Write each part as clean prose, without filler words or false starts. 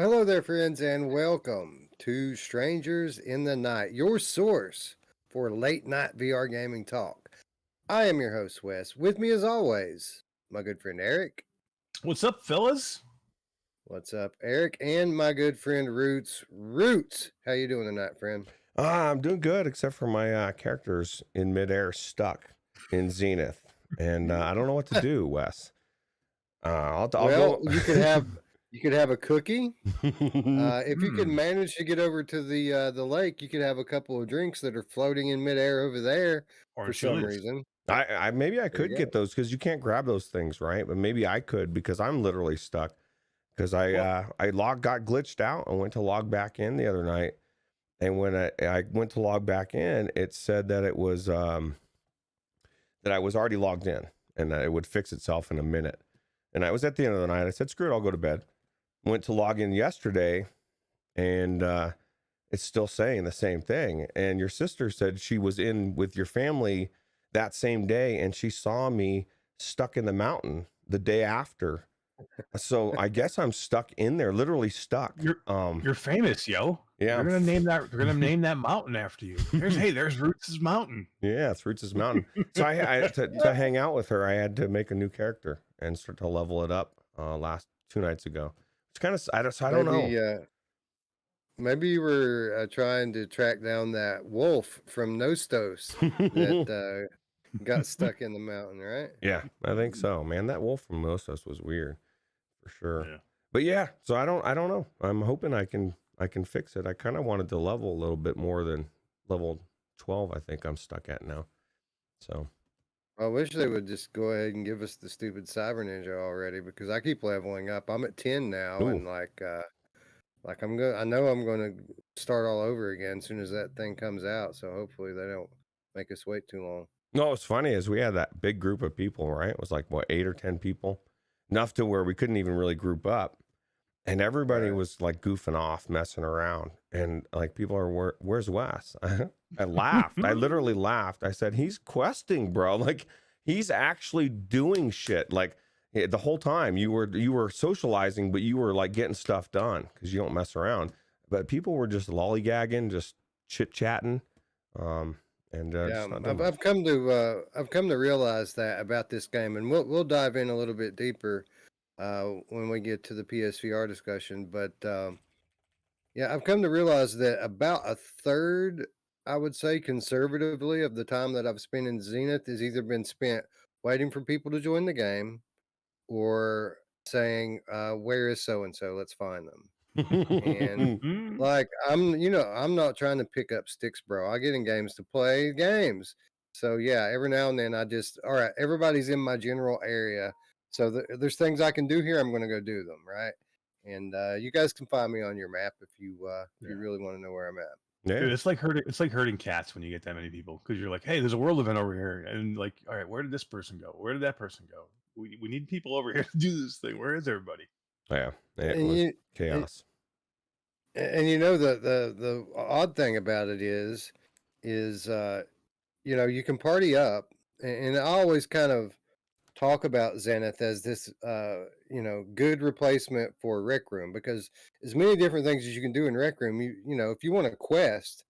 Hello there, friends, and welcome to Strangers in the Night, your source for late night VR gaming talk. I am your host, Wes. With me, as always, my good friend Eric. What's up, fellas? What's up, Eric? And my good friend Roots. Roots, how you doing tonight, friend? I'm doing good, except for my character's in midair stuck in Zenith, and I don't know what to do, Wes. I'll go. You could have a cookie. If you can manage to get over to the lake, you could have a couple of drinks that are floating in midair over there for some reason. I maybe I could get those because you can't grab those things, right? But maybe I could because I'm literally stuck because I got glitched out and went to log back in the other night, and when I went to log back in, it said that it was that I was already logged in and that it would fix itself in a minute. And I was at the end of the night. I said, "Screw it, I'll go to bed." Went to log in yesterday, and it's still saying the same thing. And your sister said she was in with your family that same day, and she saw me stuck in the mountain the day after. So I guess I'm stuck in there, literally stuck. You're famous, yo. Yeah, They're gonna name that mountain after you. There's Ruuts' mountain. Yeah, it's Ruuts' mountain. So to hang out with her, I had to make a new character and start to level it up last 2 nights ago. It's kind of I don't know. Maybe you were trying to track down that wolf from Nostos that got stuck in the mountain, right? Yeah, I think so, man. That wolf from Nostos was weird, for sure. Yeah. But yeah, so I don't know. I'm hoping I can fix it. I kind of wanted to level a little bit more than level 12. I think I'm stuck at now. So I wish they would just go ahead and give us the stupid Cyber Ninja already, because I keep leveling up. I'm at 10 now. Ooh. And I know I'm going to start all over again as soon as that thing comes out. So hopefully they don't make us wait too long. No, what's funny is we had that big group of people, right? It was like, what, 8 or 10 people? Enough to where we couldn't even really group up. And everybody was like goofing off, messing around. And like people are, where's Wes? I laughed. I literally laughed. I said, he's questing, bro. Like he's actually doing shit. Like the whole time you were socializing, but you were like getting stuff done because you don't mess around. But people were just lollygagging, just chit chatting. I've come to realize that about this game, and we'll dive in a little bit deeper when we get to the PSVR discussion. But I've come to realize that about a third, I would say conservatively, of the time that I've spent in Zenith has either been spent waiting for people to join the game or saying, where is so-and-so? Let's find them. And like, I'm not trying to pick up sticks, bro. I get in games to play games. So yeah, every now and then all right, everybody's in my general area. So there's things I can do here. I'm going to go do them. Right. And you guys can find me on your map if you really want to know where I'm at. Yeah. Dude, it's like herding cats when you get that many people, because you're like, hey, there's a world event over here, and like, all right, where did this person go? Where did that person go? We need people over here to do this thing. Where is everybody? Yeah, it was chaos. And the odd thing about it is you can party up, and I always kind of talk about Zenith as this good replacement for Rec Room, because as many different things as you can do in Rec Room, if you want a quest,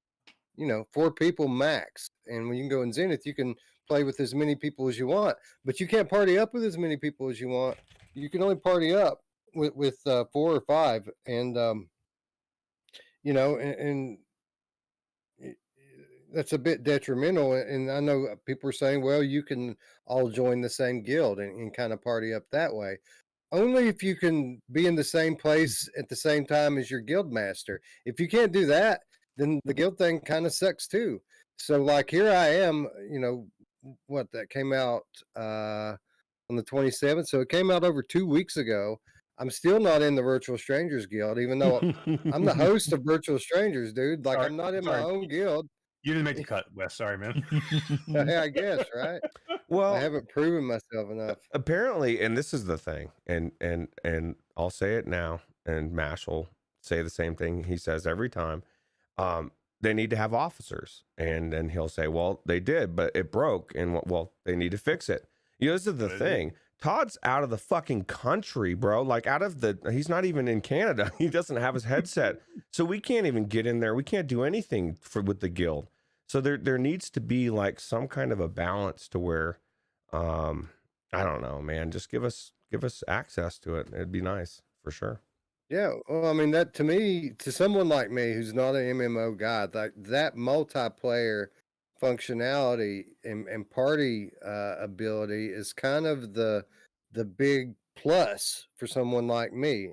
4 people max, and when you can go in Zenith, you can play with as many people as you want, but you can't party up with as many people as you want. You can only party up with 4 or 5, and and that's a bit detrimental. And I know people are saying, well, you can all join the same guild and kind of party up that way. Only if you can be in the same place at the same time as your guild master. If you can't do that, then the guild thing kind of sucks too. So like here I am, that came out on the 27th. So it came out over 2 weeks ago. I'm still not in the Virtual Strangers Guild, even though I'm the host of Virtual Strangers, dude. Like, I'm not in my own guild. You didn't make the cut, Wes. Sorry, man. Yeah, I guess, right? Well, I haven't proven myself enough. Apparently, and this is the thing, and I'll say it now, and Mash will say the same thing he says every time. They need to have officers, and then he'll say, well, they did, but it broke, and well, they need to fix it. This is the thing. Todd's out of the fucking country, bro. Like he's not even in Canada. He doesn't have his headset. So we can't even get in there. We can't do anything with the guild. So there needs to be like some kind of a balance to where, I don't know, man, just give us access to it. It'd be nice for sure. Yeah, well, I mean, that to me, to someone like me who's not an MMO guy, like that multiplayer functionality and party ability is kind of the big plus for someone like me.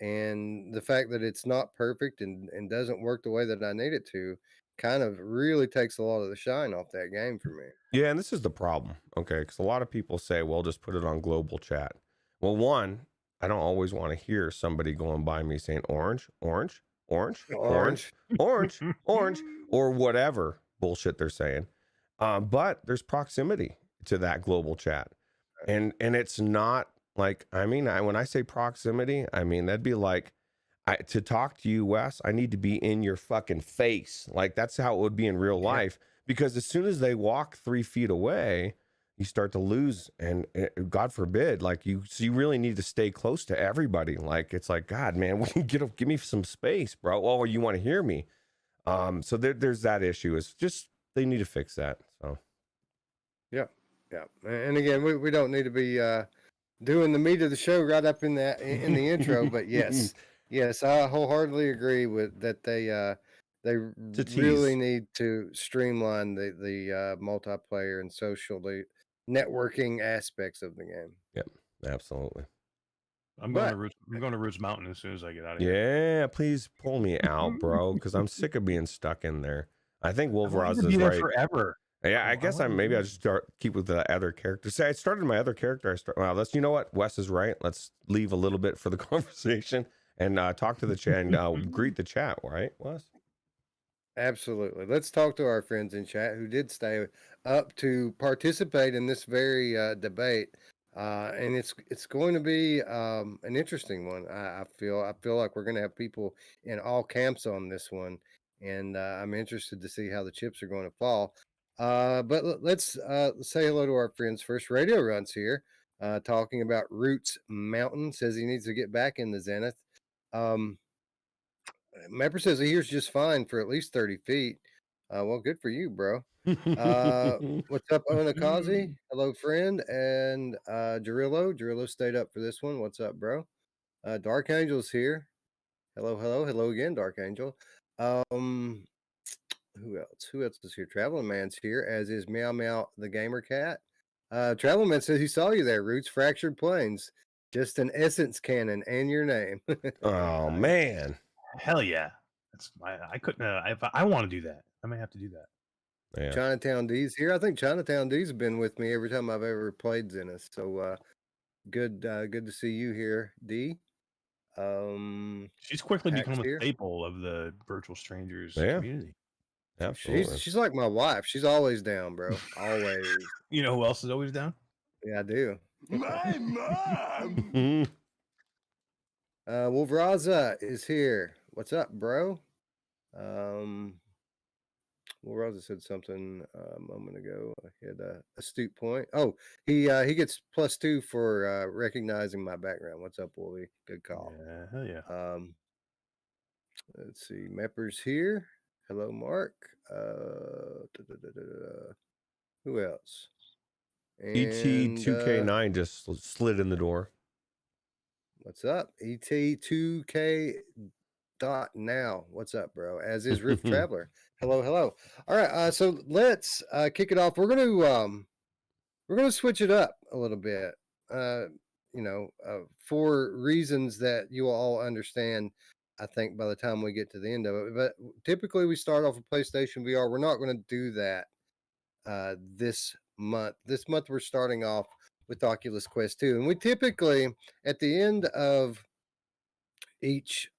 And the fact that it's not perfect and doesn't work the way that I need it to kind of really takes a lot of the shine off that game for me. Yeah, and this is the problem, okay? Because a lot of people say, well, just put it on global chat. Well, one, I don't always want to hear somebody going by me saying orange, orange, orange, orange, orange, orange, or whatever bullshit they're saying. But there's proximity to that global chat. And it's not like, I mean, when I say proximity, I mean, that'd be like, to talk to you, Wes, I need to be in your fucking face. Like, that's how it would be in real life. Because as soon as they walk 3 feet away, you start to lose, and God forbid, like you really need to stay close to everybody. Like, it's like, God, man, give me some space, bro. Oh, you want to hear me? So there's that issue. It's just, they need to fix that. So. Yeah. And again, we don't need to be doing the meat of the show right up in the intro, but yes, I wholeheartedly agree with that. They really need to streamline the multiplayer and social networking aspects of the game. Yep, absolutely. I'm going to Ruuts Mountain as soon as I get out of here. Yeah, please pull me out, bro, because I'm sick of being stuck in there. I think Wolveraz is right. Forever. Yeah, I guess maybe I'll just keep with the other character. Say I started my other character. You know what? Wes is right. Let's leave a little bit for the conversation and talk to the chat and greet the chat, right, Wes? Absolutely. Let's talk to our friends in chat who did stay up to participate in this very debate. And it's going to be an interesting one. I feel like we're going to have people in all camps on this one, and I'm interested to see how the chips are going to fall. But let's say hello to our friends first. Radio Runs here, talking about Ruuts Mountain. Says he needs to get back in the Zenith. Mepper says he hears just fine for at least 30 feet. Well, good for you, bro. What's up, Onakazi? Hello, friend. And Jarillo stayed up for this one. What's up, bro? Dark Angel's here. Hello again, Dark Angel. Who else is here? Traveling Man's here, as is Meow Meow the Gamer Cat. Traveling Man says he saw you there, Roots Fractured Plains. Just an essence cannon and your name. Oh, man. Hell yeah. I couldn't, if I want to do that, I may have to do that. Yeah. Chinatown D's here. I think Chinatown D's been with me every time I've ever played Zenith. So good to see you here, D. She's quickly become a staple of the Virtual Strangers community. Absolutely. She's like my wife. She's always down, bro. Always. You know who else is always down? Yeah, I do. My mom. Wolveraza is here. What's up, bro? Wolveraza said something a moment ago. He had a astute point. Oh, he gets +2 for recognizing my background. What's up, Wolvie? Good call. Yeah, hell yeah. Let's see. Mepper's here. Hello, Mark. Who else? ET2K9 just slid in the door. What's up? ET2K.now. What's up, bro? As is Rift Traveler. Hello. All right. So let's kick it off. We're gonna switch it up a little bit. For reasons that you will all understand, I think, by the time we get to the end of it. But typically we start off with PlayStation VR. We're not going to do that this month. This month we're starting off with Oculus Quest 2. And we typically, at the end of each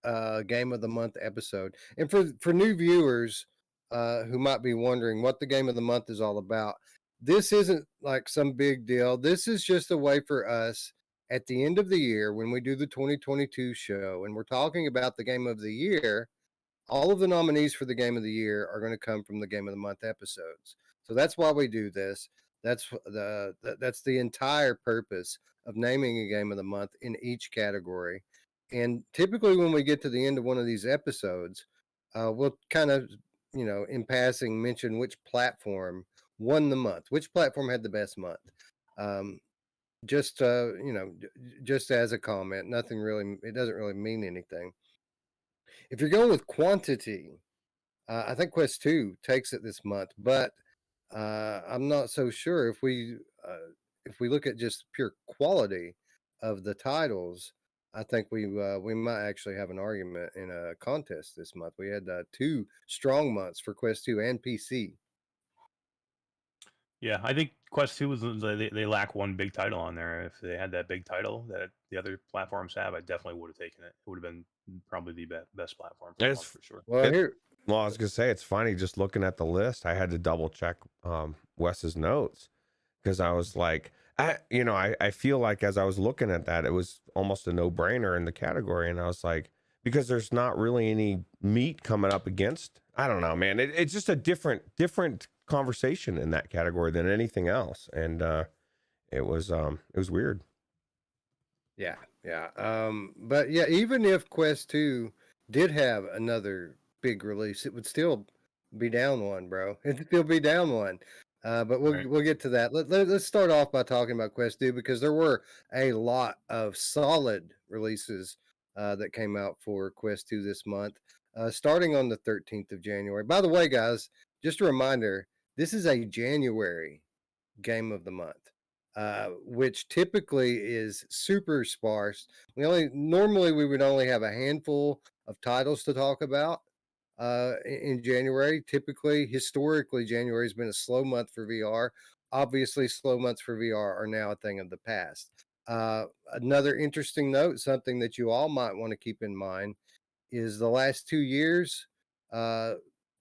Game of the Month episode, and for new viewers who might be wondering what the Game of the Month is all about, this isn't like some big deal. This is just a way for us at the end of the year when we do the 2022 show and we're talking about the Game of the Year. All of the nominees for the Game of the Year are going to come from the Game of the Month episodes. So that's why we do this. That's the entire purpose of naming a game of the month in each category. And typically, when we get to the end of one of these episodes, we'll kind of, in passing, mention which platform won the month, which platform had the best month. Just just as a comment, nothing really. It doesn't really mean anything. If you're going with quantity, I think Quest 2 takes it this month, but I'm not so sure if we look at just pure quality of the titles. I think we might actually have an argument in a contest this month. We had 2 strong months for Quest 2 and PC. Yeah, I think Quest 2 was they lack one big title on there. If they had that big title that the other platforms have, I definitely would have taken it. It would have been probably the best platform for the month for sure. Well, Well, I was gonna say it's funny just looking at the list. I had to double check Wes's notes because I was like, I feel like as I was looking at that, it was almost a no brainer in the category, and I was like, because there's not really any meat coming up against. I don't know, man. It's just a different conversation in that category than anything else, and it was weird. Yeah. But yeah, even if Quest 2 did have another big release, it would still be down one, bro. It'd still be down one. But we'll get to that. Let's start off by talking about Quest 2 because there were a lot of solid releases that came out for Quest 2 this month, starting on the 13th of January. By the way, guys, just a reminder, this is a January game of the month. Which typically is super sparse. Normally we would only have a handful of titles to talk about in January. Typically, historically, January has been a slow month for VR. Obviously, slow months for VR are now a thing of the past. Another interesting note, something that you all might want to keep in mind, is the last 2 years,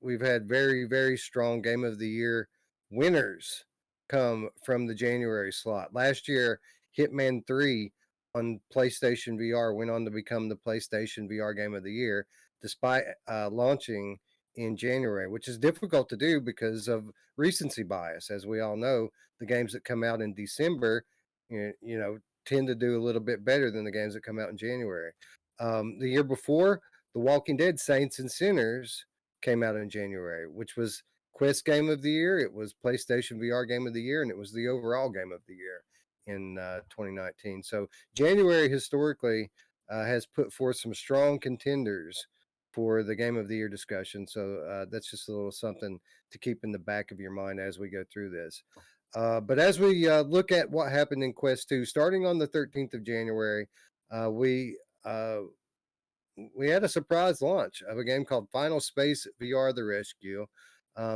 we've had very, very strong Game of the Year winners come from the January slot. Last year, Hitman 3 on PlayStation VR went on to become the PlayStation VR Game of the Year, despite launching in January, which is difficult to do because of recency bias. As we all know, the games that come out in December, tend to do a little bit better than the games that come out in January. The year before, The Walking Dead Saints and Sinners came out in January, which was Quest Game of the Year, it was PlayStation VR Game of the Year, and it was the overall Game of the Year in 2019. So January historically has put forth some strong contenders for the Game of the Year discussion. So that's just a little something to keep in the back of your mind as we go through this. But as we look at what happened in Quest 2, starting on the 13th of January, we had a surprise launch of a game called Final Space VR The Rescue.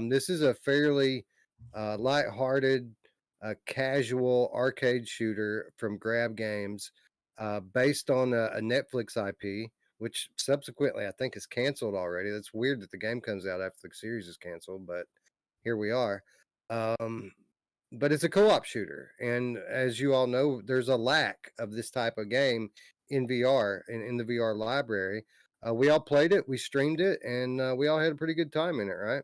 This is a fairly lighthearted, casual arcade shooter from Grab Games based on a Netflix IP, which subsequently I think is canceled already. That's weird that the game comes out after the series is canceled, but here we are. But it's a co-op shooter, and as you all know, there's a lack of this type of game in VR in the VR library. We all played it, we streamed it, and we all had a pretty good time in it, right?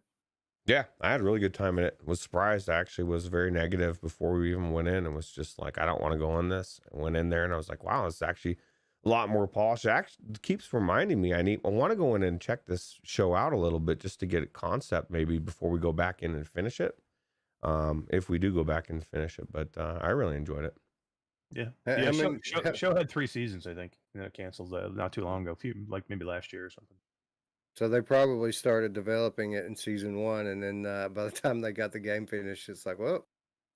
Yeah, I had a really good time in it. Was surprised. I actually was very negative before we even went in and was just like, I don't want to go on this. I went in there and I was like, wow, it's actually a lot more polished. It actually keeps reminding me I want to go in and check this show out a little bit just to get a concept maybe before we go back in and finish it. If we do go back and finish it, but I really enjoyed it. Yeah, I mean, show had 3 seasons, I think, and it canceled not too long ago, like maybe last year or something. so they probably started developing it in season 1, and then by the time they got the game finished, it's like, well,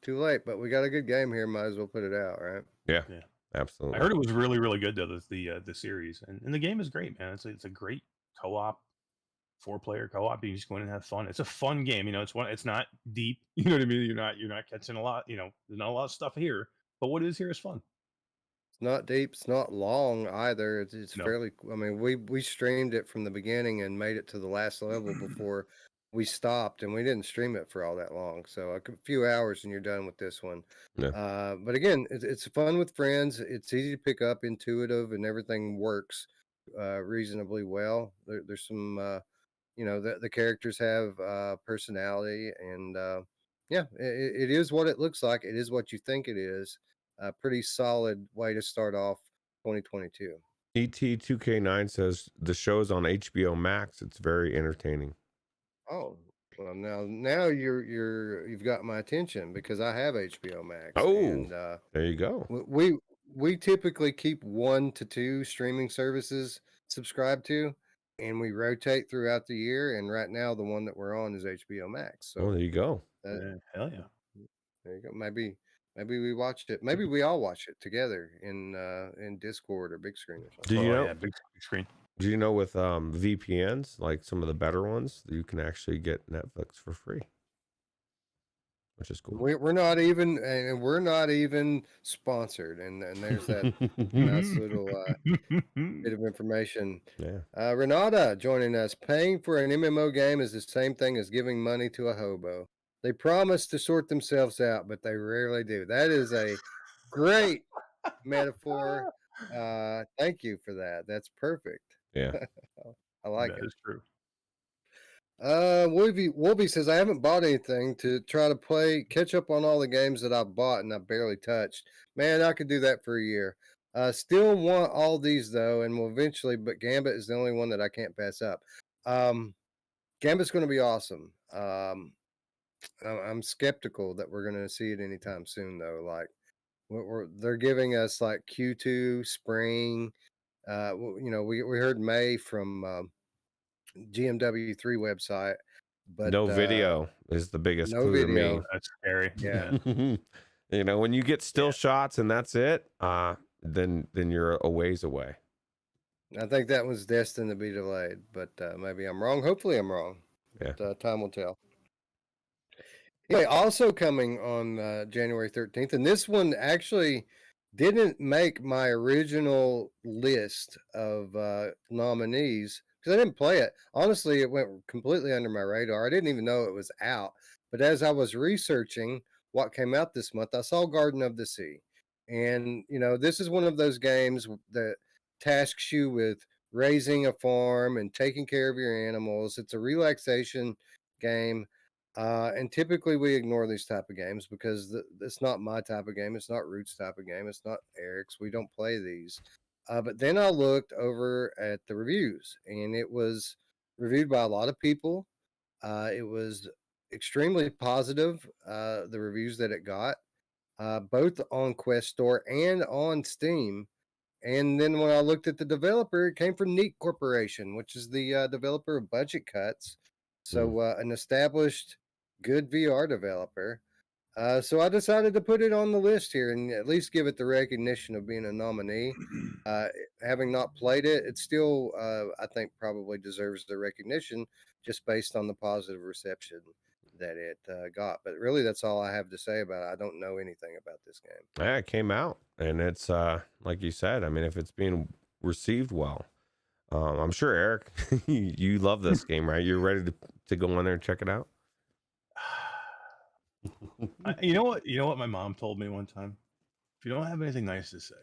too late. But we got a good game here, might as well put it out, right? Yeah, Yeah, absolutely. I heard it was really, really good though. The series and the game is great, man. It's a great co-op, 4-player co-op. You just go in and have fun. It's a fun game. It's not deep. You know what I mean? You're not catching a lot. There's not a lot of stuff here, but what is here is fun. It's not deep. It's not long either. It's No. fairly. I mean, we streamed it from the beginning and made it to the last level before we stopped, and we didn't stream it for all that long. So a few hours and you're done with this one. Yeah. But again, it's fun with friends. It's easy to pick up, intuitive, and everything works reasonably well. There's some, the characters have personality, and yeah, it is what it looks like. It is what you think it is. A pretty solid way to start off 2022. ET2K9 says the show's on HBO Max. It's very entertaining. Oh, well, now you've got my attention because I have HBO Max. Oh, and there you go. we typically keep 1 to 2 streaming services subscribed to, and we rotate throughout the year. And right now, the one that we're on is HBO Max. So Oh, there you go. Hell yeah. there you go. Maybe we watched it. Maybe we all watch it together in Discord or big screen or something. Do you know? Yeah, big screen. Do you know with VPNs, like some of the better ones, you can actually get Netflix for free, which is cool. We're not even sponsored, and there's that nice little bit of information. Yeah. Renata joining us. Paying for an MMO game is the same thing as giving money to a hobo. They promise to sort themselves out, but they rarely do. That is a great metaphor. Thank you for that. That's perfect. Yeah. I like That it. is true. Wolby says, I haven't bought anything to try to catch up on all the games that I've bought and I barely touched. Man, I could do that for a year. Still want all these though, and will eventually, but Gambit is the only one that I can't pass up. Gambit's going to be awesome. I'm skeptical that we're going to see it anytime soon though. Like they're giving us like Q2 spring. We heard May from GMW3 website, but no video is the biggest no clue to video. me. That's scary. Yeah. You know, when you get still shots and that's it, then you're a ways away. I think that was destined to be delayed, but maybe I'm wrong. Hopefully I'm wrong. Yeah. But, time will tell. Anyway, also coming on January 13th, and this one actually didn't make my original list of nominees because I didn't play it. Honestly, it went completely under my radar. I didn't even know it was out. But as I was researching what came out this month, I saw Garden of the Sea. And, this is one of those games that tasks you with raising a farm and taking care of your animals. It's a relaxation game. And typically we ignore these type of games because it's not my type of game. It's not Ruuts type of game. It's not Eric's. We don't play these. But then I looked over at the reviews, and it was reviewed by a lot of people. It was extremely positive, the reviews that it got, both on Quest Store and on Steam. And then when I looked at the developer, it came from Neat Corporation, which is the developer of Budget Cuts. So an established, good VR developer. So I decided to put it on the list here and at least give it the recognition of being a nominee. Having not played it, it still, I think, probably deserves the recognition just based on the positive reception that it got. But really, that's all I have to say about it. I don't know anything about this game. Yeah, it came out, and it's like you said. I mean, if it's being received well, I'm sure Eric, you love this game, right? You're ready to go in there and check it out. You know what my mom told me one time? If you don't have anything nice to say,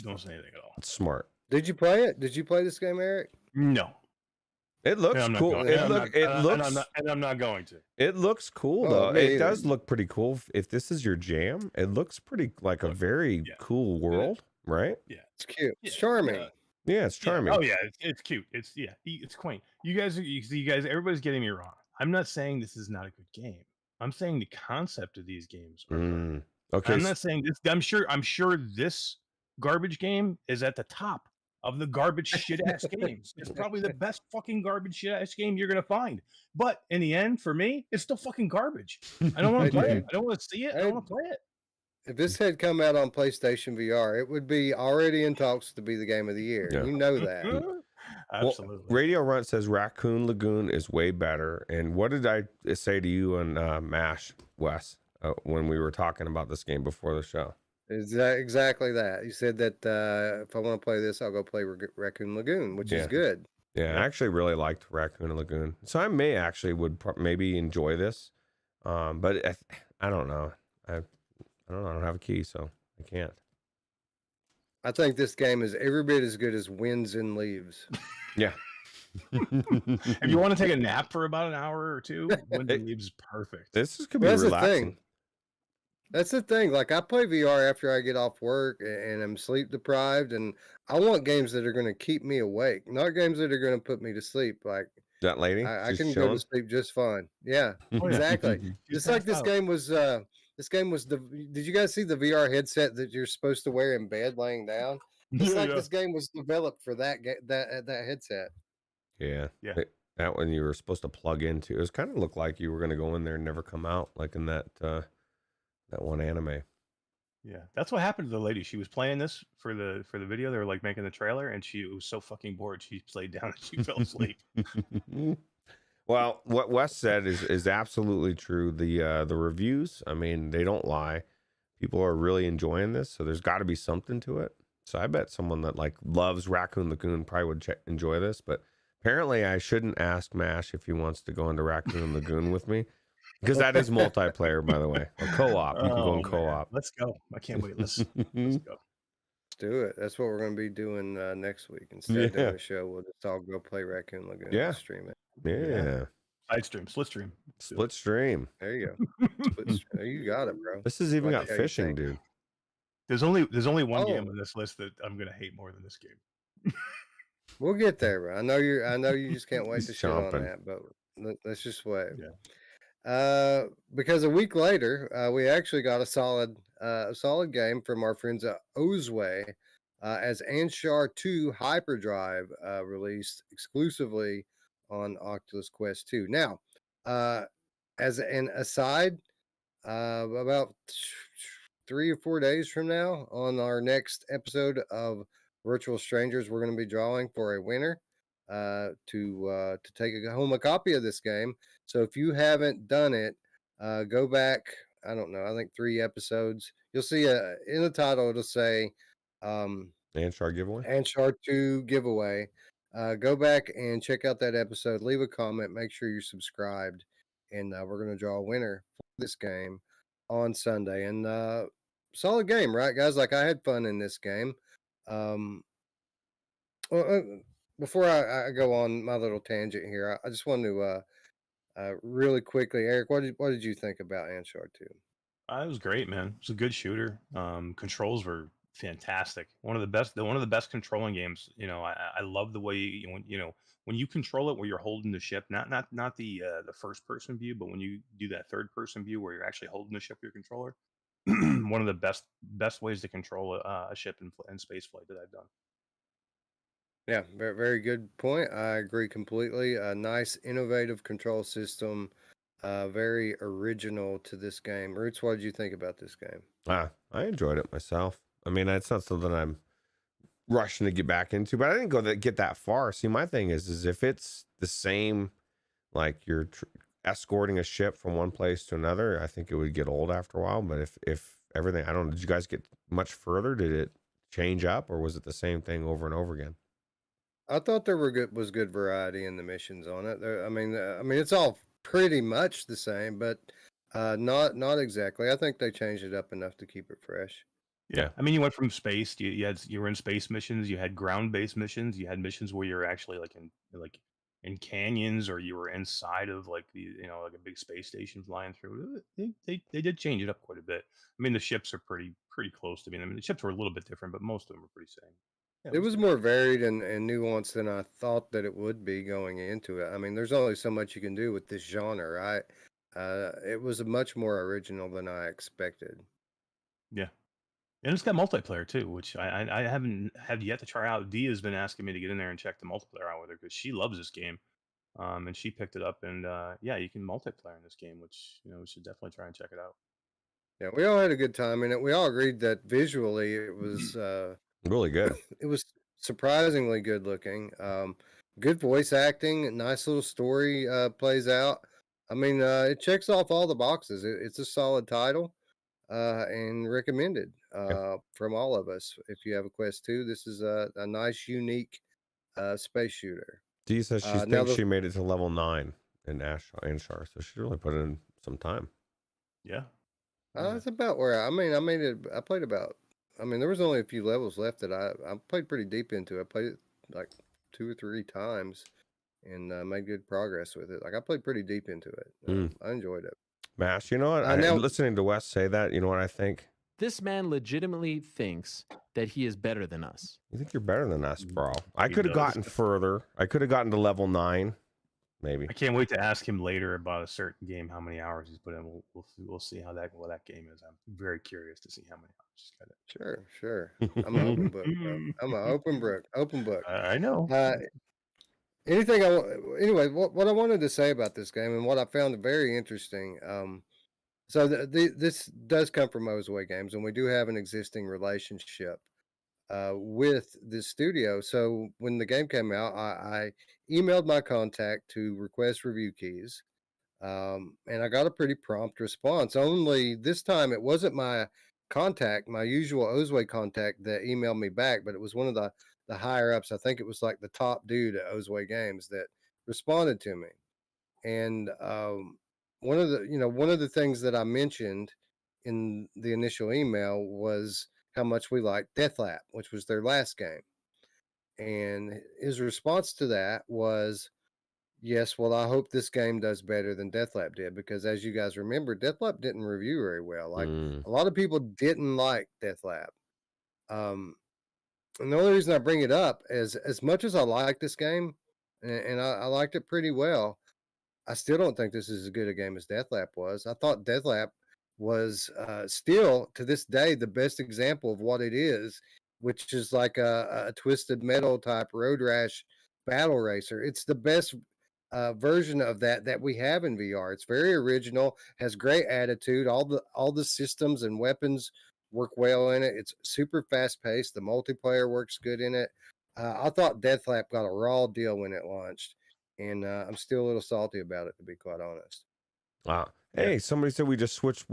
don't say anything at all. It's smart. Did you play it? Did you play this game, Eric? No. It looks cool. I'm not going to. It looks cool though. It does look pretty cool. If this is your jam, it looks pretty like a very cool world, right? Yeah, it's cute. It's charming. Yeah, it's charming. Yeah. Oh yeah, it's cute. It's quaint. You guys, everybody's getting me wrong. I'm not saying this is not a good game. I'm saying the concept of these games are great. Okay. I'm not saying this. I'm sure this garbage game is at the top of the garbage shit ass games. It's probably the best fucking garbage shit ass game you're gonna find. But in the end, for me, it's still fucking garbage. I don't want to play it. I don't want to see it. I don't want to play it. If this had come out on PlayStation VR, it would be already in talks to be the game of the year. Yeah. You know that. Absolutely. Well, Radio Runt says Raccoon Lagoon is way better. And what did I say to you and MASH, Wes, when we were talking about this game before the show? Exactly that. You said that if I want to play this, I'll go play Raccoon Lagoon, which is good. Yeah, I actually really liked Raccoon Lagoon. So I may actually maybe enjoy this. But I don't know. I don't know. I don't have a key, so I can't. I think this game is every bit as good as Winds and Leaves. Yeah. If you want to take a nap for about an hour or two, Wind and Leaves is perfect. This could be Well, that's the relaxing. thing. That's the thing. Like I play VR after I get off work and I'm sleep deprived, and I want games that are going to keep me awake, not games that are going to put me to sleep. Like That lady, I she's can go to chilling. sleep just fine. Yeah, Oh, yeah. exactly. She's Just like passed this out. game was. This game was. Did you guys see the VR headset that you're supposed to wear in bed laying down? It's like this game was developed for that that headset. Yeah. Yeah. That one you were supposed to plug into. It was kind of looked like you were going to go in there and never come out, like in that one anime. Yeah, that's what happened to the lady. She was playing this for the video. They were like making the trailer, and she was so fucking bored. She laid down and she fell asleep. Well, what Wes said is absolutely true. The reviews, I mean, they don't lie. People are really enjoying this, so there's got to be something to it. So I bet someone that like loves Raccoon Lagoon probably would enjoy this. But apparently, I shouldn't ask Mash if he wants to go into Raccoon Lagoon with me, because that is multiplayer, by the way, or co-op. You can go in co-op. Let's go! I can't wait. Let's go. Let's do it. That's what we're going to be doing next week. Instead of doing a show, we'll just all go play Raccoon Lagoon and stream it. Yeah. Side stream, split stream. Split stream. There you go. You got it, bro. This has even got fishing, dude. There's only one game on this list that I'm gonna hate more than this game. We'll get there, bro. I know you just can't wait to shit on that, but let's just wait. Yeah. Because a week later, we actually got a solid game from our friends at Ozway, as Anshar 2 Hyperdrive released exclusively on Oculus Quest 2. Now, as an aside, about 3 or 4 days from now, on our next episode of Virtual Strangers, we're going to be drawing for a winner to take home a copy of this game. So if you haven't done it, go back. I don't know. I think 3 episodes. You'll see in the title it'll say Anshar giveaway. Anshar 2 giveaway. Go back and check out that episode. Leave a comment. Make sure you're subscribed, and we're going to draw a winner for this game on Sunday. And solid game, right, guys? Like I had fun in this game. Before I go on my little tangent here, I just want to really quickly, Eric, what did you think about Anshar 2? It was great, man. It was a good shooter. Controls were fantastic. One of the best controlling games. You know, I love the way when you control it where you're holding the ship, not the first person view, but when you do that third person view where you're actually holding the ship with your controller. One of the best ways to control a ship in space flight that I've done. Yeah, very, very good point. I agree completely. A nice, innovative control system, very original to this game. Roots, what did you think about this game? I enjoyed it myself. I mean, it's not something I'm rushing to get back into, but I didn't get that far. See, my thing is if it's the same, like you're escorting a ship from one place to another, I think it would get old after a while. But if everything, I don't know, did you guys get much further? Did it change up, or was it the same thing over and over again? I thought there was good variety in the missions on it. I mean, it's all pretty much the same, but not exactly. I think they changed it up enough to keep it fresh. Yeah, I mean, you went from space. You were in space missions. You had ground-based missions. You had missions where you're actually in canyons, or you were inside of like a big space station flying through. They did change it up quite a bit. I mean, the ships are pretty close to me. I mean, the ships were a little bit different, but most of them were pretty same. Yeah, it was more varied and nuanced than I thought that it would be going into it. I mean, there's only so much you can do with this genre, right? It was much more original than I expected. Yeah. And it's got multiplayer too, which I haven't had yet to try out. Dee has been asking me to get in there and check the multiplayer out with her because she loves this game, and she picked it up. And yeah, you can multiplayer in this game, which we should definitely try and check it out. Yeah, we all had a good time in it. We all agreed that visually it was really good. It was surprisingly good looking. Good voice acting, nice little story plays out. I mean, it checks off all the boxes. It's a solid title. And recommended from all of us. If you have a Quest 2, this is a nice, unique space shooter. Dee says she thinks she made it to level 9 in Anshar, so she really put in some time. Yeah. That's about where I made it. I played about. I mean, there was only a few levels left that I played pretty deep into. I played it like 2 or 3 times. and made good progress with it. Like I played pretty deep into it. I enjoyed it. Mash, you know what? Now, Listening to Wes say that, you know what I think? This man legitimately thinks that he is better than us. You think you're better than us, bro? I He could have does. gotten further. I could have gotten to level 9, maybe. I can't wait to ask him later about a certain game, how many hours he's put in. We'll see what that game is. I'm very curious to see how many hours he's got it. Sure. I'm an open book, bro. I'm an open book. I know. Anyway, what I wanted to say about this game and what I found very interesting. So this does come from Ozway Games, and we do have an existing relationship with this studio. So when the game came out, I emailed my contact to request review keys, and I got a pretty prompt response. Only this time it wasn't my contact, my usual Ozway contact, that emailed me back, but it was one of the higher ups. I think it was like the top dude at Ozway Games that responded to me. And one of the things that I mentioned in the initial email was how much we liked Deathlap, which was their last game. And his response to that was, yes, well, I hope this game does better than Deathlap did, because as you guys remember, Deathlap didn't review very well. Like a lot of people didn't like Deathlap. And the only reason I bring it up is, as much as I like this game, and I liked it pretty well, I still don't think this is as good a game as Deathlap was. I thought Deathlap was still, to this day, the best example of what it is, which is like a Twisted Metal type road rash battle racer. It's the best version of that we have in VR. It's very original, has great attitude. All the systems and weapons work well in it. It's super fast paced. The multiplayer works good in it. I thought Deathlap got a raw deal when it launched, and I'm still a little salty about it, to be quite honest. Wow. Hey, somebody said we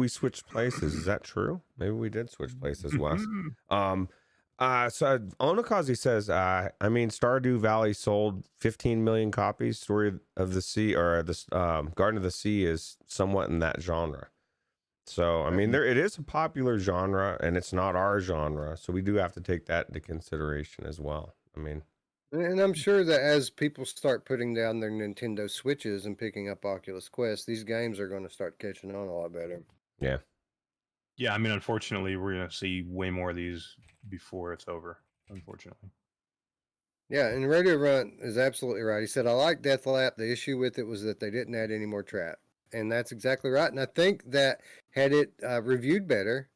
switched places. Is that true? Maybe we did switch places, Wes. So Onakazi says, I mean, Stardew Valley sold 15 million copies. Story of the Sea, or this Garden of the Sea, is somewhat in that genre. So I mean, it is a popular genre, and it's not our genre, so we do have to take that into consideration as well. I mean, and I'm sure that as people start putting down their Nintendo Switches and picking up Oculus Quest, these games are going to start catching on a lot better. Yeah. Yeah, I mean, unfortunately, we're going to see way more of these before it's over, unfortunately. Yeah, and Radio Runt is absolutely right. He said, I like Deathlap. The issue with it was that they didn't add any more trap. And that's exactly right. And I think that had it reviewed better,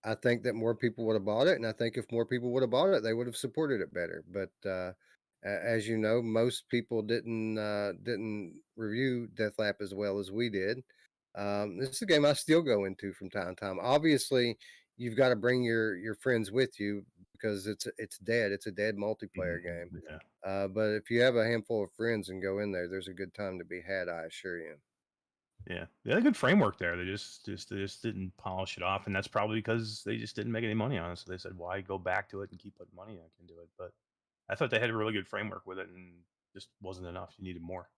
I think that more people would have bought it. And I think if more people would have bought it, they would have supported it better. But as you know, most people didn't review Deathlap as well as we did. This is a game I still go into from time to time. Obviously, you've got to bring your friends with you, because it's dead. It's a dead multiplayer game. Yeah. But if you have a handful of friends and go in there, there's a good time to be had, I assure you. Yeah, they had a good framework there. They just didn't polish it off, and that's probably because they just didn't make any money on it. So they said, "Why go back to it and keep putting money into it?" But I thought they had a really good framework with it, and just wasn't enough. You needed more.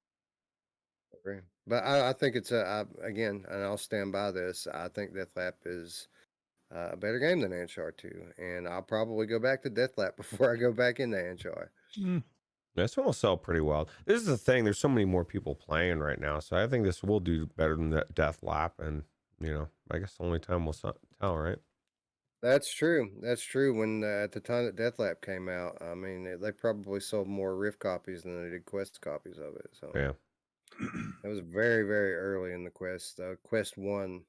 Agree. But I think it's again, and I'll stand by this. I think Deathlap is a better game than Anshar 2, and I'll probably go back to Deathlap before I go back into Anshar. This one will sell pretty well. This is the thing. There's so many more people playing right now, so I think this will do better than that Deathlap. And I guess only time will tell, right? That's true. That's true. When at the time that Deathlap came out, I mean, they probably sold more Rift copies than they did Quest copies of it. So yeah, it was very, very early in the Quest 1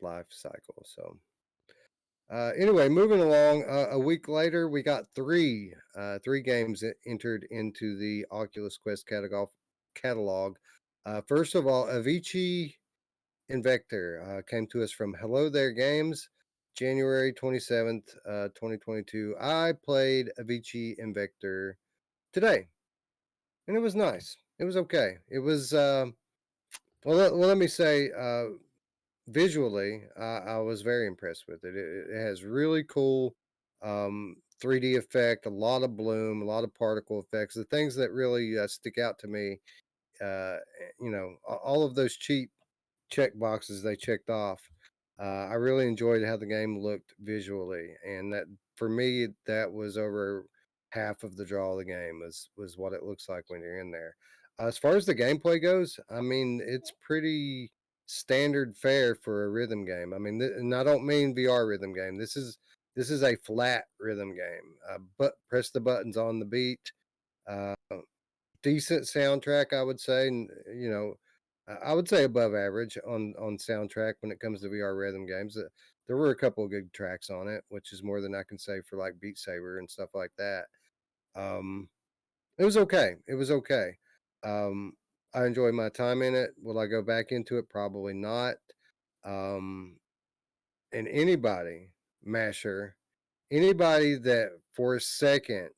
life cycle. So anyway, moving along. A week later, we got three games that entered into the Oculus Quest catalog. First of all, Avicii Invector came to us from Hello There Games, January 27th, 2022. I played Avicii Invector today, and it was nice. It was okay. It was let me say, visually, I was very impressed with it. It has really cool 3D effect, a lot of bloom, a lot of particle effects. The things that really stick out to me, all of those cheap check boxes they checked off. I really enjoyed how the game looked visually, and that for me, that was over half of the draw of the game was what it looks like when you're in there. As far as the gameplay goes, I mean, it's pretty standard fare for a rhythm game. I mean, and I don't mean VR rhythm game. This is a flat rhythm game. But press the buttons on the beat. Uh, Decent soundtrack, I would say. And, I would say above average on soundtrack when it comes to VR rhythm games. There were a couple of good tracks on it, which is more than I can say for like Beat Saber and stuff like that. Um, it was okay. It was okay. Um, I enjoyed my time in it. Will I go back into it? Probably not. Um, and anybody that for a second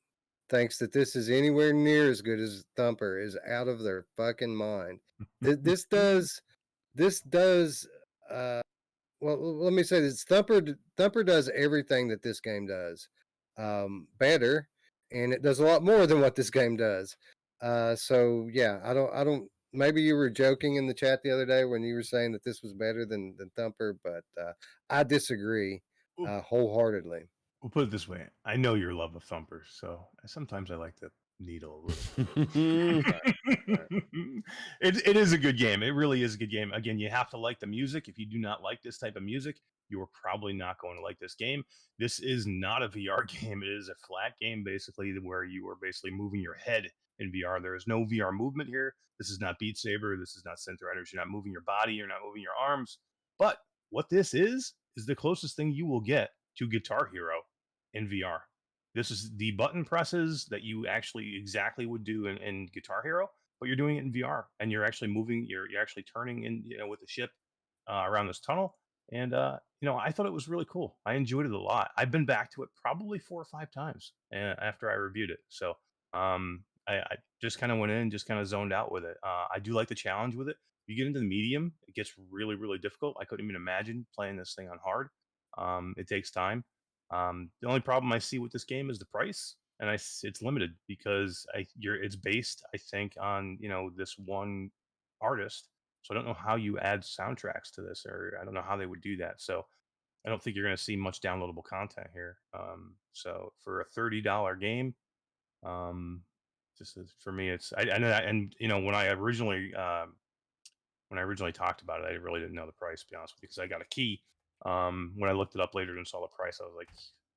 thinks that this is anywhere near as good as Thumper is out of their fucking mind. This does well, let me say this: Thumper does everything that this game does, better, and it does a lot more than what this game does. So yeah, I don't. Maybe you were joking in the chat the other day when you were saying that this was better than Thumper, but I disagree wholeheartedly. We'll put it this way: I know your love of Thumper, so sometimes I like to needle a little. It is a good game. It really is a good game. Again, you have to like the music. If you do not like this type of music, you are probably not going to like this game. This is not a VR game. It is a flat game, basically, where you are basically moving your head in VR. There is no VR movement here. This is not Beat Saber. This is not Center Riders. You're not moving your body. You're not moving your arms. But what this is the closest thing you will get to Guitar Hero in VR. This is the button presses that you actually exactly would do in Guitar Hero, but you're doing it in VR, and you're actually moving. You're actually turning in, with the ship around this tunnel. And I thought it was really cool. I enjoyed it a lot. I've been back to it probably 4 or 5 times after I reviewed it. So I just kind of went in, just kind of zoned out with it. I do like the challenge with it. You get into the medium, it gets really, really difficult. I couldn't even imagine playing this thing on hard. It takes time. The only problem I see with this game is the price, and it's limited because it's based, I think, on this one artist. So I don't know how you add soundtracks to this, or I don't know how they would do that. So I don't think you're going to see much downloadable content here. So for a $30 game, for me, I know that, and when I originally talked about it, I really didn't know the price, to be honest with you, because I got a key. When I looked it up later and saw the price, I was like,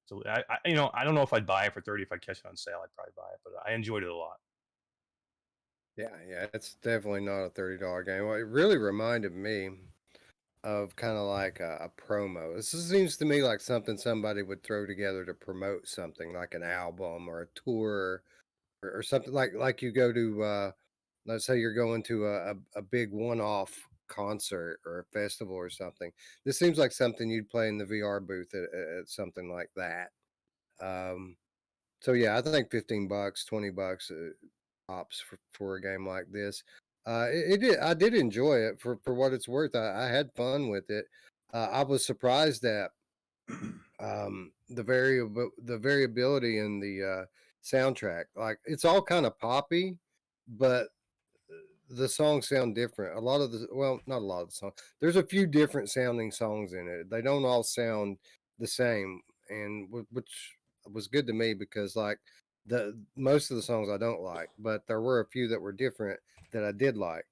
so I don't know if I'd buy it for 30. If I catch it on sale, I'd probably buy it, but I enjoyed it a lot. Yeah, it's definitely not a $30 game. Well, it really reminded me of kind of like a promo. This seems to me like something somebody would throw together to promote something like an album or a tour or something like you go to let's say you're going to a big one-off concert or a festival or something. This seems like something you'd play in the VR booth at something like that. So yeah, I think $15, $20 tops for a game like this. I did enjoy it for what it's worth. I had fun with it. I was surprised at the variability in the soundtrack. Like it's all kind of poppy, but the songs sound different. Not a lot of the songs. There's a few different sounding songs in it. They don't all sound the same, and which was good to me because like the most of the songs I don't like, but there were a few that were different that I did like.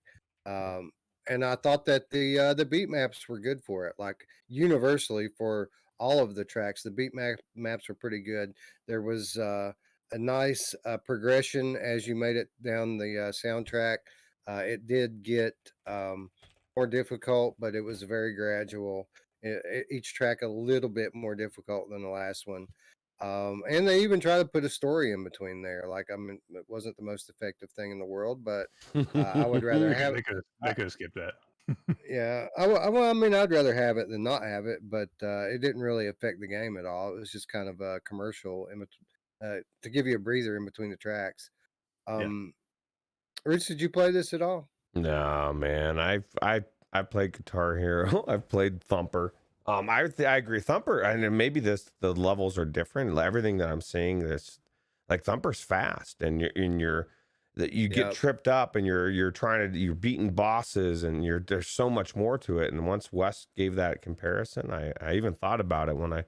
And I thought that the beat maps were good for it. Like universally for all of the tracks, the maps were pretty good. There was a nice progression as you made it down the soundtrack. It did get more difficult, but it was very gradual. Each track a little bit more difficult than the last one. And they even try to put a story in between there. Like, I mean, it wasn't the most effective thing in the world, but I would rather have it. They could have skipped that. Yeah, I mean, I'd rather have it than not have it, but it didn't really affect the game at all. It was just kind of a commercial to give you a breather in between the tracks. Rich, did you play this at all? No, man. I've played Guitar Hero. I've played Thumper. I agree. Thumper, and maybe the levels are different. Everything that I'm seeing, this like Thumper's fast, and you get tripped up, and you're beating bosses, and there's so much more to it. And once Wes gave that comparison, I even thought about it when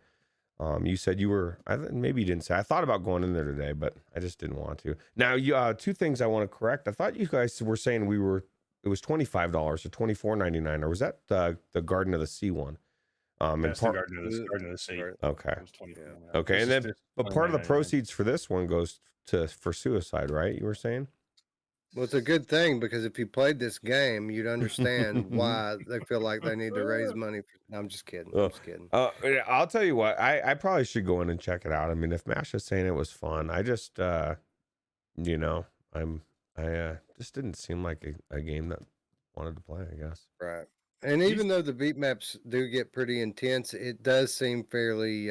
You said you were. Maybe you didn't say. I thought about going in there today, but I just didn't want to. Now, you two things I want to correct. I thought you guys were saying it was $25 or $24.99, or was that the Garden of the Sea one? That's the Garden of the Sea. Okay. It was 24. Yeah. Okay, and then but part of the proceeds for this one goes for suicide, right? You were saying. Well, it's a good thing because if you played this game, you'd understand why they feel like they need to raise money. No, I'm just kidding. I'm just kidding. I'll tell you what. I probably should go in and check it out. I mean, if Masha's saying it was fun, I just, you know, I just didn't seem like a game that I wanted to play, I guess. Right. And even though the beat maps do get pretty intense, it does seem fairly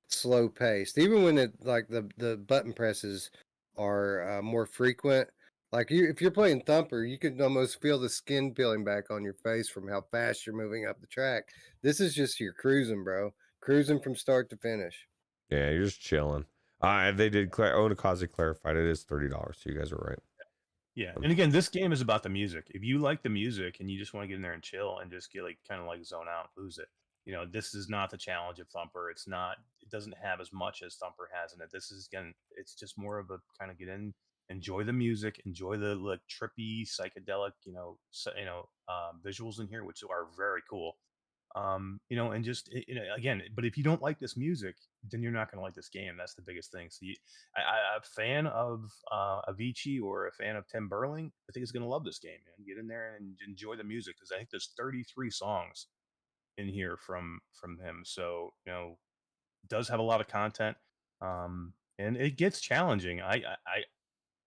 slow paced. Even when the button presses are more frequent. Like if you're playing Thumper, you can almost feel the skin peeling back on your face from how fast you're moving up the track. This is just your cruising, bro. Cruising from start to finish. Yeah, you're just chilling. They did. Onakaze clarified it is $30, so you guys are right. Yeah, and again, this game is about the music. If you like the music and you just want to get in there and chill and just get kind of zone out, lose it. You know, this is not the challenge of Thumper. It's not. It doesn't have as much as Thumper has in it. This is again, it's just more of a kind of get in, enjoy the music, enjoy the trippy psychedelic, visuals in here, which are very cool. And just again, but if you don't like this music, then you're not going to like this game. That's the biggest thing. So a fan of Avicii or a fan of Tim Berling, I think is going to love this game, man. Get in there and enjoy the music, because I think there's 33 songs in here from him. So it does have a lot of content, and it gets challenging. I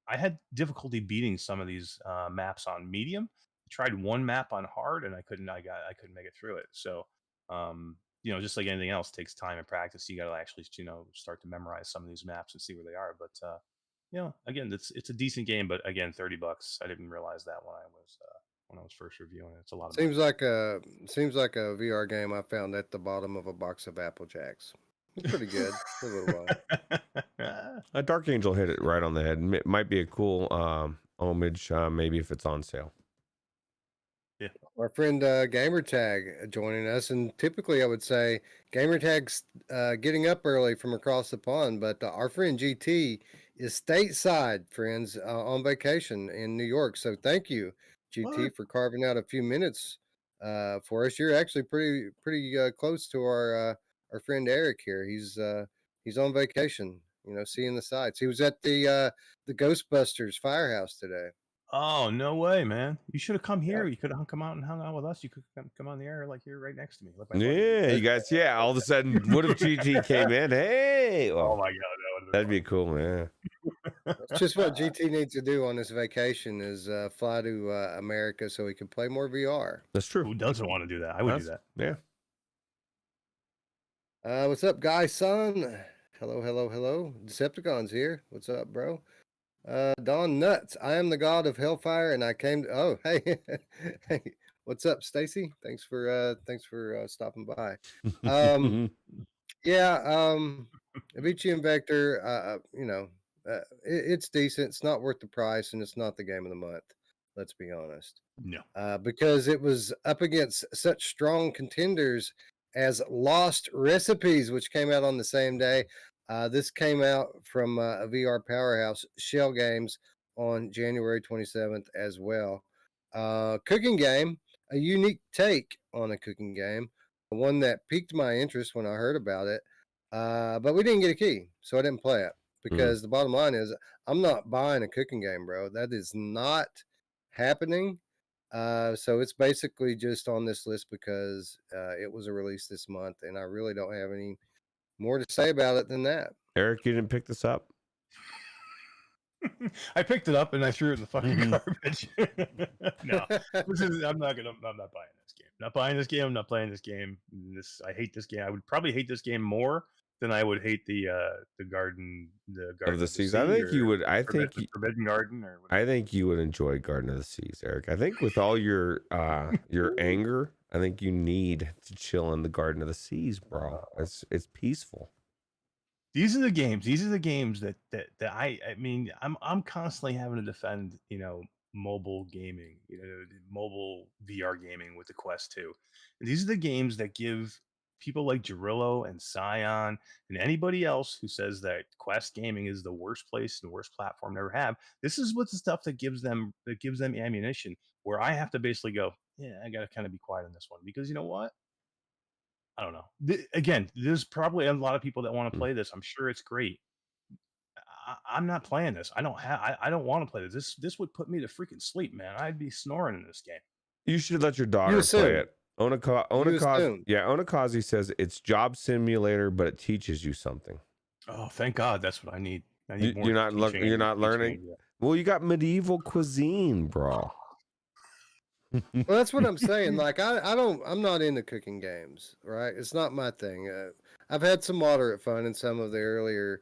had difficulty beating some of these maps on medium. I tried one map on hard, and I couldn't make it through it. So, just like anything else, takes time and practice. You got to actually, start to memorize some of these maps and see where they are. But, again, it's a decent game. But again, $30. I didn't realize that when I was first reviewing it. It's a lot of money. Seems like a VR game I found at the bottom of a box of Apple Jacks. It's pretty good for a little while. Dark Angel hit it right on the head. It might be a cool homage, maybe if it's on sale. Yeah. Our friend Gamertag joining us, and typically I would say Gamertag's getting up early from across the pond, but our friend GT is stateside, friends, on vacation in New York. So thank you, GT, for carving out a few minutes for us. You're actually pretty close to our friend Eric here. He's on vacation, seeing the sights. He was at the Ghostbusters Firehouse today. Oh, no way, man. You should have come here. Yeah. You could have come out and hung out with us. You could come on the air like you're right next to me. Yeah, you guys. Yeah, all of a sudden, what if GT came in? Hey. Well, oh, my God. That'd be cool, man. That's just what GT needs to do on this vacation is fly to America so he can play more VR. That's true. Who doesn't want to do that? I would do that. Yeah. What's up, guy, son? Hello. Decepticons here. What's up, bro? Don Nuts. I am the god of Hellfire, and I came to. Oh, hey, hey. What's up, Stacy? Thanks for stopping by. Avicii and Vector. It's decent. It's not worth the price, and it's not the game of the month. Let's be honest. No. Because it was up against such strong contenders as Lost Recipes, which came out on the same day. This came out from a VR powerhouse, Shell Games, on January 27th as well. Cooking game, a unique take on a cooking game, one that piqued my interest when I heard about it. But we didn't get a key, so I didn't play it because the bottom line is I'm not buying a cooking game, bro. That is not happening. So it's basically just on this list because it was a release this month, and I really don't have any more to say about it than that. Eric, you didn't pick this up? I picked it up and I threw it in the fucking garbage. No, I'm not buying this game. Not buying this game. I'm not playing this game. I hate this game. I would probably hate this game more than I would hate the Garden of the Seas. I think you would. I think Forbidden Garden. Or I think you would enjoy Garden of the Seas, Eric. I think with all your anger, I think you need to chill in the Garden of the Seas, bro. It's peaceful. These are the games that I'm constantly having to defend, mobile gaming, mobile VR gaming with the Quest 2. And these are the games that give people like Gerillo and Scion and anybody else who says that Quest Gaming is the worst place and the worst platform to ever have, this is what's the stuff that gives them ammunition. Where I have to basically go, yeah, I got to kind of be quiet on this one because you know what? I don't know. Again, there's probably a lot of people that want to play this. I'm sure it's great. I'm not playing this. I don't want to play this. This would put me to freaking sleep, man. I'd be snoring in this game. You should let your daughter You play assume. it. assume. Onakazi says it's job simulator, but it teaches you something. Oh, thank God. That's what I need. I need more You're not teaching you're and not learning. teaching. Well, you got medieval cuisine, bro. Well, that's what I'm saying. Like, I'm not into cooking games, right? It's not my thing. I've had some moderate fun in some of the earlier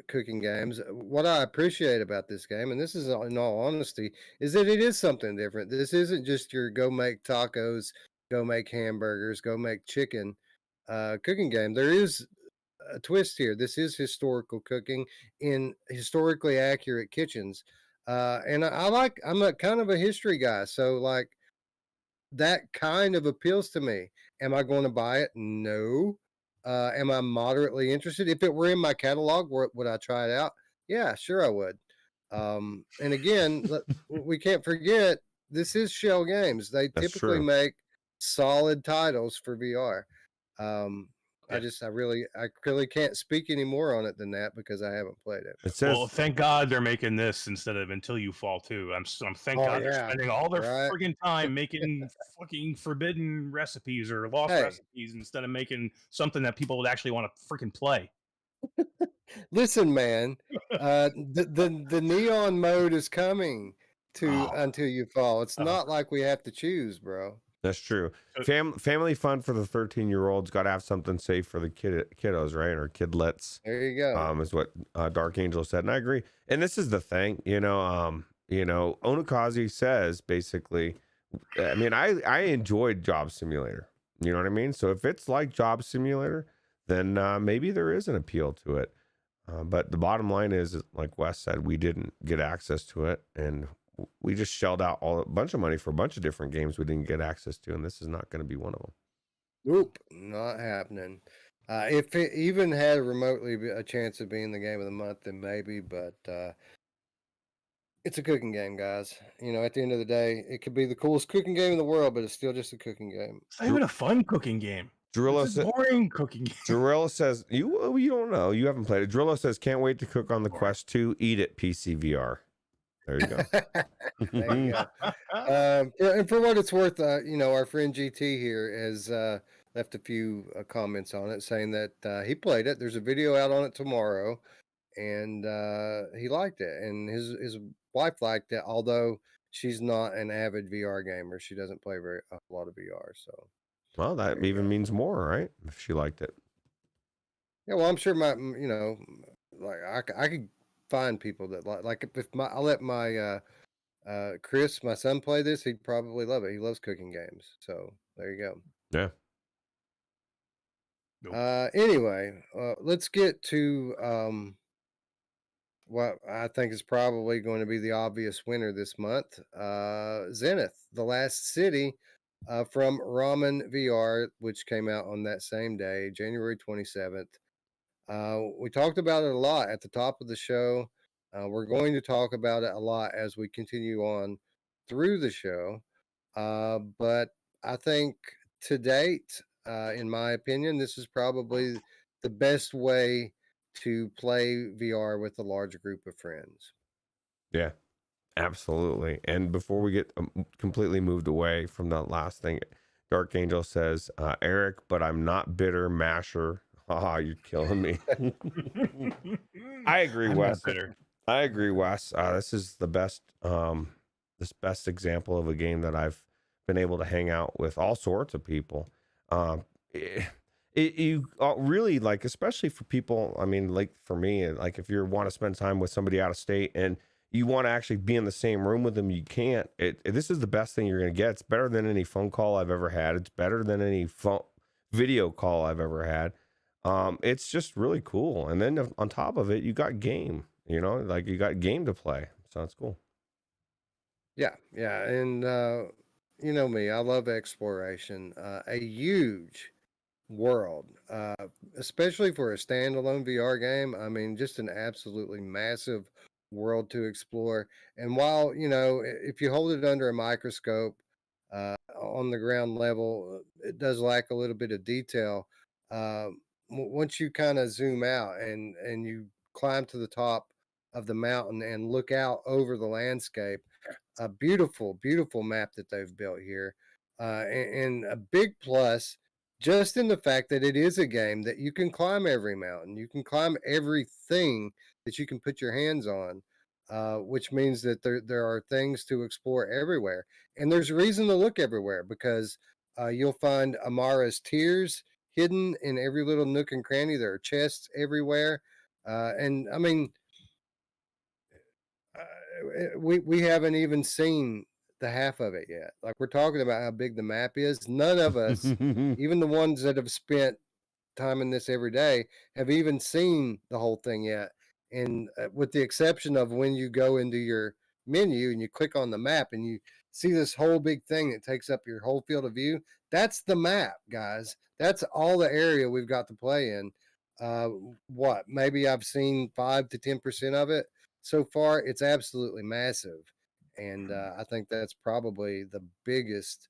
cooking games. What I appreciate about this game, and this is in all honesty, is that it is something different. This isn't just your go make tacos, go make hamburgers, go make chicken cooking game. There is a twist here. This is historical cooking in historically accurate kitchens. And I'm a kind of a history guy. So like that kind of appeals to me. Am I going to buy it? No. Am I moderately interested? If it were in my catalog, would I try it out? Yeah, sure I would. And again, we can't forget this is Shell Games. They That's typically true. make solid titles for VR. Yeah. I really can't speak any more on it than that because I haven't played it. It says Well, thank God they're making this instead of Until You Fall too. I'm thank Oh, God they're yeah, spending all their right? friggin' time making fucking forbidden recipes or lost Hey. recipes instead of making something that people would actually want to freaking play. Listen, man, the neon mode is coming to Oh. Until You Fall. It's Oh. not like we have to choose, bro. that's true. So- Family fun for the 13-year-olds. Got to have something safe for the kiddos, right? Or kidlets. There you go. Is what Dark Angel said, and I agree. And this is the thing, Onakazi says basically. I mean, I enjoyed Job Simulator. You know what I mean? So if it's like Job Simulator, then maybe there is an appeal to it. But the bottom line is, like Wes said, we didn't get access to it, and we just shelled out a bunch of money for a bunch of different games we didn't get access to, and this is not going to be one of them. Nope, not happening. If it even had remotely a chance of being the game of the month, then maybe, but it's a cooking game, guys. At the end of the day, it could be the coolest cooking game in the world, but it's still just a cooking game. It's not even a fun cooking game. Drillo It's a boring cooking game. Drillo says you don't know, you haven't played it. Drillo says can't wait to cook on the Quest 2. Eat it, PCVR. There you go. There you go. And for what it's worth, our friend GT here has left a few comments on it saying that he played it. There's a video out on it tomorrow, and he liked it, and his wife liked it, although she's not an avid VR gamer. She doesn't play a lot of VR. So, Well, that There you even go. means more, right? If she liked it. yeah, well, I'm sure I could find people that like if I'll let my Chris, my son, play this, he'd probably love it. He loves cooking games. So there you go. Yeah. Nope. Anyway, let's get to what I think is probably going to be the obvious winner this month. Zenith, The Last City, from Ramen VR, which came out on that same day, January 27th. We talked about it a lot at the top of the show. We're going to talk about it a lot as we continue on through the show. But I think to date, in my opinion, this is probably the best way to play VR with a large group of friends. Yeah, absolutely. And before we get completely moved away from that last thing, Dark Angel says, Eric, but I'm not bitter masher. Haha, you're killing me. I agree, I'm Wes. not bitter. I agree, Wes. This is the best example of a game that I've been able to hang out with all sorts of people. You really like, especially for people. I mean, like for me, like if you want to spend time with somebody out of state and you want to actually be in the same room with them, you can't. This is the best thing you're going to get. It's better than any phone call I've ever had. It's better than any video call I've ever had. It's just really cool. And then on top of it, you got game. Like you got game to play. So it's cool. Yeah, and you know me, I love exploration. A huge world, especially for a standalone VR game. I mean, just an absolutely massive world to explore. And while, if you hold it under a microscope on the ground level, it does lack a little bit of detail. Once you kind of zoom out and you climb to the top of the mountain and look out over the landscape, a beautiful, beautiful map that they've built here. And a big plus just in the fact that it is a game that you can climb every mountain, you can climb everything that you can put your hands on, which means that there are things to explore everywhere. And there's reason to look everywhere because you'll find Amara's tears hidden in every little nook and cranny. There are chests everywhere. And I mean, we haven't even seen the half of it yet. Like we're talking about how big the map is. None of us, even the ones that have spent time in this every day, have even seen the whole thing yet. And with the exception of when you go into your menu and you click on the map and you see this whole big thing that takes up your whole field of view, that's the map, guys. That's all the area we've got to play in. What? Maybe I've seen 5 to 10% of it so far. It's absolutely massive, and I think that's probably the biggest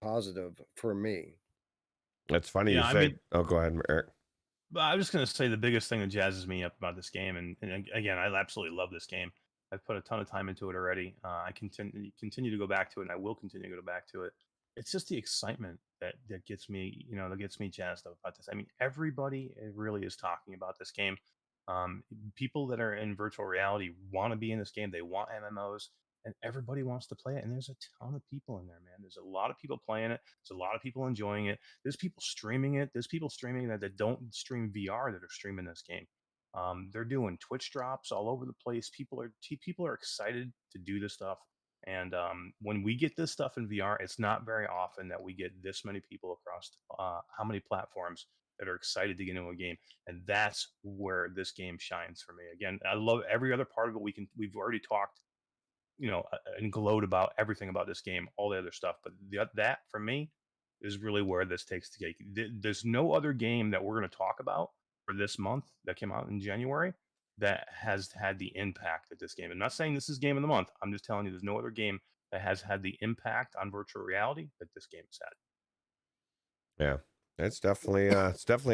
positive for me. That's funny you say. Oh, go ahead, Eric. But I was just going to say the biggest thing that jazzes me up about this game, and again, I absolutely love this game. I've put a ton of time into it already. I continue to go back to it, and I will continue to go back to it. It's just the excitement that gets me, that gets me jazzed up about this. I mean, everybody really is talking about this game. People that are in virtual reality want to be in this game. They want MMOs, and everybody wants to play it. And there's a ton of people in there, man. There's a lot of people playing it. There's a lot of people enjoying it. There's people streaming it. There's people streaming that don't stream VR that are streaming this game. They're doing Twitch drops all over the place. People are excited to do this stuff. And when we get this stuff in VR, it's not very often that we get this many people across how many platforms that are excited to get into a game. And that's where this game shines for me. Again, I love every other part of it. We've already talked, and glowed about everything about this game, all the other stuff. But that for me is really where this takes the cake. There's no other game that we're going to talk about for this month that came out in January that has had the impact that this game. I'm not saying this is game of the month. I'm just telling you there's no other game that has had the impact on virtual reality that this game has had. Yeah. It's definitely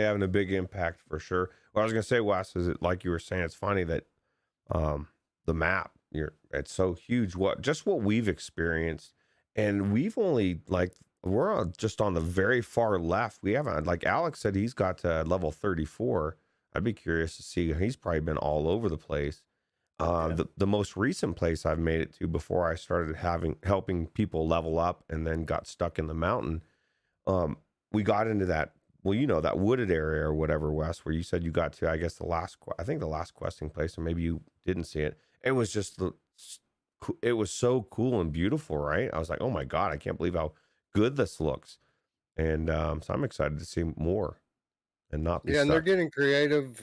having a big impact for sure. What I was gonna say, Wes, is it like you were saying, it's funny that the map, it's so huge. What we've experienced, and we've only we're just on the very far left. We haven't, like Alex said, he's got to level 34. I'd be curious to see. He's probably been all over the place. The most recent place I've made it to before I started helping people level up and then got stuck in the mountain. We got into that, that wooded area or whatever, Wes, where you said you got to, I guess the last questing place, or maybe you didn't see it. It was just it was so cool and beautiful, right? I was like, oh my God, I can't believe how good this looks. And so I'm excited to see more and not be and stuck. they're getting creative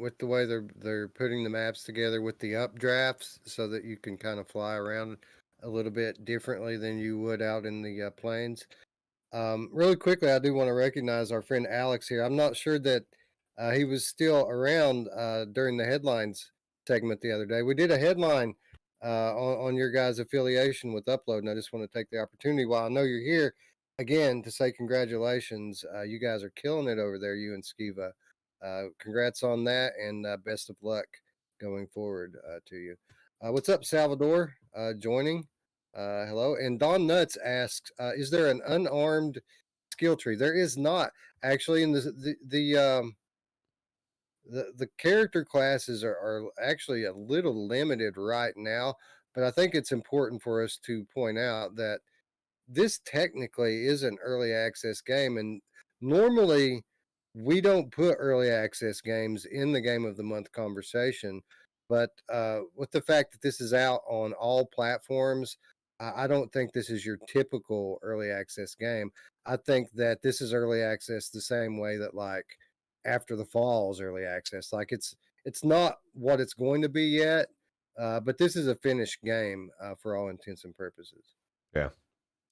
with the way they're putting the maps together with the updrafts so that you can kind of fly around a little bit differently than you would out in the plains. Really quickly, I do want to recognize our friend Alex here. I'm not sure that he was still around during the headlines segment the other day. We did a headline on your guys' affiliation with Upload, and I just want to take the opportunity while I know you're here again to say congratulations. You guys are killing it over there, you and Skiva. Congrats on that, and best of luck going forward to you. What's up, Salvador? Joining. Hello. And Don Nuts asks, is there an unarmed skill tree? There is not actually. In the character classes are actually a little limited right now, but I think it's important for us to point out that this technically is an early access game, and normally we don't put early access games in the game of the month conversation. But with the fact that this is out on all platforms, I don't think this is your typical early access game. I think that this is early access the same way that like After the Fall is early access. Like it's not what it's going to be yet, but this is a finished game for all intents and purposes. Yeah.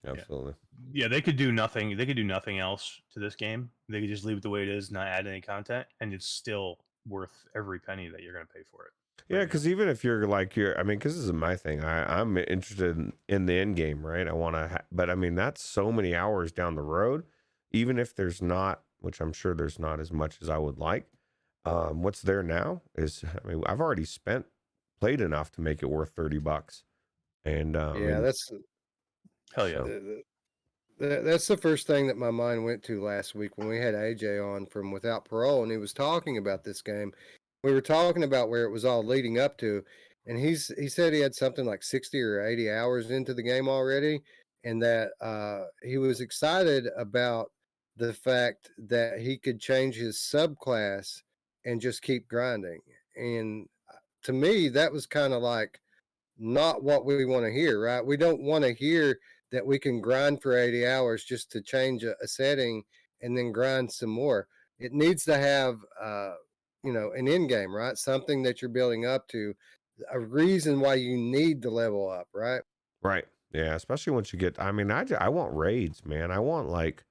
Absolutely. Yeah, they could do nothing. They could do nothing else to this game. They could just leave it the way it is, not add any content, and it's still worth every penny that you're going to pay for it. Yeah, because even if you're like I mean, because this is my thing. I'm interested in the end game, right? I want to, but I mean, that's so many hours down the road. Even if there's not, which I'm sure there's not as much as I would like. What's there now is, I mean, I've already played enough to make it worth $30, and I Yeah, mean, that's hell yeah. that's the first thing that my mind went to last week when we had AJ on from Without Parole, and he was talking about this game. We were talking about where it was all leading up to, and he said he had something like 60 or 80 hours into the game already, and that he was excited about the fact that he could change his subclass and just keep grinding. And to me, that was kind of like not what we want to hear, right? We don't want to hear that we can grind for 80 hours just to change a setting and then grind some more. It needs to have, an end game, right? Something that you're building up to, a reason why you need to level up, right? right, yeah, especially once you get. I mean, I want raids, man. I want like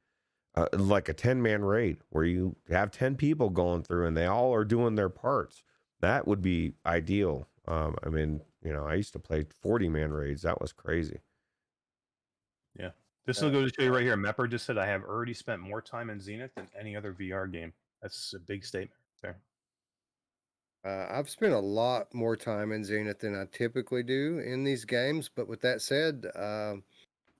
a 10-man raid where you have 10 people going through and they all are doing their parts. That would be ideal. I mean, I used to play 40-man raids. That was crazy. Yeah. This will go to show you right here. Mepper just said, I have already spent more time in Zenith than any other VR game. That's a big statement there. I've spent a lot more time in Zenith than I typically do in these games. But with that said,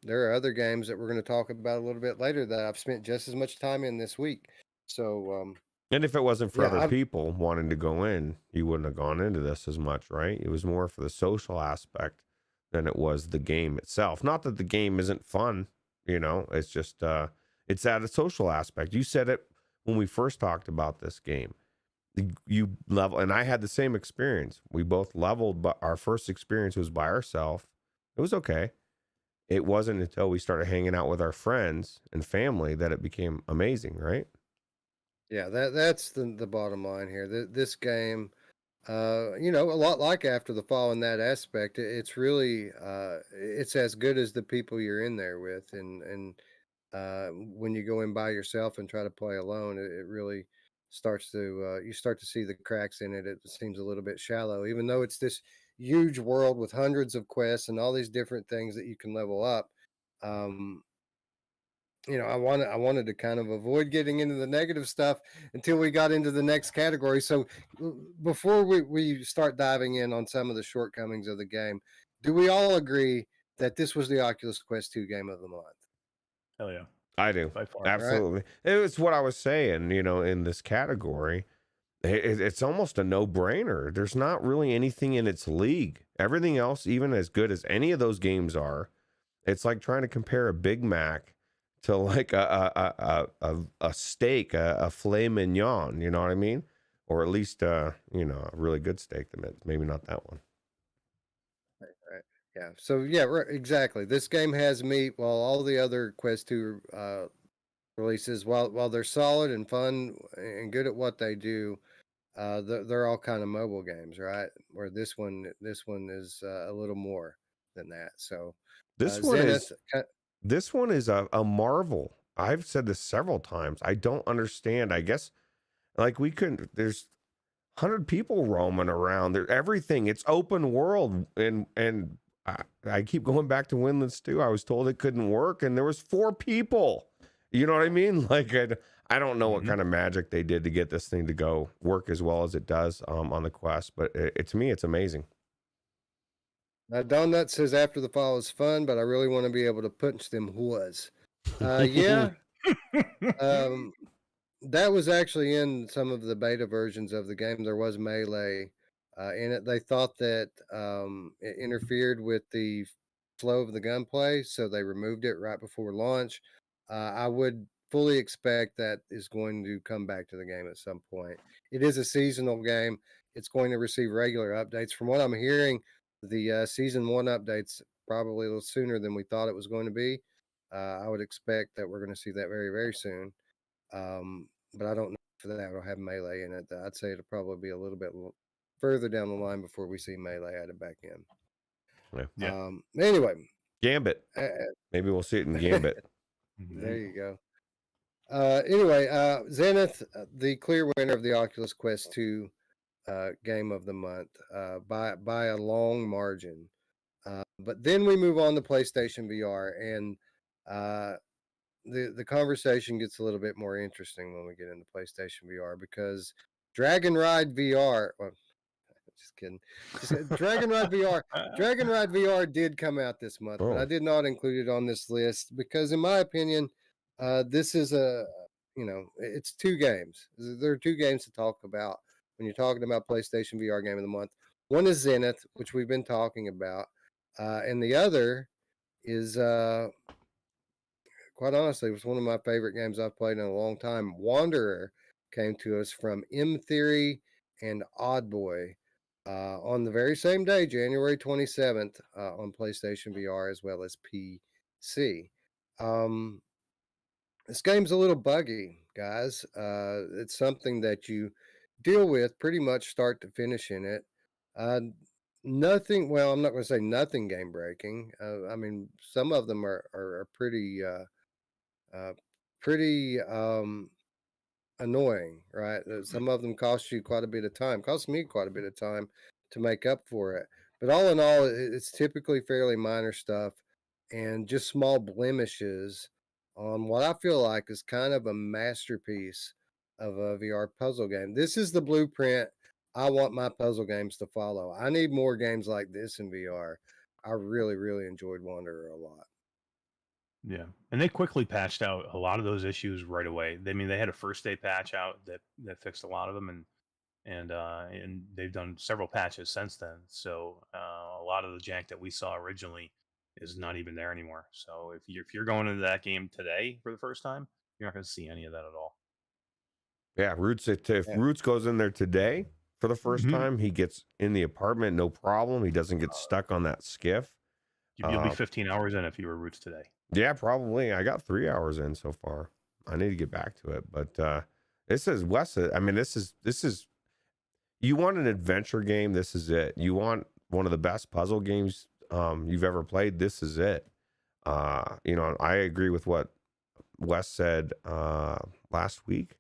there are other games that we're going to talk about a little bit later that I've spent just as much time in this week. So, and if it wasn't for yeah, other people wanting to go in, you wouldn't have gone into this as much, right? It was more for the social aspect than it was the game itself. Not that the game isn't fun, it's just it's at a social aspect. You said it when we first talked about this game. You level, and I had the same experience. We both leveled, but our first experience was by ourselves. It was okay. It wasn't until we started hanging out with our friends and family that it became amazing, right? yeah, that's the bottom line here. This game, a lot like After the Fall in that aspect, it's really it's as good as the people you're in there with, and when you go in by yourself and try to play alone, it really starts to you start to see the cracks in it. It seems a little bit shallow, even though it's this huge world with hundreds of quests and all these different things that you can level up. Um, I wanted to kind of avoid getting into the negative stuff until we got into the next category. So before we start diving in on some of the shortcomings of the game, do we all agree that this was the Oculus Quest 2 game of the month? Hell yeah. I do. By far. Absolutely. Right? It was what I was saying, in this category. It's almost a no-brainer. There's not really anything in its league. Everything else, even as good as any of those games are, it's like trying to compare a Big Mac to like a steak, a filet mignon. You know what I mean? Or at least a really good steak. Maybe not that one. Right. Yeah. So yeah, exactly. This game has meat, while all the other Quest 2 releases, while they're solid and fun and good at what they do, they're all kind of mobile games, right? Where this one is a little more than that. So this one is a marvel. I've said this several times. I don't understand. I guess like there's 100 people roaming around there, everything. It's open world. And I keep going back to Windland Stew. I was told it couldn't work and there was 4 people. You know what I mean? Like, I don't know what kind of magic they did to get this thing to go work as well as it does on the Quest, but to me, it's amazing. Now, Donut says After the Fall is fun, but I really want to be able to punch them whores. Yeah. That was actually in some of the beta versions of the game. There was melee in it. They thought that it interfered with the flow of the gunplay, so they removed it right before launch. I would fully expect that is going to come back to the game at some point. It is a seasonal game. It's going to receive regular updates. From what I'm hearing, the season 1 updates probably a little sooner than we thought it was going to be. I would expect that we're going to see that very, very soon. But I don't know if that will have melee in it. I'd say it'll probably be a little bit further down the line before we see melee added back in. Yeah. Anyway, Gambit. Maybe we'll see it in Gambit. There you go. Anyway, Zenith, the clear winner of the Oculus Quest 2 game of the month by a long margin. But then we move on to PlayStation VR, and the conversation gets a little bit more interesting when we get into PlayStation VR because Dragon Ride VR. Well, just kidding. Dragon Ride VR. Dragon Ride VR did come out this month, but I did not include it on this list because, in my opinion, this is it's two games. There are two games to talk about when you're talking about PlayStation VR game of the month. One is Zenith, which we've been talking about, and the other is, quite honestly, it was one of my favorite games I've played in a long time. Wanderer came to us from M Theory and Oddboy on the very same day, January 27th, on PlayStation VR as well as PC. This game's a little buggy, guys. It's something that you deal with pretty much start to finish in it. Nothing, well, I'm not going to say nothing game breaking. I mean, some of them are pretty, pretty annoying, right? Some of them cost you quite a bit of time, cost me quite a bit of time to make up for it. But all in all, it's typically fairly minor stuff and just small blemishes on what I feel like is kind of a masterpiece of a VR puzzle game. This is the blueprint I want my puzzle games to follow. I need more games like this in VR. I really, really enjoyed Wanderer a lot. Yeah, and they quickly patched out a lot of those issues right away. They had a first day patch out that fixed a lot of them, and they've done several patches since then. So a lot of the jank that we saw originally is not even there anymore. So if you're going into that game today for the first time, you're not going to see any of that at all. Yeah, Ruuts. If Ruuts goes in there today for the first time, he gets in the apartment, no problem. He doesn't get stuck on that skiff. You'll be 15 hours in if you were Ruuts today. Yeah, probably. I got 3 hours in so far. I need to get back to it, but this is Wes. I mean, this is. You want an adventure game? This is it. You want one of the best puzzle games you've ever played? This is it. I agree with what Wes said last week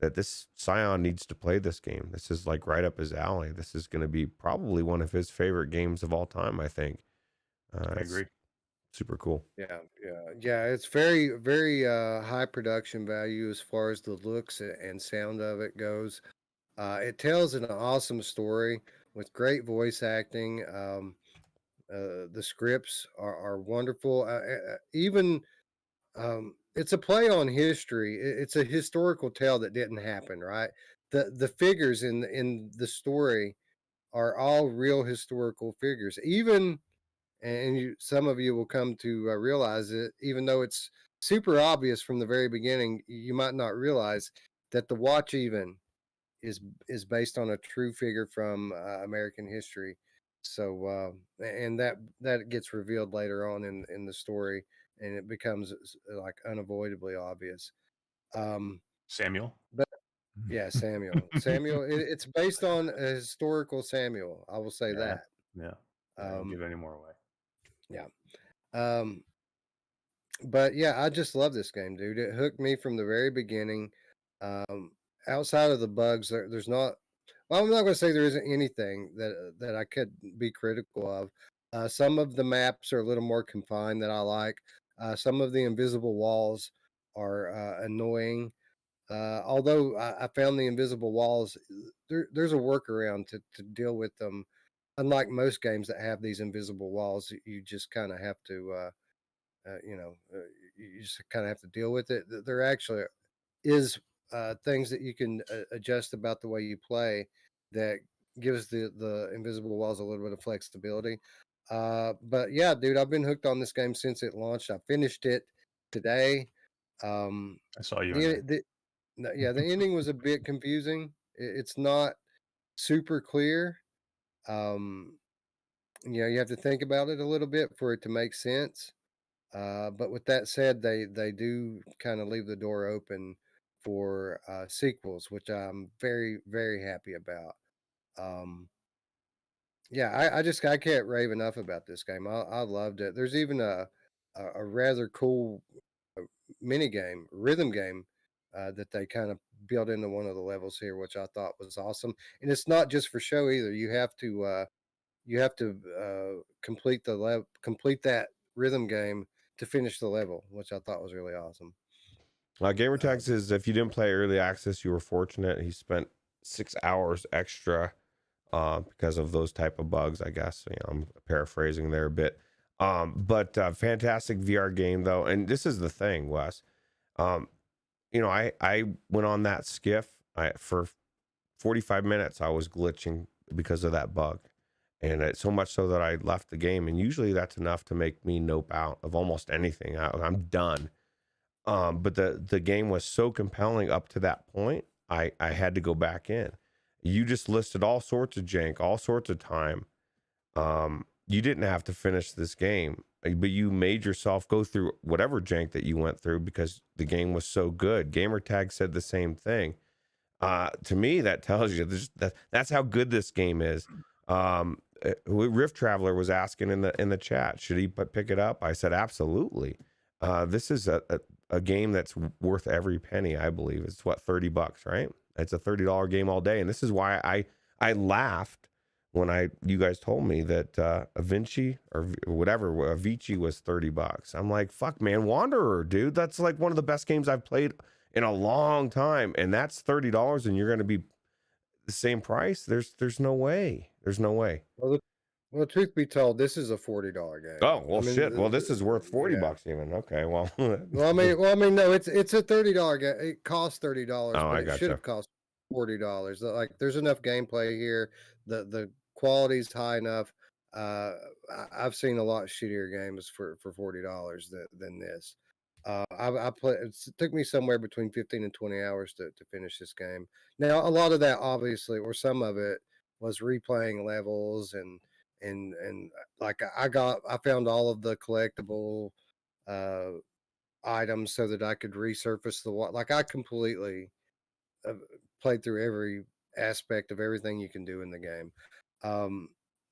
that this Scion needs to play this game. This is like right up his alley. This is going to be probably one of his favorite games of all time, I think. I agree. Super cool. Yeah. It's very, very high production value as far as the looks and sound of it goes. It tells an awesome story with great voice acting. The scripts are wonderful. Even it's a play on history. It's a historical tale that didn't happen, right? The figures in the story are all real historical figures. Even and some of you will come to realize it, even though it's super obvious from the very beginning, you might not realize that the watch even is based on a true figure from American history. So and that gets revealed later on in the story, and it becomes like unavoidably obvious. Samuel. But yeah, Samuel. It's based on a historical Samuel. I will say that. Yeah. I don't give any more away. Yeah. But yeah, I just love this game, dude. It hooked me from the very beginning. Outside of the bugs, there's not. Well, I'm not going to say there isn't anything that I could be critical of. Some of the maps are a little more confined that I like. Some of the invisible walls are annoying. Although I found the invisible walls, there's a workaround to deal with them. Unlike most games that have these invisible walls, you just kind of have to, you just kind of have to deal with it. There actually is things that you can adjust about the way you play that gives the invisible walls a little bit of flexibility. But yeah, dude, I've been hooked on this game since it launched. I finished it today. I saw you. The ending was a bit confusing. It's not super clear. You have to think about it a little bit for it to make sense. But with that said, they do kind of leave the door open for sequels, which I'm very, very happy about. Yeah, I can't rave enough about this game. I loved it. There's even a rather cool mini game, rhythm game, that they kind of built into one of the levels here, which I thought was awesome. And it's not just for show either. You have to complete that rhythm game to finish the level, which I thought was really awesome. Gamertag says if you didn't play early access, you were fortunate. He spent 6 hours extra because of those type of bugs, I guess. You know, I'm paraphrasing there a bit. But fantastic VR game though. And this is the thing, Wes. You know, I went on that skiff. For 45 minutes I was glitching because of that bug. And it's so much so that I left the game. And usually that's enough to make me nope out of almost anything. I'm done. But the game was so compelling up to that point, I had to go back in. You just listed all sorts of jank, all sorts of time. You didn't have to finish this game, but you made yourself go through whatever jank that you went through because the game was so good. Gamertag said the same thing. To me, that tells you that's how good this game is. Rift Traveler was asking in the chat, should he pick it up? I said absolutely. This is a game that's worth every penny. I believe it's what, $30, right? It's a $30 game all day, and this is why I laughed when you guys told me that Vinci or whatever Avicii was $30. I'm like, fuck, man, Wanderer, dude, that's like one of the best games I've played in a long time, and that's $30, and you're going to be the same price. There's no way. There's no way. Well, truth be told, this is a $40 game. Oh well, shit. Well, this is worth $40 even. Okay, well. well, I mean, no, it's a $30 game. It costs $30, Oh, but it should have cost $40. Like, there's enough gameplay here. The quality's high enough. I've seen a lot shittier games for $40 than this. I played. It took me somewhere between 15 and 20 hours to finish this game. Now, a lot of that, obviously, or some of it, was replaying levels and like I found all of the collectible items so that I could resurface the water. Like, I completely played through every aspect of everything you can do in the game.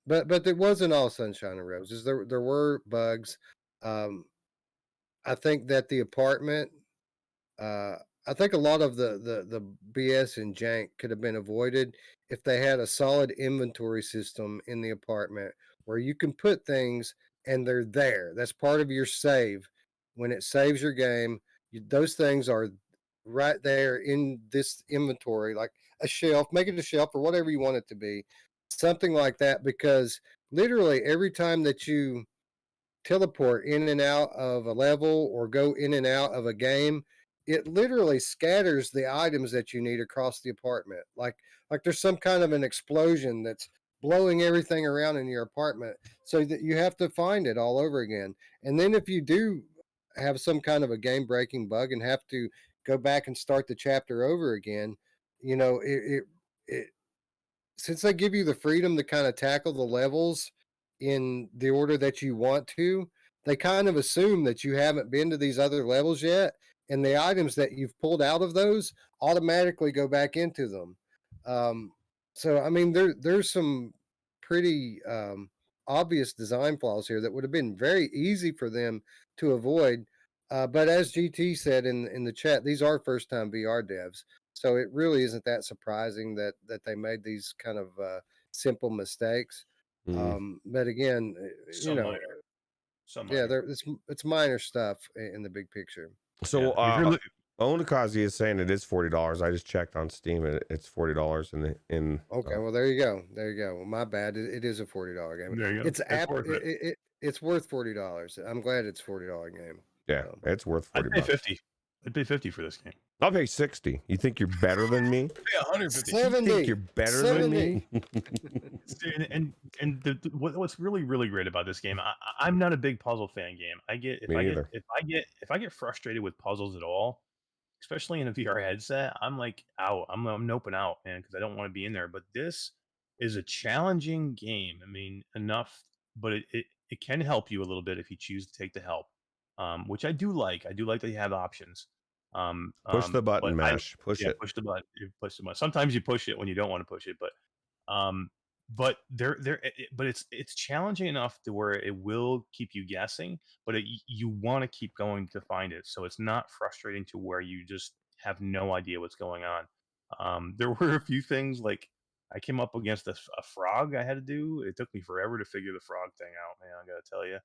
But it wasn't all sunshine and roses. There were bugs. I think that the apartment, I think a lot of the BS and jank could have been avoided if they had a solid inventory system in the apartment where you can put things and they're there. That's part of your save. When it saves your game, those things are right there in this inventory, like a shelf, make it a shelf or whatever you want it to be, something like that, because literally every time that you teleport in and out of a level or go in and out of a game, it literally scatters the items that you need across the apartment. Like there's some kind of an explosion that's blowing everything around in your apartment, so that you have to find it all over again. And then if you do have some kind of a game breaking bug and have to go back and start the chapter over again, you know, it since they give you the freedom to kind of tackle the levels in the order that you want to, they kind of assume that you haven't been to these other levels yet, and the items that you've pulled out of those automatically go back into them. So I mean, there's some pretty obvious design flaws here that would have been very easy for them to avoid. But as GT said in the chat, these are first time VR devs, so it really isn't that surprising that they made these kind of simple mistakes. But again, So you know, minor. So yeah, minor. it's minor stuff in the big picture. So Yeah. Onakazi is saying it is $40. I just checked on Steam and it's $40 in Okay, well, there you go. There you go. Well, my bad. It is a $40 game. There you go. It's worth $40. I'm glad it's $40 game. Yeah, it's worth $40. I'd pay 50. I'd pay 50 for this game. I'll pay 60. You think you're better than me? Pay 150. 70. You think you're better than me? and what's really great about this game, I'm not a big puzzle fan game. If I get frustrated with puzzles at all, especially in a VR headset, I'm like out. I'm noping out, man, because I don't want to be in there. But this is a challenging game. I mean, enough, but it can help you a little bit if you choose to take the help, which I do like. I do like that you have options. Push the button, mash. Push it. Push the button. You push the button. Sometimes you push it when you don't want to push it, but but but it's challenging enough to where it will keep you guessing, but you want to keep going to find it, so it's not frustrating to where you just have no idea what's going on. There were a few things like I came up against a frog I had to do. It took me forever to figure the frog thing out, man. I gotta tell you.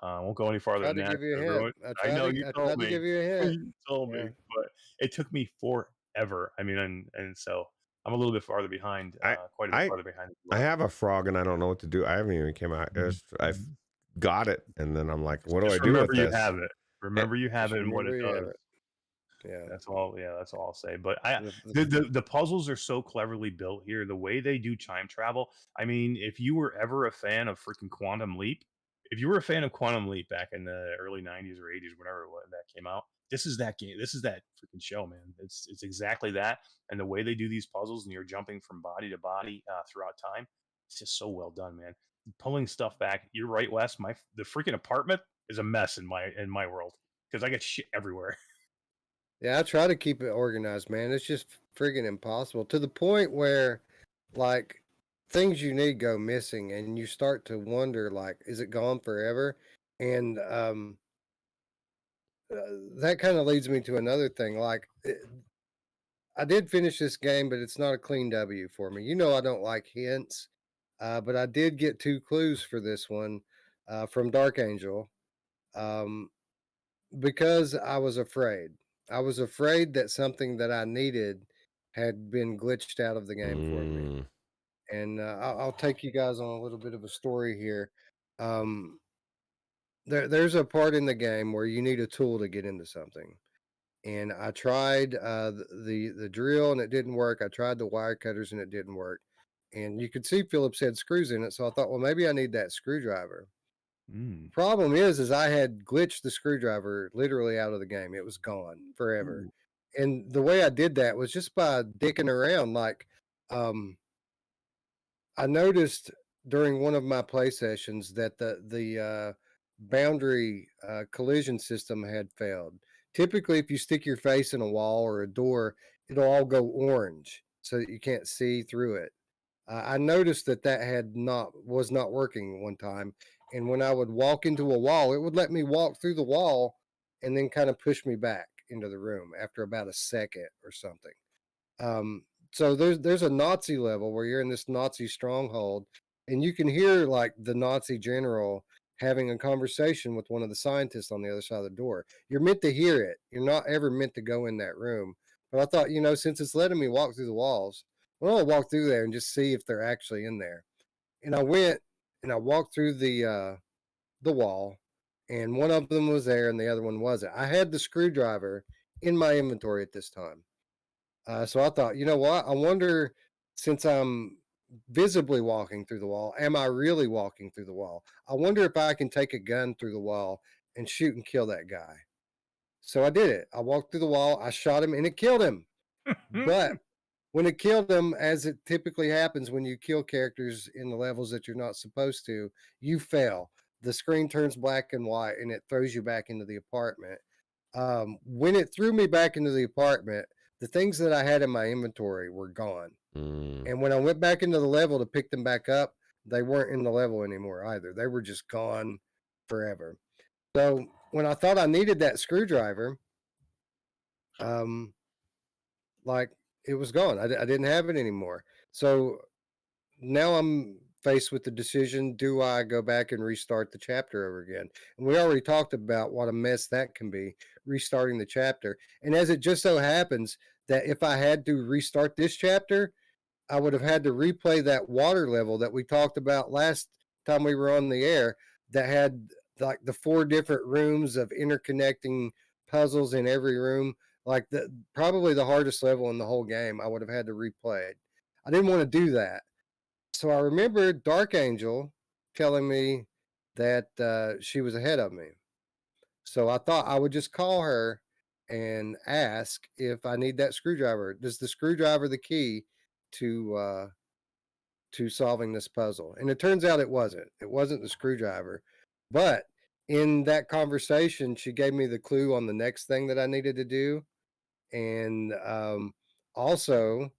I won't go any farther Tried than to that. give you a 'Cause hint. I know you I told tried to me. give you a hint. You told me, Yeah. but it took me forever. I mean, and so I'm a little bit farther behind, I quite a bit I farther behind as I well. have a frog and I don't know what to do. I haven't even came out. I've Mhm. got it, and then I'm like, what do I Just do with remember you this? have it. Eh, Remember you have Just it and what remember it you have does. it. Yeah. That's all. Yeah, that's all I'll say. But The, the puzzles are so cleverly built here. The way they do time travel. I mean, if you were ever a fan of freaking Quantum Leap, if you were a fan of Quantum Leap back in the early '90s or '80s, whenever that came out, this is that game. This is that freaking show, man. It's exactly that. And the way they do these puzzles, and you're jumping from body to body throughout time, it's just so well done, man. Pulling stuff back. You're right, Wes. The freaking apartment is a mess in my world because I get shit everywhere. yeah, I try to keep it organized, man. It's just friggin' impossible to the point where, like, things you need go missing, and you start to wonder, like, is it gone forever? And that kind of leads me to another thing. Like, I did finish this game, but it's not a clean W for me. You know, I don't like hints, but I did get 2 clues for this one from Dark Angel. Um, because I was afraid. I was afraid that something that I needed had been glitched out of the game for me. mm, And I'll take you guys on a little bit of a story here. Um, there's a part in the game where you need a tool to get into something. And I tried the drill and it didn't work. I tried the wire cutters and it didn't work. And you could see Phillips had screws in it. So I thought, well, maybe I need that screwdriver. Mm. Problem is I had glitched the screwdriver literally out of the game. It was gone forever. Ooh. And the way I did that was just by dicking around. Like, I noticed during one of my play sessions that the boundary collision system had failed. Typically, if you stick your face in a wall or a door, it'll all go orange so that you can't see through it. I noticed that was not working one time, and when I would walk into a wall, it would let me walk through the wall, and then kind of push me back into the room after about a second or something. Um, so there's a Nazi level where you're in this Nazi stronghold, and you can hear like the Nazi general having a conversation with one of the scientists on the other side of the door. You're meant to hear it. You're not ever meant to go in that room. But I thought, since it's letting me walk through the walls, well, I'll walk through there and just see if they're actually in there. And I went and I walked through the wall, and one of them was there and the other one wasn't. I had the screwdriver in my inventory at this time. So I thought, you know what? I wonder, since I'm visibly walking through the wall, am I really walking through the wall? I wonder if I can take a gun through the wall and shoot and kill that guy. So I did it. I walked through the wall, I shot him, and it killed him. But when it killed him, as it typically happens when you kill characters in the levels that you're not supposed to, you fail. The screen turns black and white, and it throws you back into the apartment. When it threw me back into the apartment, the things that I had in my inventory were gone. mm. And when I went back into the level to pick them back up, they weren't in the level anymore either. They were just gone forever. So when I thought I needed that screwdriver, like it was gone. I didn't have it anymore. So now I'm faced with the decision, do I go back and restart the chapter over again? And we already talked about what a mess that can be, restarting the chapter. And as it just so happens that if I had to restart this chapter, I would have had to replay that water level that we talked about last time we were on the air, that had like the 4 different rooms of interconnecting puzzles in every room. Like probably the hardest level in the whole game. I would have had to replay it. I didn't want to do that. So I remember Dark Angel telling me that she was ahead of me. So I thought I would just call her and ask if I need that screwdriver. Does the screwdriver the key to solving this puzzle? And it turns out it wasn't. It wasn't the screwdriver. But in that conversation, she gave me the clue on the next thing that I needed to do. And also,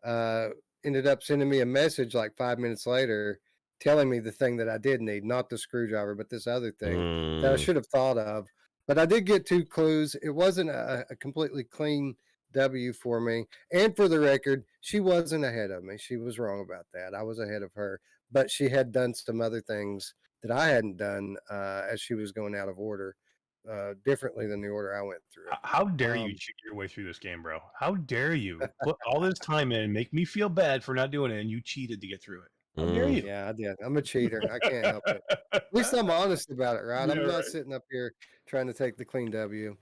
uh, ended up sending me a message like 5 minutes later telling me the thing that I did need, not the screwdriver, but this other thing that I should have thought of. But I did get 2 clues. It wasn't a completely clean W for me. And for the record, she wasn't ahead of me. She was wrong about that. I was ahead of her, but she had done some other things that I hadn't done as she was going out of order, differently than the order I went through. How dare you cheat your way through this game, bro? How dare you put all this time in and make me feel bad for not doing it, and you cheated to get through it? How dare you? Yeah, I did. I'm a cheater. I can't help it. At least I'm honest about it, right? Yeah, I'm not right. sitting up here trying to take the clean W.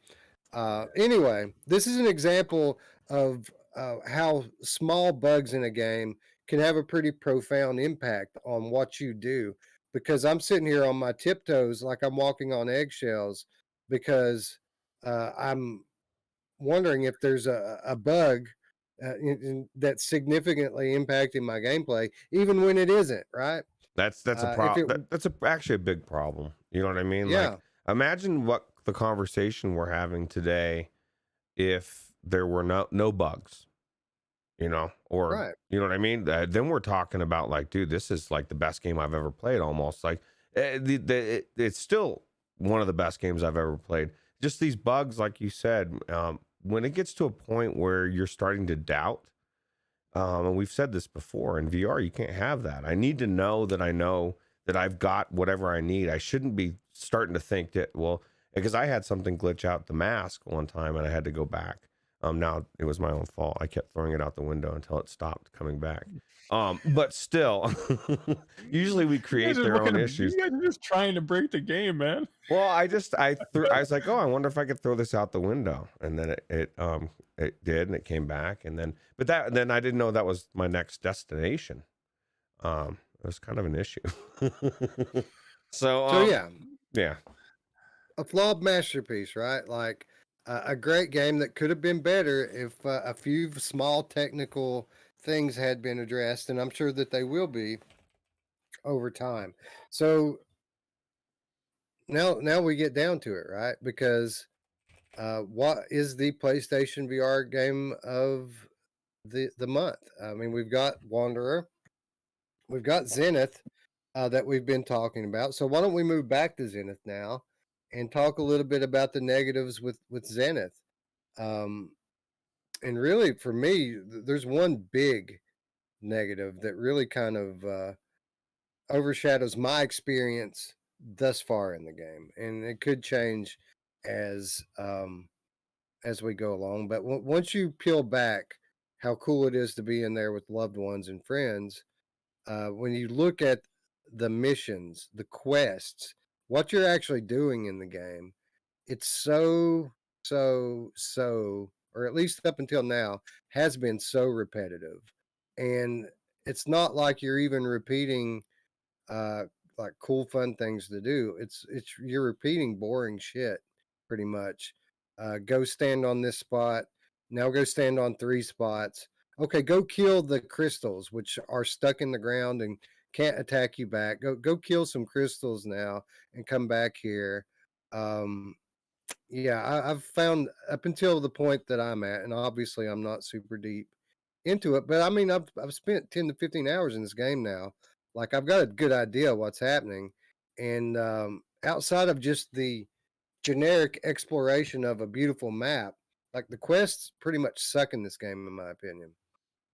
Anyway, this is an example of how small bugs in a game can have a pretty profound impact on what you do. Because I'm sitting here on my tiptoes like I'm walking on eggshells because I'm wondering if there's a bug that's significantly impacting my gameplay, even when it isn't, right? That's a If problem. it, That's actually a big problem. You know what I mean? yeah, Like, imagine what the conversation we're having today if there were no bugs, or right. you know what I mean? Then we're talking about like, dude, this is like the best game I've ever played. Almost like it's still one of the best games I've ever played. Just these bugs, like you said, when it gets to a point where you're starting to doubt. And we've said this before, in VR, you can't have that. I need to know that I've got whatever I need. I shouldn't be starting to think that, well, because I had something glitch out the mask one time and I had to go back. Now it was my own fault. I kept throwing it out the window until it stopped coming back. But still, usually we create their own issues. You guys are just trying to break the game, man. Well, I was like, oh, I wonder if I could throw this out the window, and then it did, and it came back, and then then I didn't know that was my next destination. It was kind of an issue. So yeah, a flawed masterpiece, right? Like a great game that could have been better if a few small technical things had been addressed, and I'm sure that they will be over time. So now we get down to it, right? Because what is the PlayStation VR game of the month? I mean, we've got Wanderer, we've got Zenith that we've been talking about. So why don't we move back to Zenith now and talk a little bit about the negatives with Zenith? And really, for me, there's one big negative that really kind of overshadows my experience thus far in the game, and it could change as we go along. But once you peel back how cool it is to be in there with loved ones and friends, when you look at the missions, the quests, what you're actually doing in the game, it's so, or at least up until now, has been so repetitive. And it's not like you're even repeating uh like cool fun things to do. It's you're repeating boring shit pretty much. Go stand on this spot. Now go stand on 3 spots. Okay, go kill the crystals which are stuck in the ground and can't attack you back. Go kill some crystals now and come back here. Yeah, I've found up until the point that I'm at, and obviously I'm not super deep into it, but I mean I've spent 10 to 15 hours in this game now. Like I've got a good idea what's happening, and outside of just the generic exploration of a beautiful map, like the quests pretty much suck in this game, in my opinion.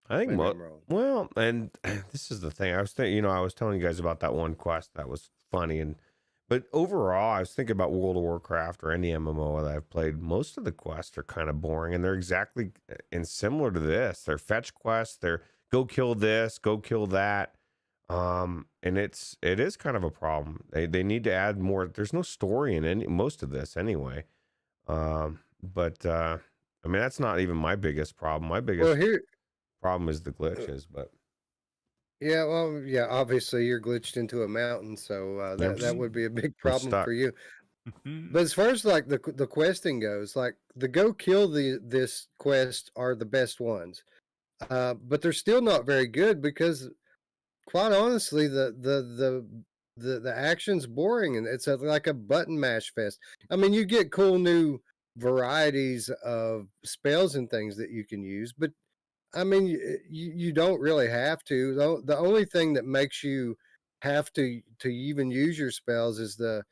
I think Maybe I'm wrong. well, and this is the thing. I was thinking, I was telling you guys about that one quest that was funny, but overall, I was thinking about World of Warcraft or any MMO that I've played. Most of the quests are kind of boring, and they're exactly and similar to this. They're fetch quests. They're go kill this, go kill that. And it is kind of a problem. They need to add more. There's no story in most of this anyway. But I mean, that's not even my biggest problem. My biggest problem is the glitches, but yeah, well, yeah, obviously you're glitched into a mountain, so that would be a big problem for you. But as far as like the questing goes, like the go kill this quest are the best ones, but they're still not very good because, quite honestly, the action's boring and it's like a button mash fest. I mean, you get cool new varieties of spells and things that you can use, but I mean, you don't really have to. The only thing that makes you have to even use your spells is the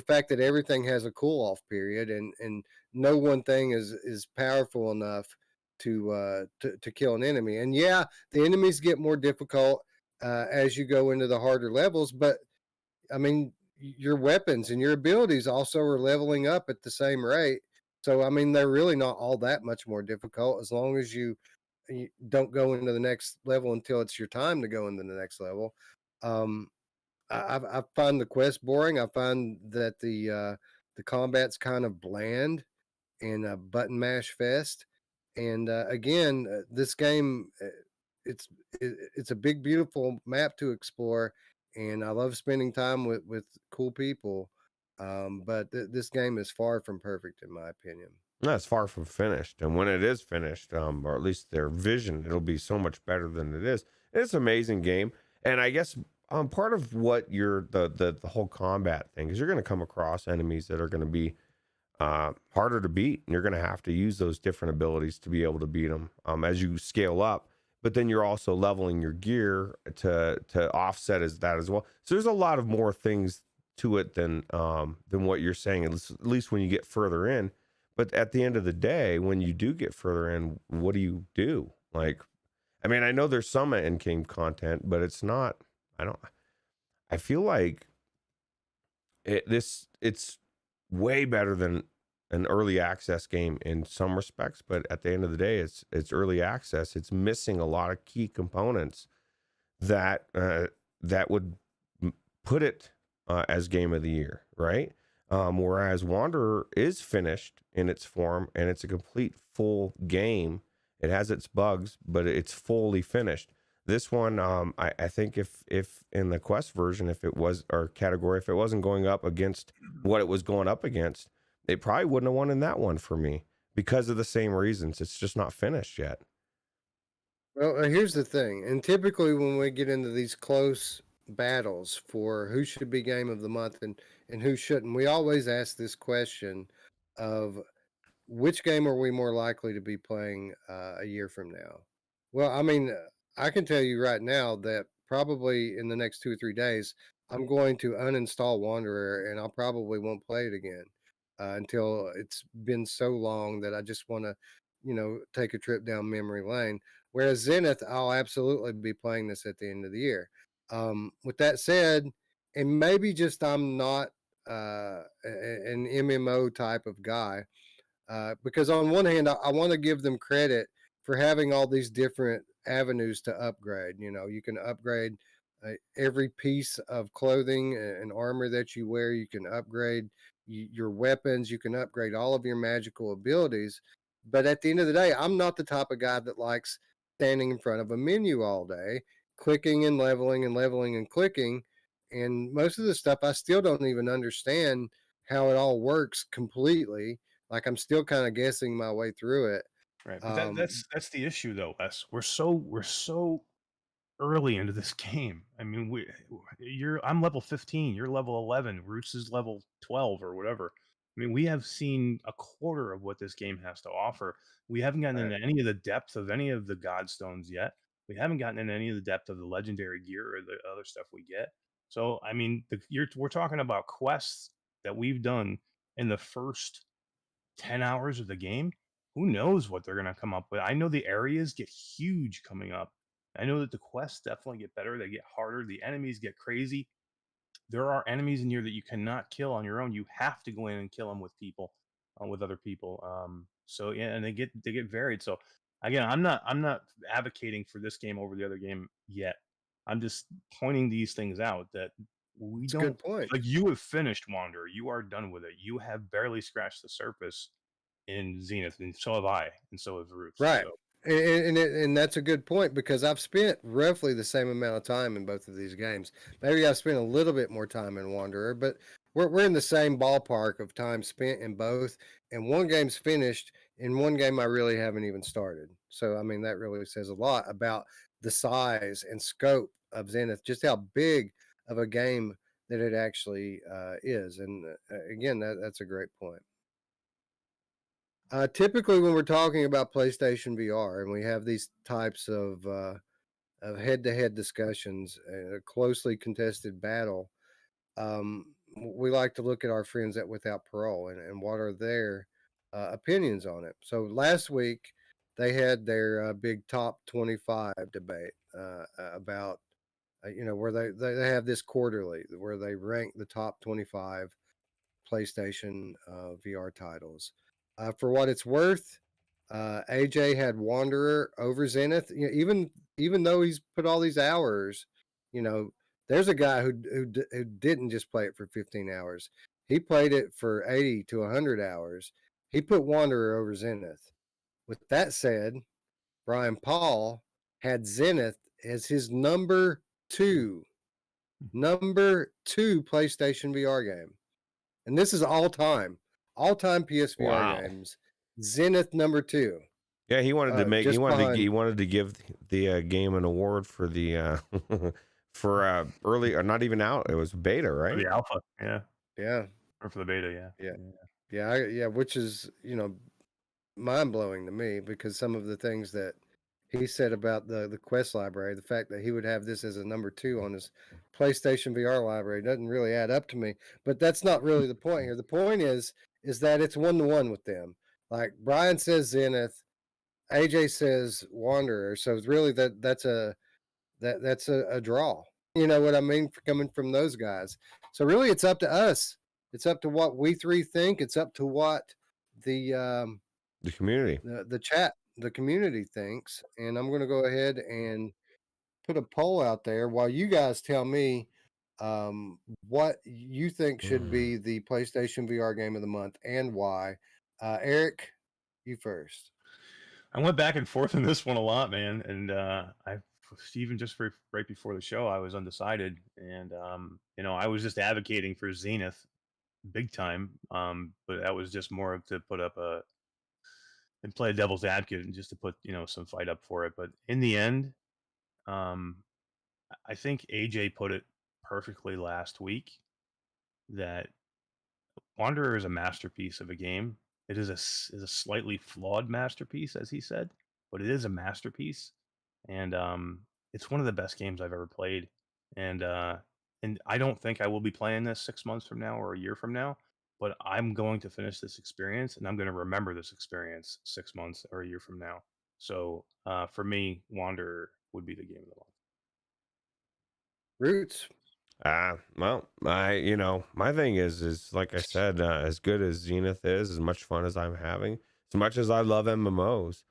fact that everything has a cool off period, and no one thing is powerful enough to kill an enemy. And yeah, the enemies get more difficult as you go into the harder levels, but I mean, your weapons and your abilities also are leveling up at the same rate. So I mean, they're really not all that much more difficult as long as you don't go into the next level until it's your time to go into the next level. Um, I find the quest boring. I find that the combat's kind of bland and a button mash fest. And again, this game, it's it's a big, beautiful map to explore, and I love spending time with cool people. But this game is far from perfect, in my opinion. That's far from finished. And when it is finished, or at least their vision, it'll be so much better than it is. It's an amazing game. And I guess part of what the whole combat thing is, you're going to come across enemies that are going to be harder to beat, and you're going to have to use those different abilities to be able to beat them as you scale up. But then you're also leveling your gear to offset as that as well. So there's a lot of more things to it than what you're saying, at least when you get further in. But at the end of the day, when you do get further in, what do you do? Like, I mean, I know there's some in-game content, but it's not. I feel like it's way better than an early access game in some respects, but at the end of the day, it's early access. It's missing a lot of key components that that would put it as game of the year, right? Whereas Wanderer is finished in its form, and it's a complete full game. It has its bugs, but it's fully finished. This one, I think if in the Quest version, if it was, or category, if it wasn't going up against what it was going up against, it probably wouldn't have won in that one for me because of the same reasons. It's just not finished yet. Well, here's the thing, and typically when we get into these close battles for who should be game of the month and who shouldn't, we always ask this question of which game are we more likely to be playing a year from now? Well, I mean, I can tell you right now that probably in the next 2 or 3 days, I'm going to uninstall Wanderer and I probably won't play it again until it's been so long that I just want to, take a trip down memory lane. Whereas Zenith, I'll absolutely be playing this at the end of the year. With that said, and maybe just I'm not an MMO type of guy, because on one hand, I want to give them credit for having all these different avenues to upgrade. You can upgrade every piece of clothing and armor that you wear. You can upgrade your weapons. You can upgrade all of your magical abilities. But at the end of the day, I'm not the type of guy that likes standing in front of a menu all day, clicking and leveling and leveling and clicking. And most of the stuff I still don't even understand how it all works completely. Like I'm still kind of guessing my way through it. Right, but that's the issue though, Wes. We're so early into this game. I mean, I'm level 15, you're level 11, Roots is level 12 or whatever. I mean, we have seen a quarter of what this game has to offer. We haven't gotten Right. into any of the depth of any of the godstones yet. We haven't gotten into any of the depth of the legendary gear or the other stuff we get. So, I mean, we're talking about quests that we've done in the first 10 hours of the game. Who knows what they're going to come up with? I know the areas get huge coming up. I know that the quests definitely get better. They get harder. The enemies get crazy. There are enemies in here that you cannot kill on your own. You have to go in and kill them with people, with other people. So yeah, and they get varied. So again, I'm not advocating for this game over the other game yet. I'm just pointing these things out that we It's a don't, good point. like, you have finished Wanderer. You are done with it. You have barely scratched the surface in Zenith, and so have I, and so have Roots. Right. So And that's a good point because I've spent roughly the same amount of time in both of these games. Maybe I've spent a little bit more time in Wanderer, but we're in the same ballpark of time spent in both. And one game's finished, and one game I really haven't even started. So I mean that really says a lot about the size and scope of Zenith, just how big of a game that it actually is. And again, that's a great point. Typically, when we're talking about PlayStation VR and we have these types of head-to-head discussions, a closely contested battle, we like to look at our friends at Without Parole and what are their opinions on it. So last week they had their big top 25 debate about where they have this quarterly where they rank the top 25 PlayStation VR titles. For what it's worth, AJ had Wanderer over Zenith. Even though he's put all these hours, you know, there's a guy who didn't just play it for 15 hours. He played it for 80 to 100 hours. He put Wanderer over Zenith. With that said, Brian Paul had Zenith as his number two PlayStation VR game. And this is all time PSVR games. Zenith number 2. Yeah, he wanted to make just he wanted to give the game an award for the for early or not even out. It was beta, For right? the alpha, yeah, Yeah, or for the beta, yeah. Which is mind blowing to me because some of the things that he said about the Quest library, the fact that he would have this as a number 2 on his PlayStation VR library doesn't really add up to me. But that's not really the point here. The point is that it's 1-to-1 with them. Like Brian says Zenith, AJ says Wanderer, so it's really that's a draw. You know what I mean? Coming from those guys. So really, it's up to us. It's up to what we three think. It's up to what the community, the community thinks. And I'm going to go ahead and put a poll out there while you guys tell me what you think should be the PlayStation VR game of the month and why. Eric, you first. I went back and forth on this one a lot, man, and even just right before the show, I was undecided, and I was just advocating for Zenith big time, but that was just more of to put up and play a devil's advocate and just to put some fight up for it. But in the end, I think AJ put it perfectly last week that Wanderer is a masterpiece of a game. It is a slightly flawed masterpiece, as he said, but it is a masterpiece, and it's one of the best games I've ever played. And I don't think I will be playing this 6 months from now or a year from now, but I'm going to finish this experience, and I'm going to remember this experience 6 months or a year from now. So for me, Wanderer would be the game of the month. Ruuts. Well, my thing is like I said, as good as Zenith is, as much fun as I'm having, as much as I love MMOs,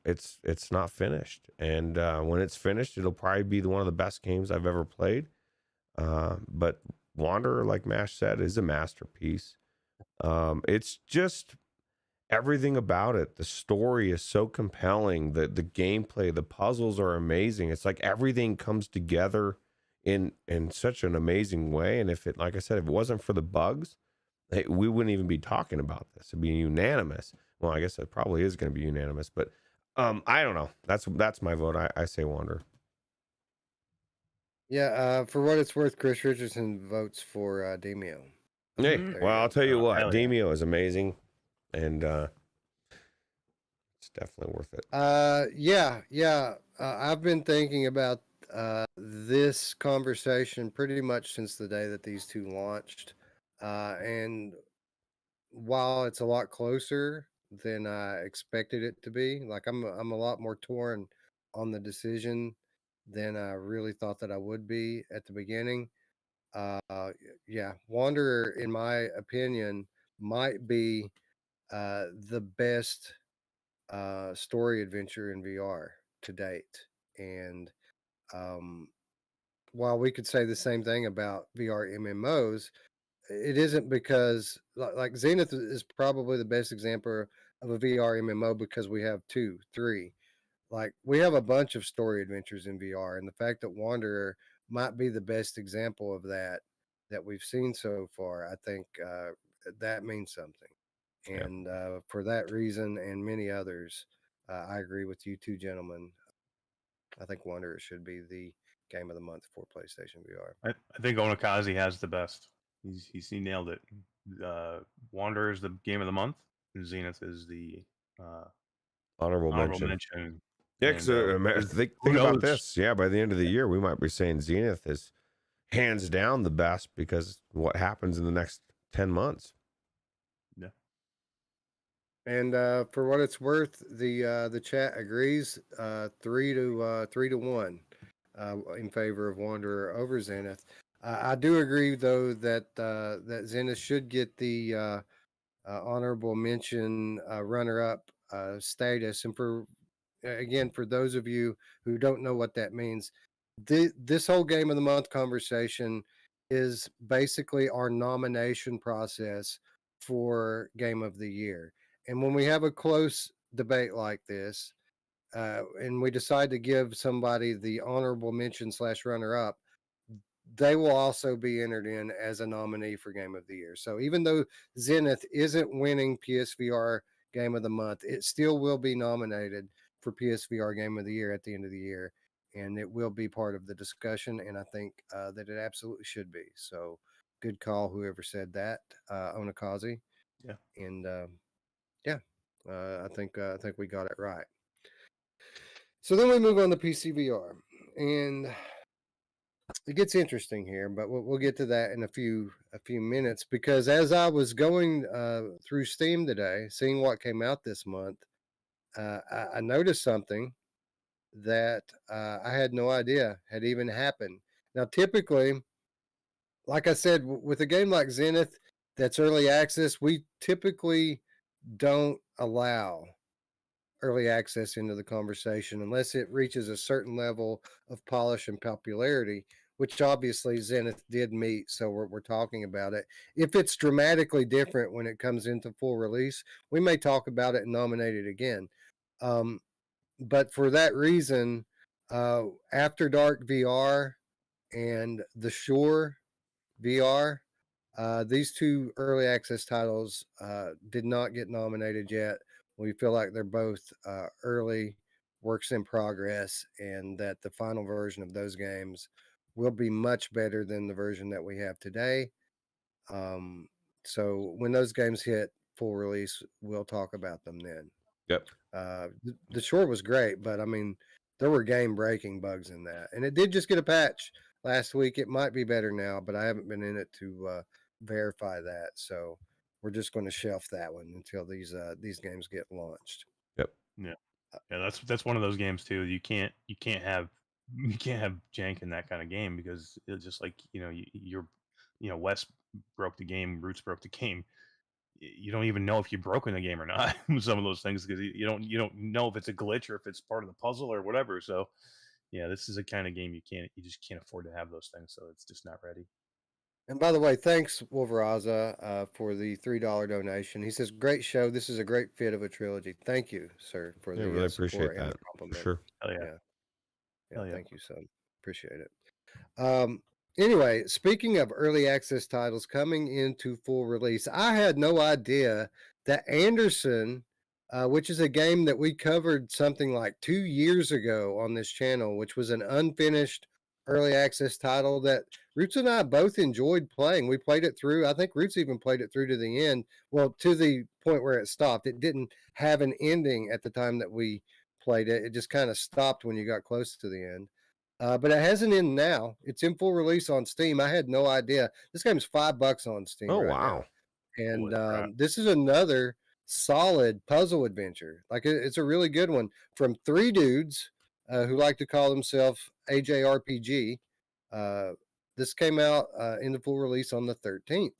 it's not finished. And when it's finished, it'll probably be one of the best games I've ever played. But Wanderer, like Mash said, is a masterpiece. It's just everything about it. The story is so compelling. The gameplay, the puzzles are amazing. It's like everything comes together in such an amazing way. And if it, like I said, if it wasn't for the bugs, we wouldn't even be talking about this. It'd be unanimous. Well, I guess it probably is going to be unanimous, but I don't know. That's my vote. I say Wander. Yeah, for what it's worth, Chris Richardson votes for Demio. Hey, well, I'll tell you what, hell yeah. Demio is amazing, and it's definitely worth it. Yeah. I've been thinking about this conversation pretty much since the day that these two launched, and while it's a lot closer than I expected it to be, like I'm a lot more torn on the decision than I really thought that I would be at the beginning. Yeah, Wanderer, in my opinion, might be the best story adventure in VR to date. And while we could say the same thing about VR MMOs, it isn't because like Zenith is probably the best example of a VR MMO because we have 2, 3. Like we have a bunch of story adventures in VR, and the fact that Wanderer might be the best example of that we've seen so far, I think that means something. And for that reason and many others, I agree with you two gentlemen. I think Wanderer should be the game of the month for PlayStation VR. I think Onakazi has the best. He nailed it. Wanderer is the game of the month. Zenith is the Honorable honorable mention. mention. Yeah, because Who think about knows? this. Yeah, by the end of the year, we might be saying Zenith is hands down the best because what happens in the next 10 months. Yeah. And for what it's worth, the chat agrees 3-1 in favor of Wanderer over Zenith. I do agree though that that Zenith should get the honorable mention runner-up status. And for again, for those of you who don't know what that means, this whole game of the month conversation is basically our nomination process for game of the year. And when we have a close debate like this, and we decide to give somebody the honorable mention / runner-up, they will also be entered in as a nominee for Game of the Year. So even though Zenith isn't winning PSVR Game of the Month, it still will be nominated for PSVR Game of the Year at the end of the year, and it will be part of the discussion. And I think that it absolutely should be. So good call, whoever said that, Onakazi. Yeah. And yeah, I think we got it right. So then we move on to PCVR, and it gets interesting here, but we'll get to that in a few minutes, because as I was going through Steam today, seeing what came out this month, I noticed something that I had no idea had even happened. Now, typically, like I said, with a game like Zenith that's early access, we typically don't allow early access into the conversation unless it reaches a certain level of polish and popularity, which obviously Zenith did meet. So we're talking about it. If it's dramatically different when it comes into full release, we may talk about it and nominate it again. But for that reason, After Dark VR and The Shore VR, these two early access titles did not get nominated yet. We feel like they're both early works in progress, and that the final version of those games will be much better than the version that we have today. So when those games hit full release, we'll talk about them then. Yep. The Shore was great, but I mean, there were game breaking bugs in that, and it did just get a patch last week. It might be better now, but I haven't been in it to verify that. So we're just going to shelf that one until these games get launched. Yep. Yeah. Yeah, that's one of those games too. You can't have jank in that kind of game, because it's just like, you're Wes broke the game, Roots broke the game. You don't even know if you've broken the game or not. Some of those things, because you don't know if it's a glitch or if it's part of the puzzle or whatever. So yeah, this is a kind of game you just can't afford to have those things. So it's just not ready. And by the way, thanks Wolveraza for the $3 donation. He says, "Great show. This is a great fit of a trilogy." Thank you, sir, for the really support appreciate and that. the compliment. For sure. Hell yeah. Yeah. Hell yeah. Thank you, son. Appreciate it. Anyway, speaking of early access titles coming into full release, I had no idea that Anderson, which is a game that we covered something like 2 years ago on this channel, which was an unfinished early access title that Roots and I both enjoyed playing. We played it through. I think Roots even played it through to the end. Well, to the point where it stopped. It didn't have an ending at the time that we played it. It just kind of stopped when you got close to the end. But it has an end now. It's in full release on Steam. I had no idea. This game's $5 on Steam. Oh, right wow. now. And this is another solid puzzle adventure. Like, it's a really good one from three dudes who like to call themselves AJRPG. This came out in the full release on the 13th.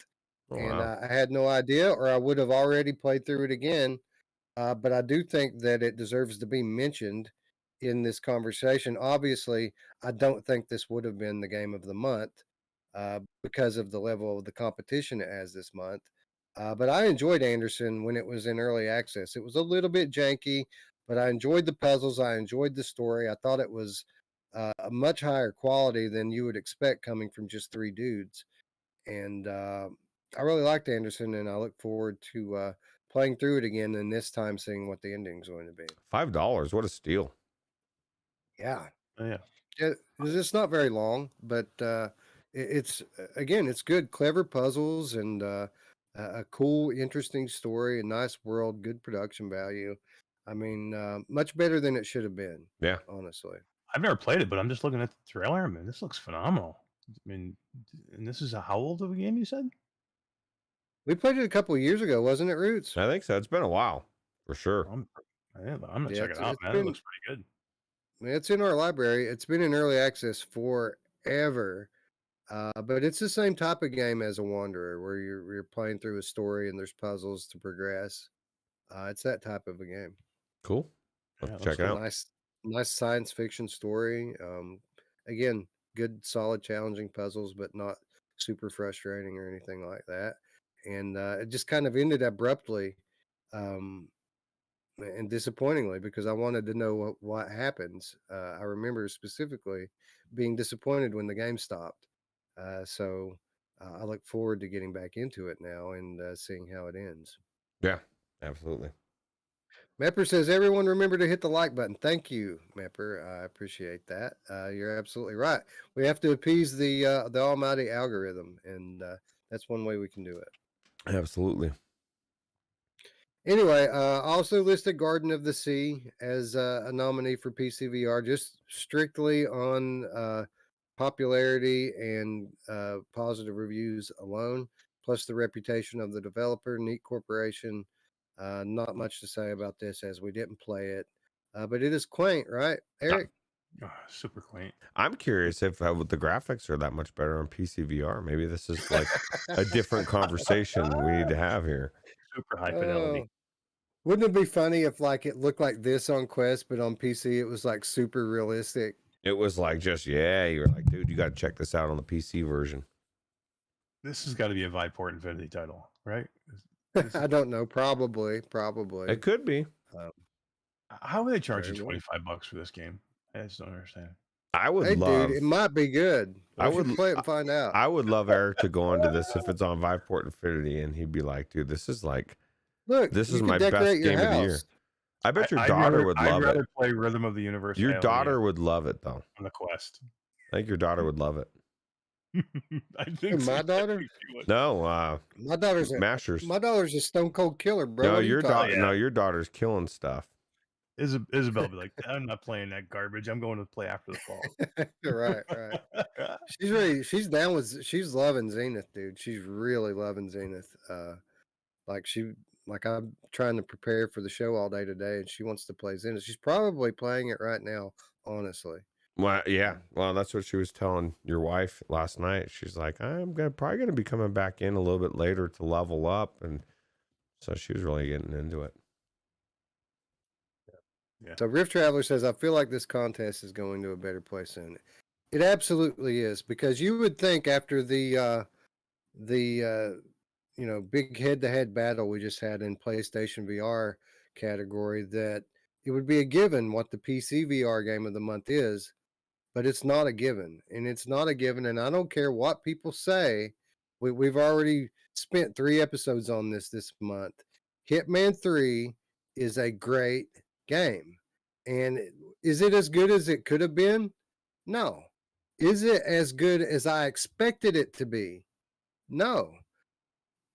Oh, And wow. I had no idea, or I would have already played through it again. But I do think that it deserves to be mentioned in this conversation. Obviously, I don't think this would have been the game of the month because of the level of the competition it has this month. But I enjoyed Anderson when it was in early access. It was a little bit janky, but I enjoyed the puzzles. I enjoyed the story. I thought it was a much higher quality than you would expect coming from just three dudes. And I really liked Anderson, and I look forward to playing through it again, and this time seeing what the ending's going to be. $5. What a steal. Yeah. Oh, yeah. It's not very long, but it's again, it's good, clever puzzles, and a cool, interesting story, a nice world, good production value. I mean, much better than it should have been. Yeah. Honestly. I've never played it, but I'm just looking at the trailer. Man, this looks phenomenal. I mean, and this is how old of a game you said? We played it a couple of years ago, wasn't it, Roots? I think so. It's been a while for sure. I'm gonna Yeah, check it out, man. It looks pretty good. It's in our library. It's been in early access forever. But it's the same type of game as a Wanderer, where you're playing through a story and there's puzzles to progress. It's that type of a game. Cool. Yeah, Let's it check looks it out. Nice science fiction story. Again, good, solid, challenging puzzles, but not super frustrating or anything like that. And it just kind of ended abruptly, um, and disappointingly, because I wanted to know what happens. I remember specifically being disappointed when the game stopped. So I look forward to getting back into it now and seeing how it ends. Yeah, absolutely. Mepper says, everyone remember to hit the like button. Thank you, Mepper. I appreciate that. You're absolutely right. We have to appease the almighty algorithm, and that's one way we can do it. Absolutely. Anyway, also listed Garden of the Sea as a nominee for PCVR, just strictly on popularity and positive reviews alone, plus the reputation of the developer, neat corporation. Not much to say about this as we didn't play it, but it is quaint, right, Eric? Super quaint. I'm curious if the graphics are that much better on PCVR. Maybe this is like a different conversation we need to have here. Super high fidelity. Wouldn't it be funny if like it looked like this on Quest, but on PC it was like super realistic? It was like just, yeah, you're like, dude, you got to check this out on the PC version. This has got to be a Viport Infinity title, right? I don't know. Probably. It could be. How are they charging $25 for this game? I just don't understand. I would hey, love. Dude, it might be good. I would play it and find out. I would love Eric to go into this if it's on Viport Infinity, and he'd be like, dude, this is like, look, this is my best game of the year. I bet your daughter would love it. I'd rather play Rhythm of the Universe. Your daughter would love it, though. On the Quest. I think your daughter would love it. I think my daughter? No, my daughter's Masters. My daughter's a stone cold killer, bro. No, your daughter. No, your daughter's killing stuff. Isabel be like, I'm not playing that garbage. I'm going to play After the Fall. right. She's ready. She's down with. She's loving Zenith, dude. She's really loving Zenith. Like I'm trying to prepare for the show all day today, and she wants to play Zenith. She's probably playing it right now, honestly. Well, yeah. Well, that's what she was telling your wife last night. She's like, probably gonna be coming back in a little bit later to level up, and so she was really getting into it. Yeah. So Rift Traveler says, I feel like this contest is going to a better place soon. It absolutely is, because you would think after the big head-to-head battle we just had in PlayStation VR category that it would be a given what the PC VR game of the month is, but it's not a given, and and I don't care what people say. We've already spent 3 episodes on this month. Hitman 3 is a great game. And is it as good as it could have been? No. Is it as good as I expected it to be? No.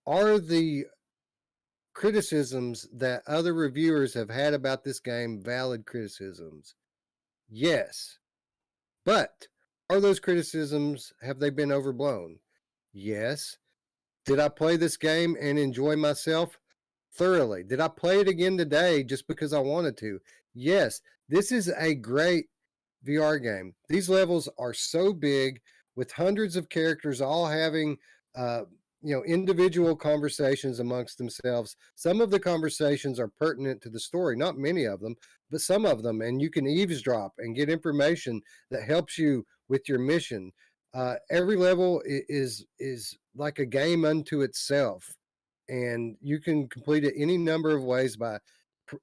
Are the criticisms that other reviewers have had about this game valid criticisms? Yes. But are those criticisms, have they been overblown? Yes. Did I play this game and enjoy myself? Thoroughly. Did I play it again today just because I wanted to? Yes. This is a great VR game. These levels are so big with hundreds of characters all having individual conversations amongst themselves. Some of the conversations are pertinent to the story, not many of them, but some of them, and you can eavesdrop and get information that helps you with your mission. Every level is like a game unto itself, and you can complete it any number of ways by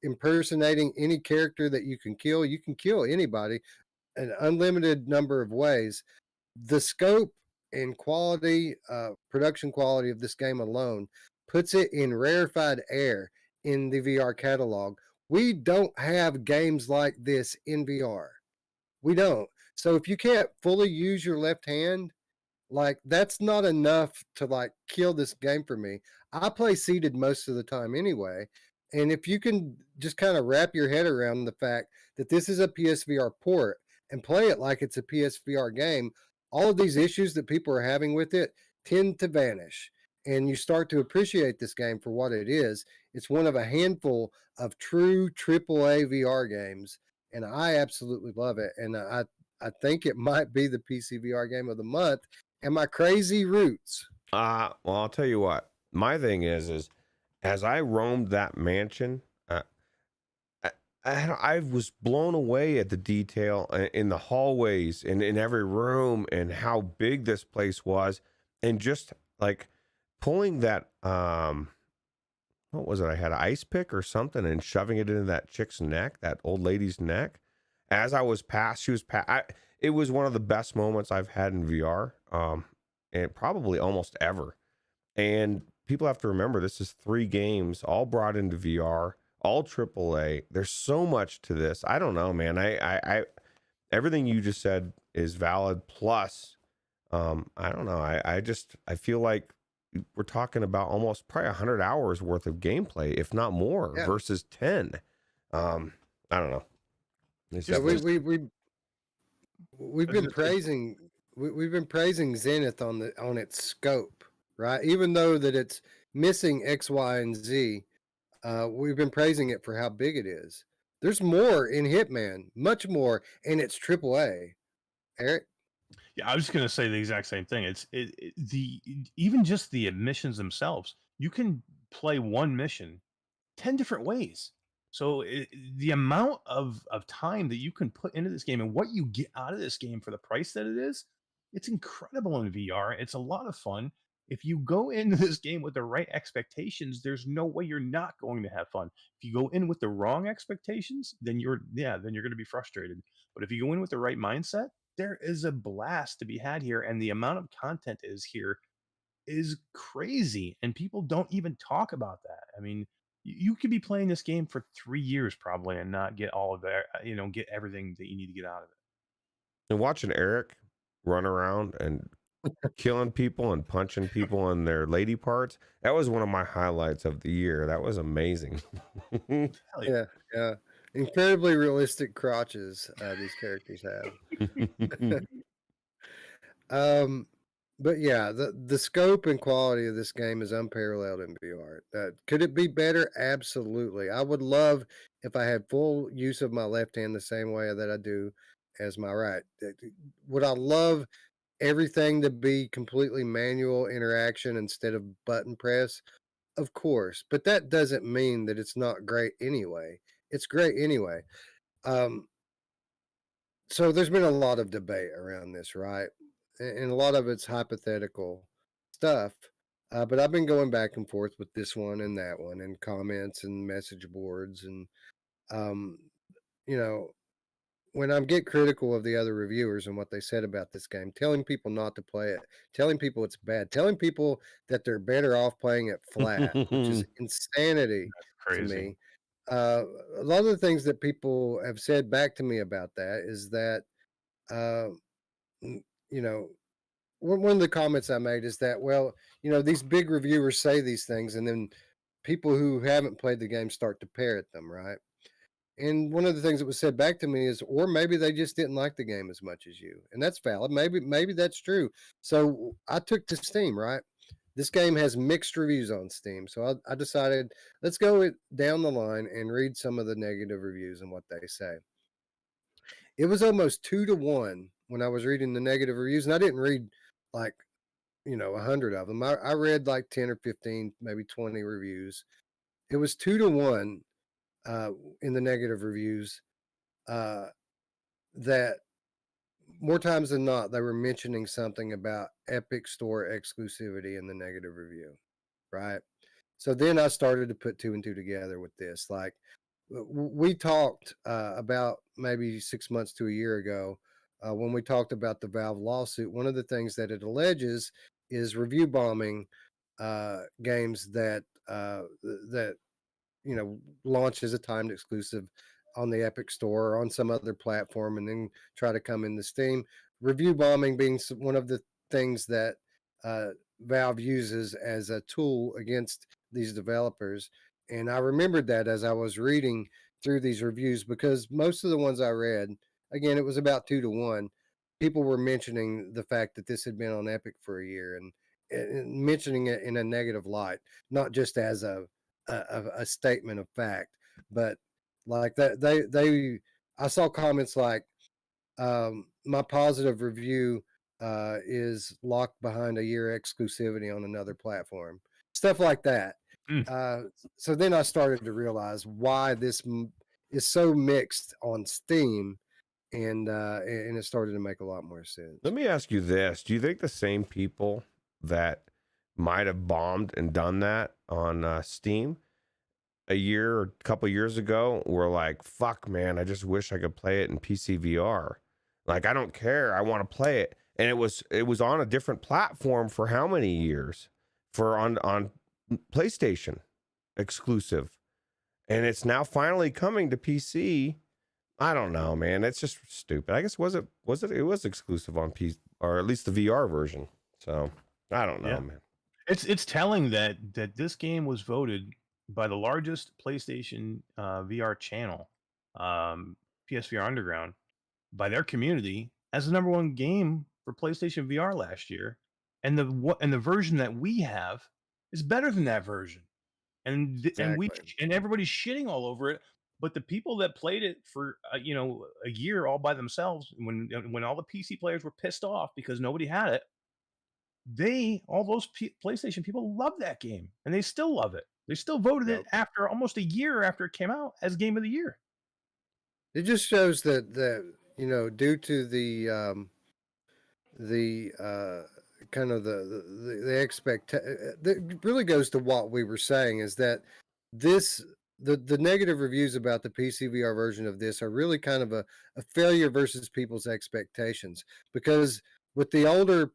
impersonating any character that you can kill. You can kill anybody an unlimited number of ways. The scope and quality, production quality of this game alone puts it in rarefied air in the VR catalog. We don't have games like this in VR. We don't. So if you can't fully use your left hand, Like, that's not enough to like kill this game for me. I play seated most of the time anyway. And if you can just kind of wrap your head around the fact that this is a PSVR port and play it like it's a PSVR game, all of these issues that people are having with it tend to vanish. And you start to appreciate this game for what it is. It's one of a handful of true AAA VR games. And I absolutely love it. And I think it might be the PCVR game of the month. Am I crazy, Roots? Well, I'll tell you what. My thing is as I roamed that mansion, I was blown away at the detail in the hallways and in every room and how big this place was, and just like pulling that what was it? I had an ice pick or something and shoving it into that chick's neck, that old lady's neck. As I was past, she was past. It was one of the best moments I've had in VR, and probably almost ever. And people have to remember this is 3 games all brought into VR, all AAA. There's so much to this. I don't know, man. I everything you just said is valid. Plus, I don't know. I feel like we're talking about almost probably 100 hours worth of gameplay, if not more, versus 10. I don't know. Yeah, we've been praising we've been praising Zenith on its scope, right? Even though that it's missing X, Y, and Z, we've been praising it for how big it is. There's more in Hitman, much more, and it's AAA. Eric? Yeah, I was just gonna say the exact same thing. Even just the missions themselves. You can play one mission 10 different ways. So the amount of time that you can put into this game and what you get out of this game for the price that it is, it's incredible in VR. It's a lot of fun. If you go into this game with the right expectations, there's no way you're not going to have fun. If you go in with the wrong expectations, then you're going to be frustrated. But if you go in with the right mindset, there is a blast to be had here, and the amount of content is here is crazy, and people don't even talk about that. I mean, you could be playing this game for 3 years probably and not get all of that, get everything that you need to get out of it. And watching Eric run around and killing people and punching people in their lady parts, that was one of my highlights of the year. That was amazing. Hell yeah. Yeah. Incredibly realistic crotches these characters have. But yeah, the scope and quality of this game is unparalleled in VR. Could it be better? Absolutely. I would love if I had full use of my left hand the same way that I do as my right. Would I love everything to be completely manual interaction instead of button press? Of course, but that doesn't mean that it's not great anyway. It's great anyway. Um, so there's been a lot of debate around this, right? And a lot of it's hypothetical stuff. But I've been going back and forth with this one and that one, and comments and message boards, and um, you know, when I get critical of the other reviewers and what they said about this game, telling people not to play it, telling people it's bad, telling people that they're better off playing it flat, which is insanity to Crazy. me. A lot of the things that people have said back to me about that is that, uh, you know, one of the comments I made is that, well, these big reviewers say these things, and then people who haven't played the game start to parrot them, right? And one of the things that was said back to me is, or maybe they just didn't like the game as much as you, and that's valid. Maybe that's true. So I took to Steam, right? This game has mixed reviews on Steam, so I decided let's go down the line and read some of the negative reviews and what they say. It was almost 2-1 when I was reading the negative reviews, and I didn't read like 100 of them. I read like 10 or 15, maybe 20 reviews. It was 2-1 in the negative reviews. That more times than not, they were mentioning something about Epic Store exclusivity in the negative review, right? So then I started to put 2 and 2 together with this. Like, we talked about maybe 6 months to a year ago when we talked about the Valve lawsuit. One of the things that it alleges is review bombing games that launch as a timed exclusive on the Epic Store or on some other platform and then try to come into Steam. Review bombing being one of the things that Valve uses as a tool against these developers. And I remembered that as I was reading through these reviews, because most of the ones I read, again, it was about 2 to 1. People were mentioning the fact that this had been on Epic for a year, and mentioning it in a negative light, not just as a statement of fact, but like that they I saw comments like, my positive review is locked behind a year exclusivity on another platform, stuff like that. Mm. So then I started to realize why this is so mixed on Steam, and it started to make a lot more sense. Let me ask you this. Do you think the same people that might have bombed and done that on Steam a year or a couple years ago were like, fuck, man, I just wish I could play it in PCVR. Like, I don't care. I want to play it. And it was on a different platform for how many years? For on PlayStation exclusive. And it's now finally coming to PC. I don't know, man. It's just stupid. I guess it was exclusive on PC, or at least the VR version. So I don't know, man. It's telling that this game was voted by the largest PlayStation VR channel, PSVR Underground, by their community as the #1 game for PlayStation VR last year, and the version that we have is better than that version, and everybody's shitting all over it. But the people that played it for a year all by themselves, when all the PC players were pissed off because nobody had it, all those PlayStation people love that game, and they still love it. They still voted it after almost a year after it came out as Game of the Year. It just shows that due to the kind of the expectation, that really goes to what we were saying, is that the negative reviews about the PCVR version of this are really kind of a failure versus people's expectations, because with the older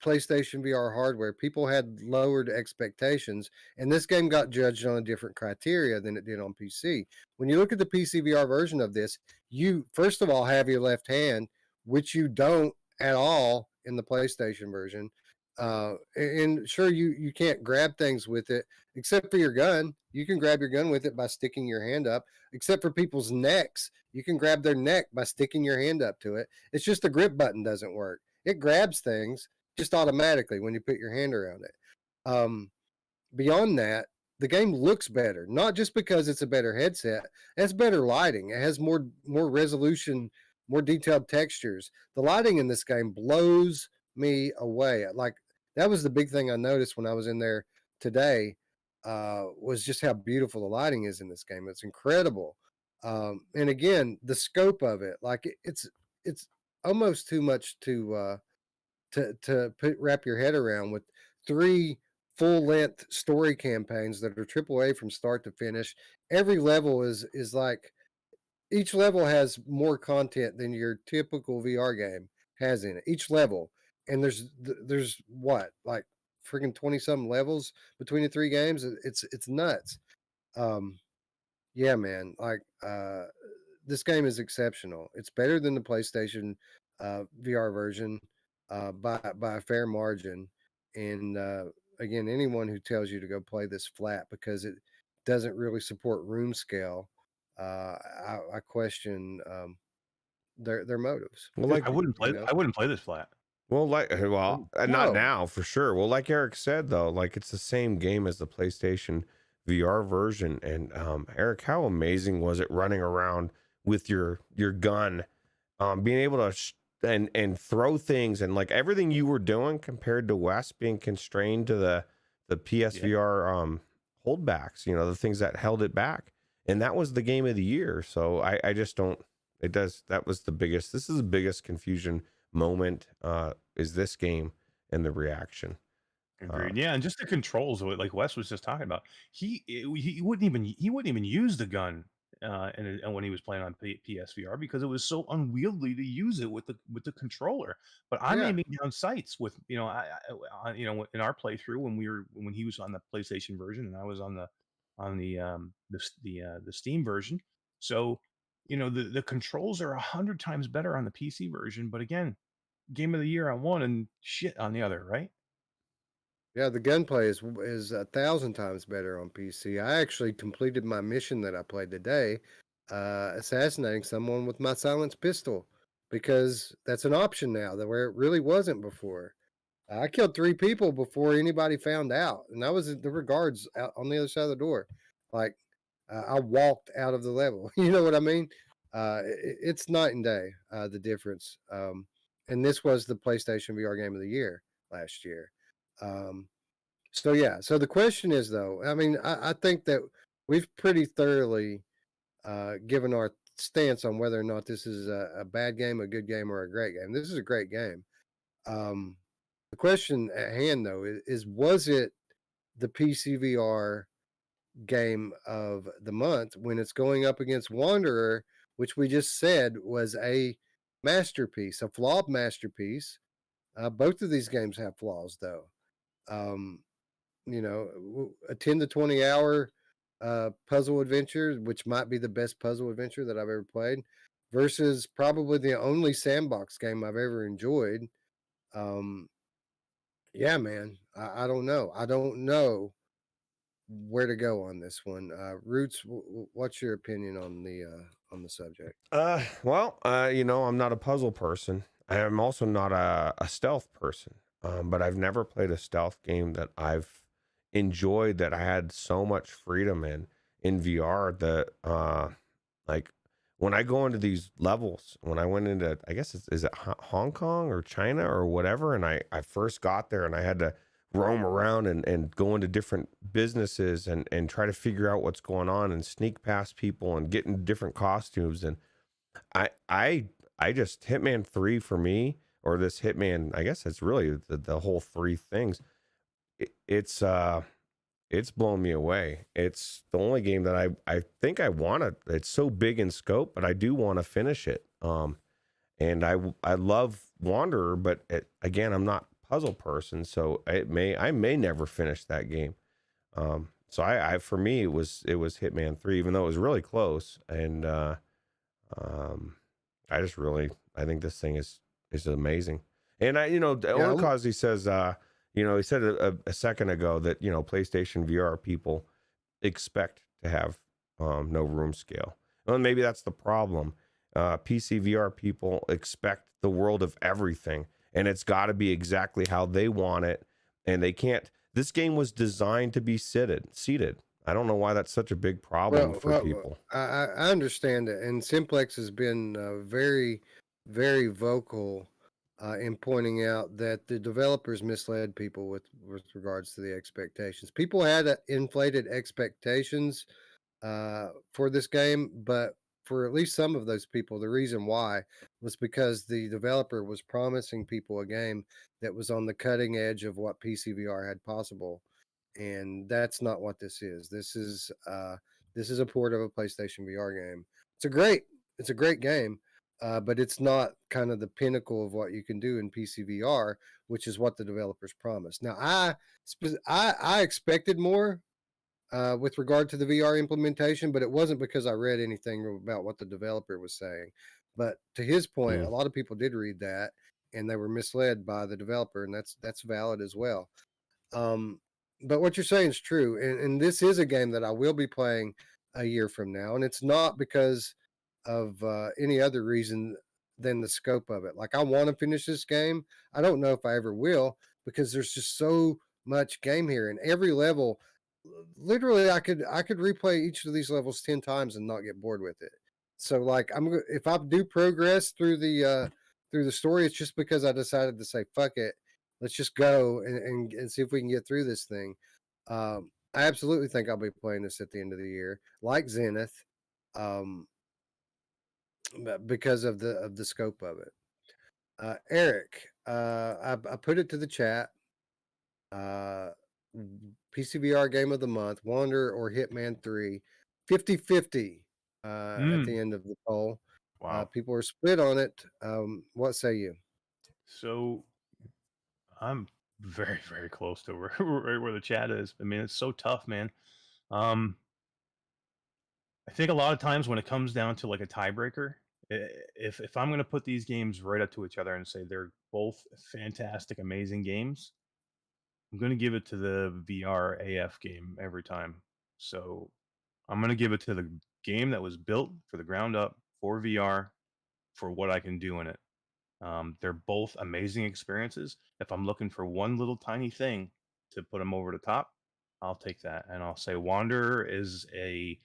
PlayStation VR hardware, people had lowered expectations, and this game got judged on a different criteria than it did on PC. When you look at the PCVR version of this, you first of all have your left hand, which you don't at all in the PlayStation version. And sure, you can't grab things with it except for your gun. You can grab your gun with it by sticking your hand up. Except for people's necks, you can grab their neck by sticking your hand up to it. It's just the grip button doesn't work. It grabs things just automatically when you put your hand around it. Beyond that, the game looks better, not just because it's a better headset. It has better lighting. It has more resolution, more detailed textures. The lighting in this game blows me away. Like, that was the big thing I noticed when I was in there today, was just how beautiful the lighting is in this game. It's incredible. And again, the scope of it, like it's almost too much to wrap your head around, with 3 full-length story campaigns that are AAA from start to finish. Every level is like, each level has more content than your typical VR game has in it. Each level, and there's what, like freaking 20-something levels between the 3 games. It's nuts. Yeah, man. Like, this game is exceptional. It's better than the PlayStation VR version by a fair margin. And again, anyone who tells you to go play this flat because it doesn't really support room scale, I question their motives. Well, like I wouldn't play this flat. Well, not No. now for sure. Well, like Eric said though, like it's the same game as the PlayStation VR version. And Eric, how amazing was it running around with your gun, being able to and throw things, and like everything you were doing compared to Wes being constrained to the PSVR holdbacks, the things that held it back. And that was the game of the year. So I just don't. That was the biggest. This is the biggest confusion moment, is this game and the reaction. Agreed. Yeah, and just the controls, like Wes was just talking about. He wouldn't even use the gun and when he was playing on PSVR, because it was so unwieldy to use it with the controller. But I'm aiming down sights with in our playthrough when he was on the PlayStation version and I was on the Steam version. So the controls are 100 times better on the PC version. But again, game of the year on one and shit on the other, right? Yeah, the gunplay is 1,000 times better on PC. I actually completed my mission that I played today, assassinating someone with my silenced pistol, because that's an option now that where it really wasn't before. I killed 3 people before anybody found out, and I was at the guards out on the other side of the door. Like, I walked out of the level. You know what I mean? It's night and day, the difference. And this was the PlayStation VR Game of the Year last year. So yeah. So the question is, though, I mean, I think that we've pretty thoroughly given our stance on whether or not this is a bad game, a good game, or a great game. This is a great game. Um, the question at hand, though, is was it the PCVR game of the month when it's going up against Wanderer, which we just said was a masterpiece, a flawed masterpiece. Both of these games have flaws, though. Um, a 10 to 20 hour puzzle adventure, which might be the best puzzle adventure that I've ever played, versus probably the only sandbox game I've ever enjoyed. Um, yeah, man, I don't know. I don't know where to go on this one. Roots, what's your opinion on the subject? I'm not a puzzle person. I am also not a stealth person. But I've never played a stealth game that I've enjoyed, that I had so much freedom in VR. That like when I go into these levels, when I went into, I guess is it Hong Kong or China or whatever, and I first got there and I had to roam around and go into different businesses and try to figure out what's going on and sneak past people and get in different costumes. And I just, Hitman 3 for me, or this Hitman, I guess it's really the whole 3 things. It's blown me away. It's the only game that I think I want to, it's so big in scope, but I do want to finish it. And I love Wanderer, but again, I'm not a puzzle person, so I may never finish that game. So I for me it was Hitman 3, even though it was really close. And I think this thing is amazing. And Onikazi says, he said a second ago that, PlayStation VR people expect to have no room scale. Well, maybe that's the problem. PCVR people expect the world of everything, and it's got to be exactly how they want it. And they can't. This game was designed to be seated. I don't know why that's such a big problem for people. I understand it, and Simplex has been very, very vocal in pointing out that the developers misled people with regards to the expectations. People had inflated expectations for this game, but for at least some of those people, the reason why was because the developer was promising people a game that was on the cutting edge of what PCVR had possible, and that's not what this is. This is a port of a PlayStation VR game. It's a great game, but it's not kind of the pinnacle of what you can do in PCVR, which is what the developers promised. Now, I expected more with regard to the VR implementation, but it wasn't because I read anything about what the developer was saying. But to his point, a lot of people did read that and they were misled by the developer, and that's valid as well. But what you're saying is true, and this is a game that I will be playing a year from now, and it's not because of any other reason than the scope of it. Like, I want to finish this game. I don't know if I ever will, because there's just so much game here, and every level, literally, I could replay each of these levels 10 times and not get bored with it. So, like, if I do progress through the story, it's just because I decided to say fuck it, let's just go and see if we can get through this thing. I absolutely think I'll be playing this at the end of the year, like Zenith, because of the scope of it. Eric, I put it to the chat. PCVR game of the month, Wander or Hitman 3, 50-50 at the end of the poll. Wow. People are split on it. What say you? So I'm very, very close to right where the chat is. I mean, it's so tough, man. I think a lot of times when it comes down to like a tiebreaker, If I'm going to put these games right up to each other and say they're both fantastic, amazing games, I'm going to give it to the VR AF game every time. So I'm going to give it to the game that was built for the ground up for VR for what I can do in it. They're both amazing experiences. If I'm looking for one little tiny thing to put them over the top, I'll take that. And I'll say Wanderer is an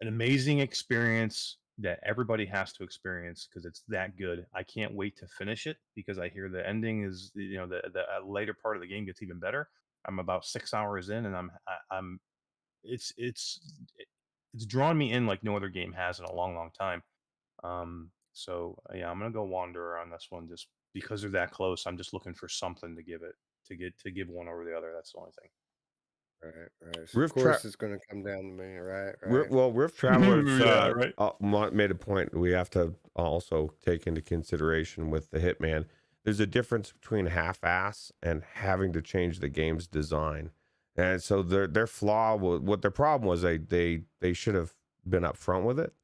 amazing experience that everybody has to experience because it's that good. I can't wait to finish it because I hear the ending is, the later part of the game gets even better. I'm about 6 hours in, and I'm it's drawn me in like no other game has in a long, long time. So yeah, I'm gonna go Wanderer on this one just because they're that close. I'm just looking for something to give it to give one over the other. That's the only thing. Right. So of Rift course Tra- it's going to come down to me, right? Rift Travelers Yeah, right. made a point we have to also take into consideration with the Hitman. There's a difference between half-ass and having to change the game's design, and so their flaw, what their problem was, they should have been upfront with it.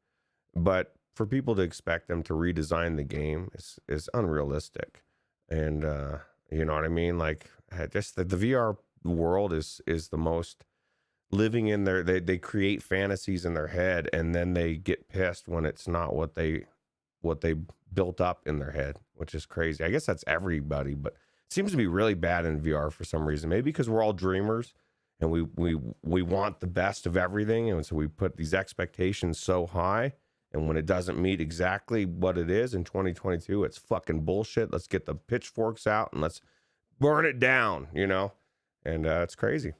But for people to expect them to redesign the game is unrealistic, and you know what I mean. Like, just the VR world is the most living in their, they create fantasies in their head, and then they get pissed when it's not what they built up in their head, which is crazy. I guess that's everybody, but it seems to be really bad in VR for some reason. Maybe because we're all dreamers and we want the best of everything, and so we put these expectations so high, and when it doesn't meet exactly what it is in 2022, it's fucking bullshit. Let's get the pitchforks out and let's burn it down, and it's crazy.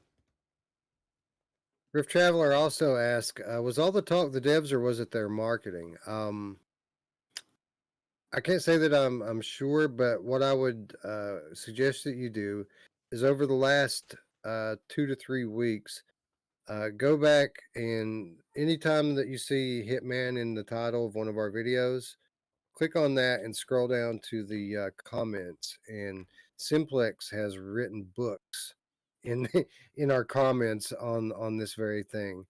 Rift Traveler also asked, was all the talk the devs or was it their marketing? I can't say that I'm sure, but what I would suggest that you do is over the last 2 to 3 weeks, go back, and anytime that you see Hitman in the title of one of our videos, click on that and scroll down to the comments. And Simplex has written books in in our comments on this very thing.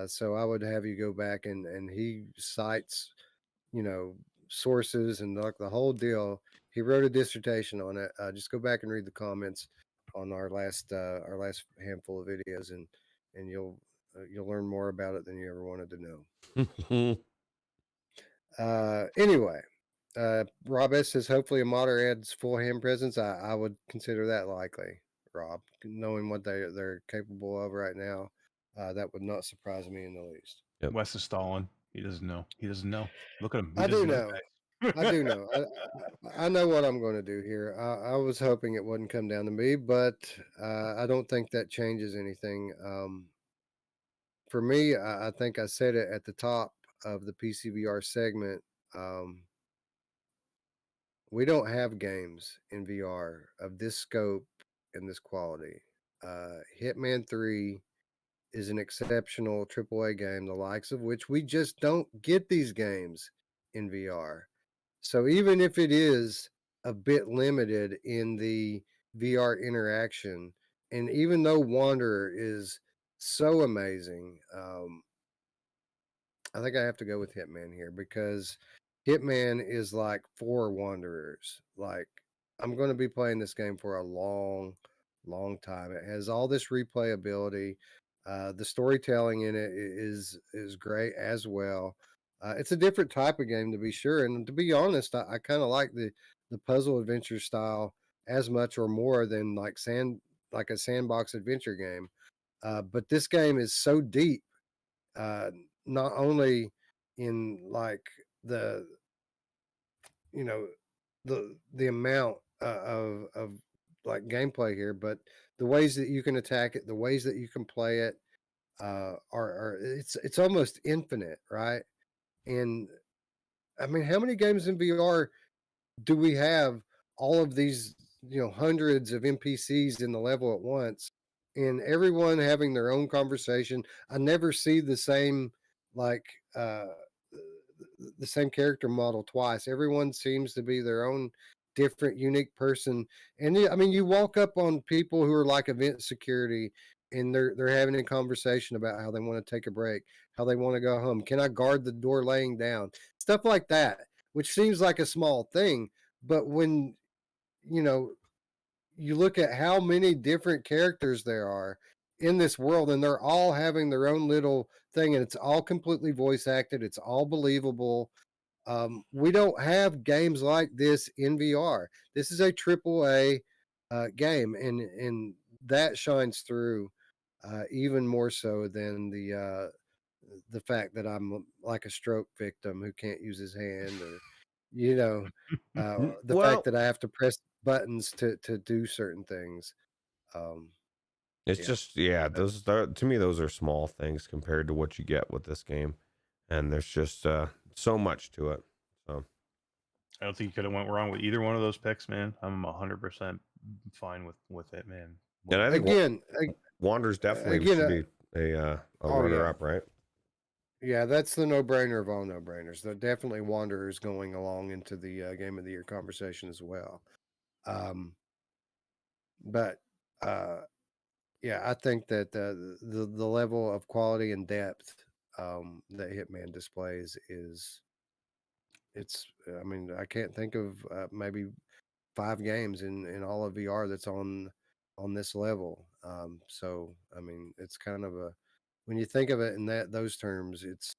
So I would have you go back, and he cites, sources and like the whole deal. He wrote a dissertation on it. Just go back and read the comments on our last handful of videos, and you'll learn more about it than you ever wanted to know. Anyway, Rob S says hopefully a modder adds full hand presence. I would consider that likely, Rob, knowing what they're capable of right now. That would not surprise me in the least. Yep. Wes is stalling. He doesn't know. Look at him. I do know. I do know. I know what I'm going to do here. I was hoping it wouldn't come down to me, but I don't think that changes anything. For me, I think I said it at the top of the PCVR segment. We don't have games in VR of this scope and this quality. Hitman 3 is an exceptional AAA game, the likes of which we just don't get these games in VR. So even if it is a bit limited in the VR interaction, and even though Wanderer is so amazing, I think I have to go with Hitman here because Hitman is like for Wanderers. Like, I'm going to be playing this game for a long, long time. It has all this replayability. The storytelling in it is great as well. It's a different type of game, to be sure, and to be honest, I kind of like the puzzle adventure style as much or more than like a sandbox adventure game. But this game is so deep, uh, not only in like the you know the amount of like gameplay here, but the ways that you can attack it, the ways that you can play it, are it's almost infinite, right? And I mean, how many games in VR do we have all of these, hundreds of NPCs in the level at once, and everyone having their own conversation? I never see the same, like, the same character model twice. Everyone seems to be their own different, unique person. And I mean, you walk up on people who are like event security, and they're having a conversation about how they want to take a break, how they want to go home. Can I guard the door laying down? It's stuff like that, which seems like a small thing, but when you look at how many different characters there are in this world, and they're all having their own little thing, and it's all completely voice acted, it's all believable. We don't have games like this in VR. This is a AAA game, and that shines through even more so than the fact that I'm like a stroke victim who can't use his hand, or the fact Well, that I have to press buttons to do certain things. Um, it's yeah, just to me those are small things compared to what you get with this game, and there's just so much to it. So I don't think you could have went wrong with either one of those picks, man. I'm 100% fine with it, man. and I think again, Wander's definitely again, should be a oh, runner yeah. up, right? Yeah, that's the no-brainer of all no-brainers. The definitely Wanderers going along into the Game of the Year conversation as well. But yeah, I think that the level of quality and depth that Hitman displays it's. I mean, I can't think of maybe 5 games in all of VR that's on this level. So I mean, it's kind of a, when you think of it in those terms, it's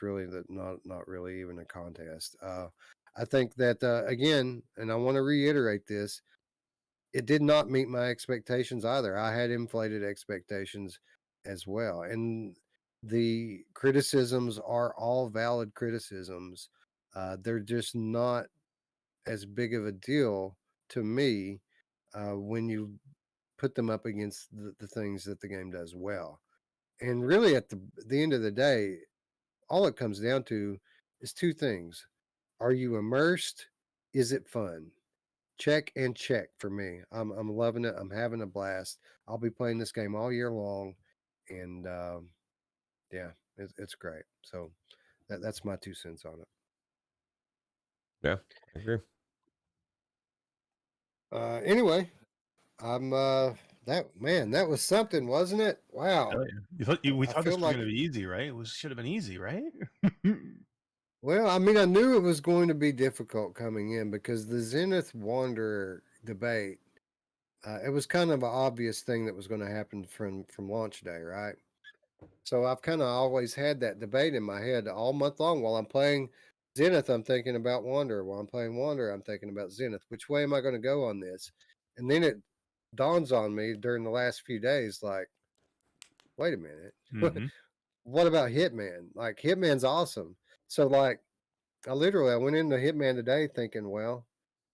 really not really even a contest. I think that again, and I want to reiterate this, it did not meet my expectations either. I had inflated expectations as well, and the criticisms are all valid criticisms. They're just not as big of a deal to me when you put them up against the things that the game does well. And really, at the end of the day, all it comes down to is 2 things. Are you immersed? Is it fun? Check and check for me. I'm loving it. I'm having a blast. I'll be playing this game all year long, and yeah, it's great. So that's my 2 cents on it. Yeah, I agree. Anyway, I'm that was something, wasn't it? Wow. Oh, yeah. We I thought this feel was like, going to be easy, right? It should have been easy, right? well, I mean, I knew it was going to be difficult coming in because the Zenith Wanderer debate, it was kind of an obvious thing that was going to happen from launch day, right? So I've kind of always had that debate in my head all month long. While I'm playing Zenith, I'm thinking about Wanderer. While I'm playing Wanderer, I'm thinking about Zenith. Which way am I going to go on this? And then it dawns on me during the last few days, like, wait a minute, Mm-hmm. what about Hitman? Like, Hitman's awesome. So like, I went into Hitman today thinking, well,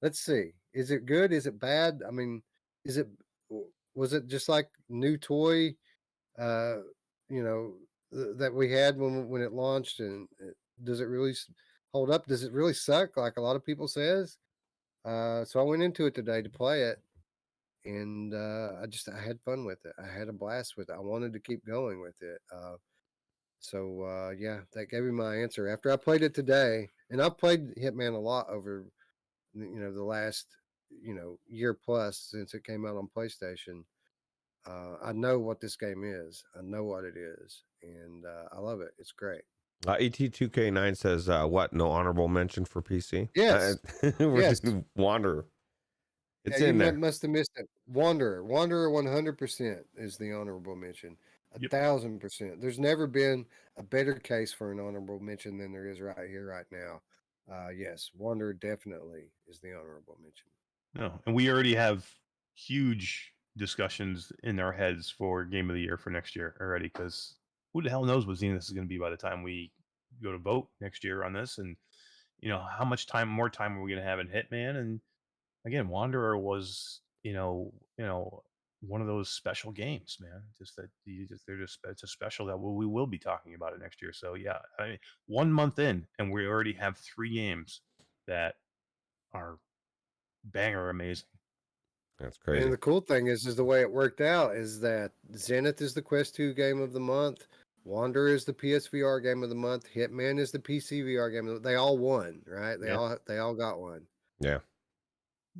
let's see, is it good? Is it bad? I mean, is it was it just like new toy? Uh, that we had when it launched, and does it really hold up? Does it really suck like a lot of people says? So I went into it today to play it, and I had fun with it. I had a blast with it. I wanted to keep going with it. So yeah, that gave me my answer after I played it today. And I've played Hitman a lot over the last year plus since it came out on PlayStation. I know what this game is. I know what it is, and I love it. It's great. ET2K9 says, what? No honorable mention for PC? Yes. We're Yes. just Wanderer. It's Yeah, in you there. must have missed it. Wanderer 100% is the honorable mention. Yep. 1,000%. There's never been a better case for an honorable mention than there is right here, right now. Yes, Wanderer definitely is the honorable mention. No, and we already have huge discussions in our heads for Game of the Year for next year already, because who the hell knows what Zenith is going to be by the time we go to vote next year on this, and how much more time are we going to have in Hitman? And again, Wanderer was one of those special games, man. Just that it's a special that we will be talking about it next year. So yeah, I mean, 1 month in, and we already have 3 games that are banger amazing. That's crazy. And the cool thing is the way it worked out is that Zenith is the Quest 2 game of the month. Wanderer is the PSVR game of the month. Hitman is the PCVR game of the month. They all won, right? They all got one. Yeah.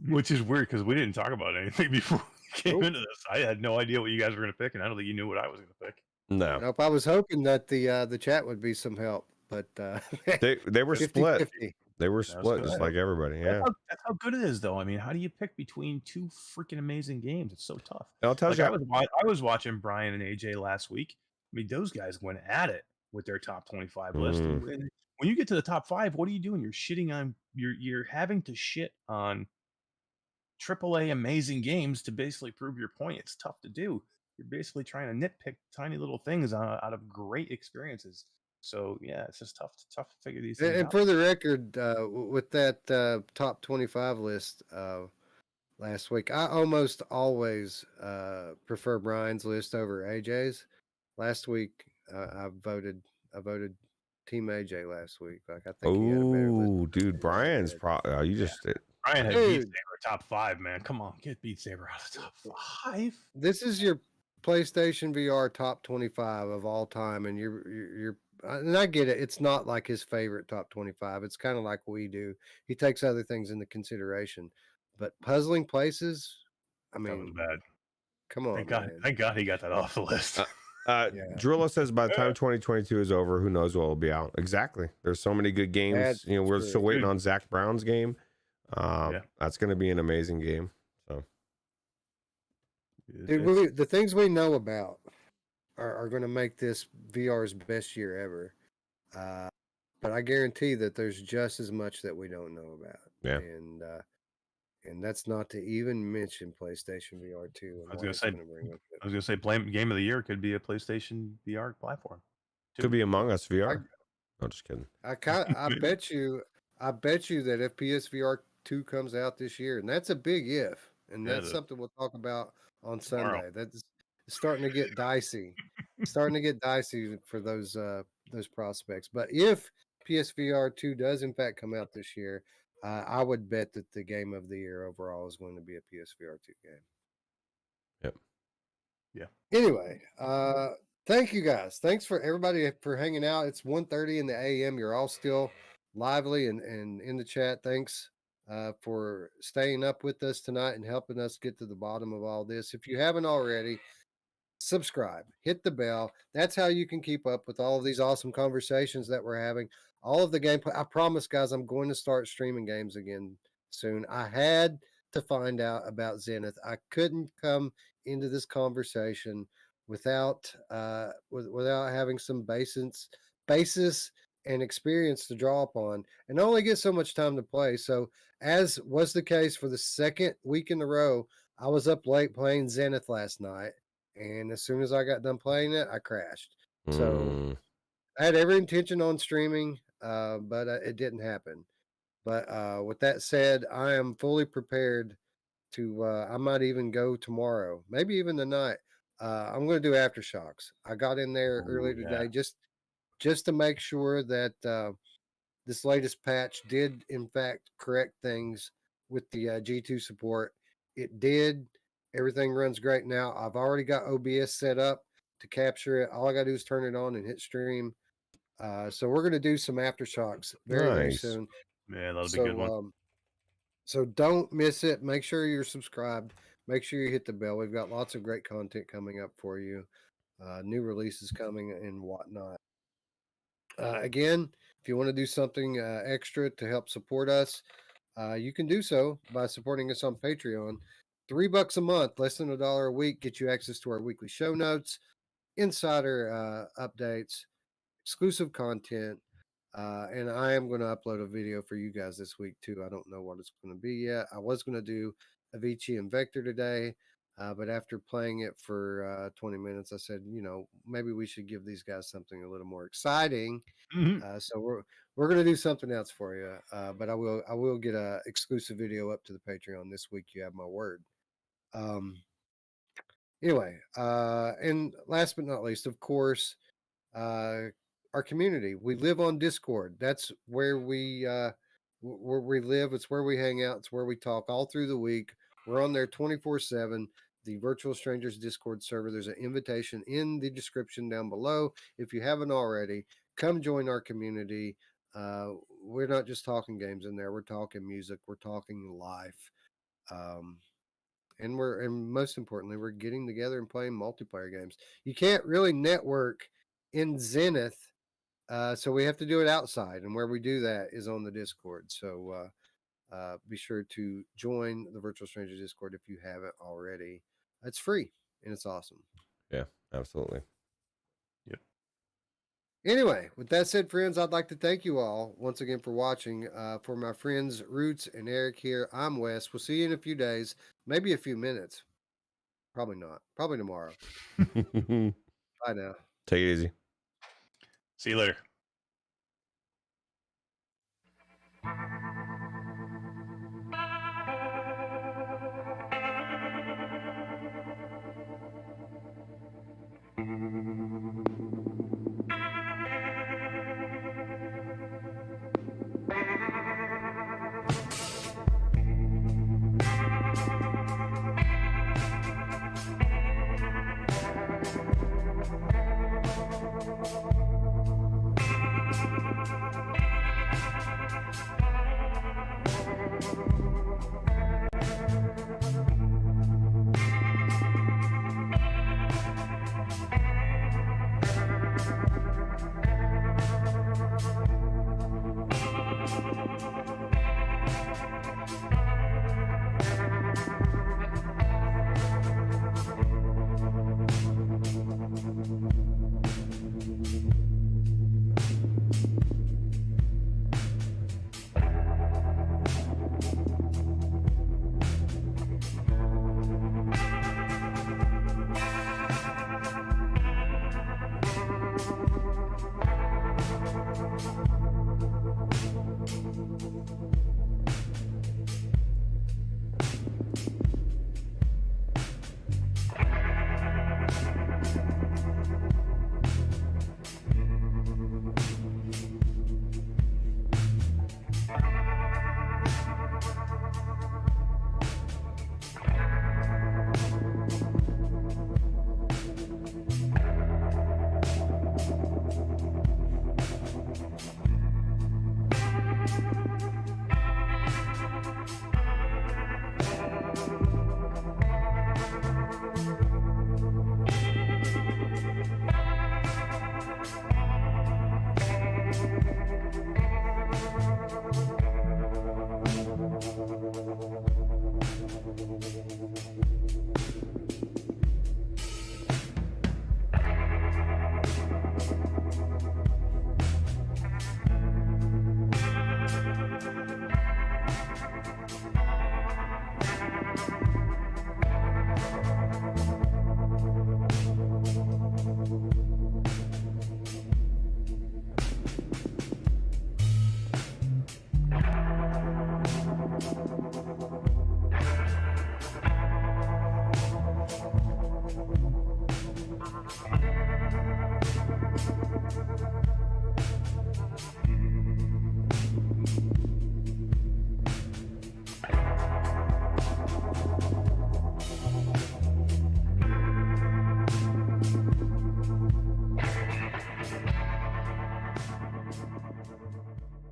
Which is weird because we didn't talk about anything before we came into this. I had no idea what you guys were going to pick, and I don't think you knew what I was going to pick. No. Nope. I was hoping that the chat would be some help. but They were 50 split. 50. They were was split good. just like everybody. Yeah. That's how good it is, though. I mean, how do you pick between two freaking amazing games? It's so tough. I'll tell Like you. I was watching Brian and AJ last week. I mean, those guys went at it with their top 25 list. And when you get to the top 5, what are you doing? You're shitting on you're having to shit on AAA amazing games to basically prove your point. It's tough to do. You're basically trying to nitpick tiny little things out of great experiences. So yeah, it's just tough to figure these things And out. for the record, with that top 25 list last week, I almost always prefer Brian's list over AJ's. Last week, I voted Team AJ last week. Like I think he had a better list. Oh, dude, Brian's you just Brian had Dude. Beat Saber top 5, man. Come on, get Beat Saber out of the top 5. This is your PlayStation VR top 25 of all time, and you're and I get it. It's not like his favorite top 25. It's kind of like we do. He takes other things into consideration, but puzzling places. I That was mean, bad. come on, man. Thank God he got that off the list. Drilla says by the time 2022 is over, who knows what will be out? Exactly. There's so many good games. That's We're true. still waiting on Zach Brown's game. Yeah. That's going to be an amazing game. So, Dude, the things we know about are going to make this VR's best year ever. But I guarantee that there's just as much that we don't know about. Yeah. And that's not to even mention PlayStation VR 2. I was gonna say, game of the year could be a PlayStation VR platform. Could be Among Us VR. No, just kidding. I bet you that if PSVR 2 comes out this year, and that's a big if, and that's something we'll talk about on Sunday. That's starting to get dicey. Starting to get dicey for those prospects. But if PSVR 2 does in fact come out this year, I would bet that the game of the year overall is going to be a PSVR 2 game. Yep. Yeah. Anyway, thank you guys. Thanks for everybody for hanging out. It's 1:30 in the AM. You're all still lively and in the chat. Thanks for staying up with us tonight and helping us get to the bottom of all this. If you haven't already, subscribe, hit the bell. That's how you can keep up with all of these awesome conversations that we're having. All of the gameplay. I promise, guys, I'm going to start streaming games again soon. I had to find out about Zenith. I couldn't come into this conversation without without having some basis and experience to draw upon, and I only get so much time to play. So, as was the case for the second week in a row, I was up late playing Zenith last night, and as soon as I got done playing it, I crashed. So I had every intention on streaming, but it didn't happen. But with that said, I am fully prepared to. I might even go tomorrow, maybe even tonight. I'm going to do Aftershocks. I got in there earlier today just to make sure that this latest patch did in fact correct things with the G2 support. It did. Everything runs great now. I've already got OBS set up to capture it. All I got to do is turn it on and hit stream. So we're going to do some Aftershocks very soon. Yeah, that'll be a good one. So don't miss it. Make sure you're subscribed. Make sure you hit the bell. We've got lots of great content coming up for you. New releases coming and whatnot. Again, if you want to do something extra to help support us, you can do so by supporting us on Patreon. $3 a month, less than $1 a week, get you access to our weekly show notes, insider updates, exclusive content, and I am going to upload a video for you guys this week too. I don't know what it's going to be yet. I was going to do Avicii and Vector today, but after playing it for 20 minutes, I said, maybe we should give these guys something a little more exciting. So we're going to do something else for you, but I will get a exclusive video up to the Patreon this week. You have my word. Anyway, and last but not least, of course, our community. We live on Discord. That's where we live. It's where we hang out. It's where we talk all through the week. We're on there 24/7. The Virtual Strangers Discord server. There's an invitation in the description down below. If you haven't already, come join our community. We're not just talking games in there. We're talking music. We're talking life. And most importantly, we're getting together and playing multiplayer games. You can't really network in Zenith So we have to do it outside, and where we do that is on the Discord. So be sure to join the Virtual Stranger Discord if you haven't already. It's free and it's awesome. Yeah, absolutely. Yep. Anyway, with that said, friends, I'd like to thank you all once again for watching. For my friends Ruuts and Eric here, I'm Wes. We'll see you in a few days, maybe a few minutes. Probably not. Probably tomorrow. Bye now. Take it easy. See you later.